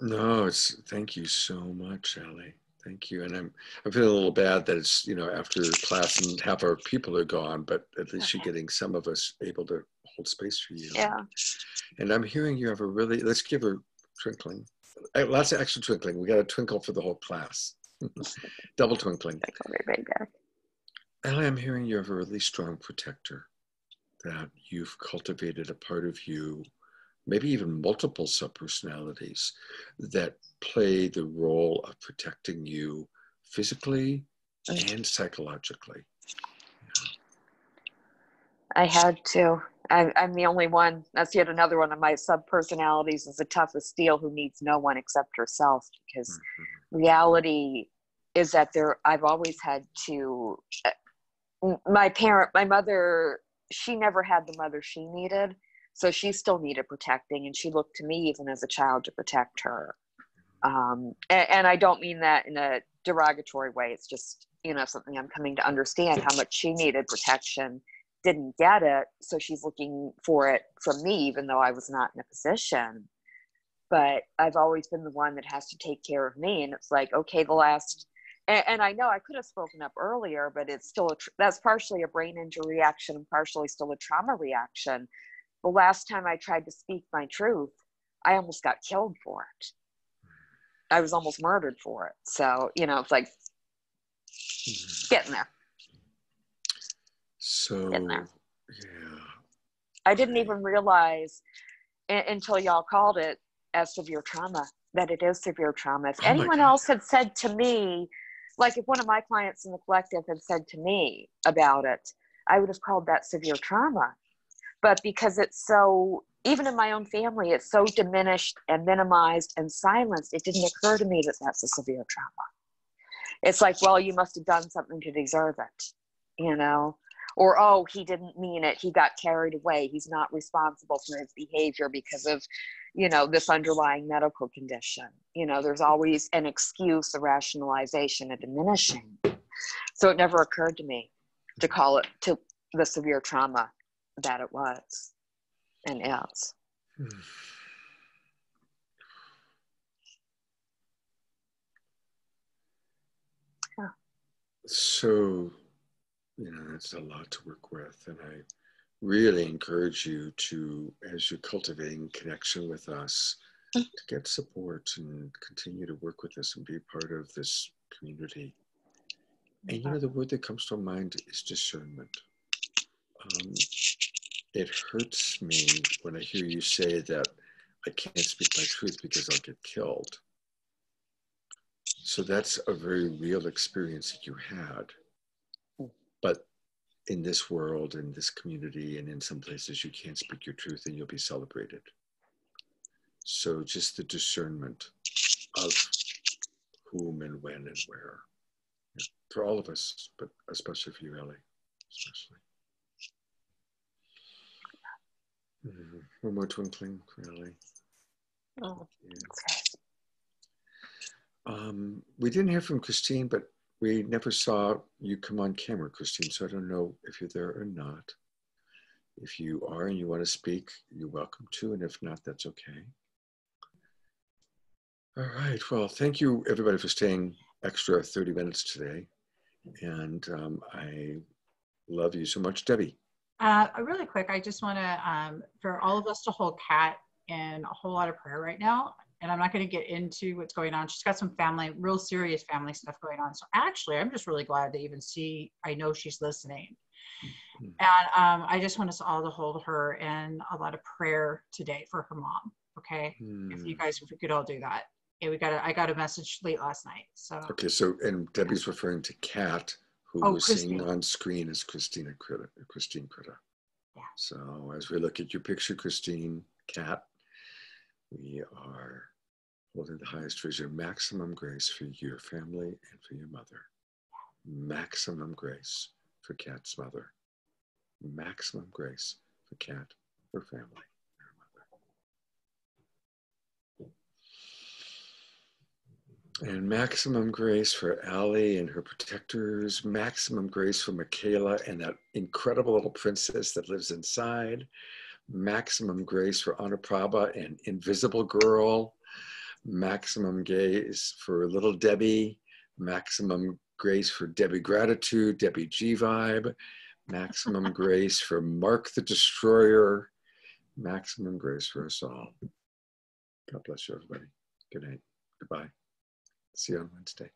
Speaker 1: No, thank you so much, Allie. Thank you. And I'm feeling a little bad that it's, after class and half our people are gone, but at least you're getting some of us able to hold space for you.
Speaker 12: Yeah.
Speaker 1: And I'm hearing you have let's give her twinkling. Lots of extra twinkling. We got a twinkle for the whole class. Double twinkling. Allie, I'm hearing you have a really strong protector, that you've cultivated a part of you, maybe even multiple subpersonalities, that play the role of protecting you physically and psychologically.
Speaker 12: I had to. I'm the only one. That's yet another one of my subpersonalities, is the tough as steel who needs no one except herself, because reality is that I've always had to, my mother, she never had the mother she needed. So she still needed protecting, and she looked to me even as a child to protect her. And I don't mean that in a derogatory way. It's just, something I'm coming to understand, how much she needed protection, didn't get it. So she's looking for it from me, even though I was not in a position. But I've always been the one that has to take care of me. And it's like, okay, and I know I could have spoken up earlier, but it's still, that's partially a brain injury reaction and partially still a trauma reaction. The last time I tried to speak my truth, I almost got killed for it. I was almost murdered for it. So, it's like getting there.
Speaker 1: So,
Speaker 12: getting there.
Speaker 1: Yeah.
Speaker 12: I didn't even realize until y'all called it as severe trauma, that it is severe trauma. If anyone else had said to me, like if one of my clients in the collective had said to me about it, I would have called that severe trauma. But because it's so, even in my own family, it's so diminished and minimized and silenced, it didn't occur to me that that's a severe trauma. It's like, well, you must have done something to deserve it, Or, oh, he didn't mean it. He got carried away. He's not responsible for his behavior because of, this underlying medical condition. There's always an excuse, a rationalization, a diminishing. So it never occurred to me to call it to the severe trauma that it was and is.
Speaker 1: So, it's a lot to work with. And I really encourage you to, as you're cultivating connection with us, to get support and continue to work with us and be part of this community. And the word that comes to mind is discernment. It hurts me when I hear you say that I can't speak my truth because I'll get killed. So that's a very real experience that you had. But in this world, in this community, and in some places, you can't speak your truth and you'll be celebrated. So just the discernment of whom and when and where. For all of us, but especially for you, Ellie, especially. One more twinkling for Ellie.
Speaker 12: Oh,
Speaker 1: yeah. We didn't hear from Christine, but we never saw you come on camera, Christine, so I don't know if you're there or not. If you are and you want to speak, you're welcome to, and if not, that's okay. All right, well, thank you everybody for staying extra 30 minutes today, and I love you so much. Debbie.
Speaker 9: Really quick, I just want to, for all of us to hold Kat in a whole lot of prayer right now. And I'm not going to get into what's going on. She's got some real serious family stuff going on. So actually, I'm just really glad to even I know she's listening. And I just want us all to hold her in a lot of prayer today for her mom. Okay. If we could all do that. Yeah, I got a message late last night. So
Speaker 1: Okay, so, and Debbie's referring to Kat, who
Speaker 9: oh,
Speaker 1: we're seeing
Speaker 9: Christine.
Speaker 1: on screen as Christine Critta.
Speaker 9: Yeah.
Speaker 1: So as we look at your picture, Christine, Kat, we are holding the highest vision, maximum grace for your family and for your mother. Maximum grace for Kat's mother. Maximum grace for Kat, her family, her mother. And maximum grace for Allie and her protectors. Maximum grace for Michaela and that incredible little princess that lives inside. Maximum grace for Anuprabha and Invisible Girl. Maximum grace for Little Debbie. Maximum grace for Debbie Gratitude, Debbie G Vibe. Maximum grace for Mark the Destroyer. Maximum grace for us all. God bless you, everybody. Good night. Goodbye. See you on Wednesday.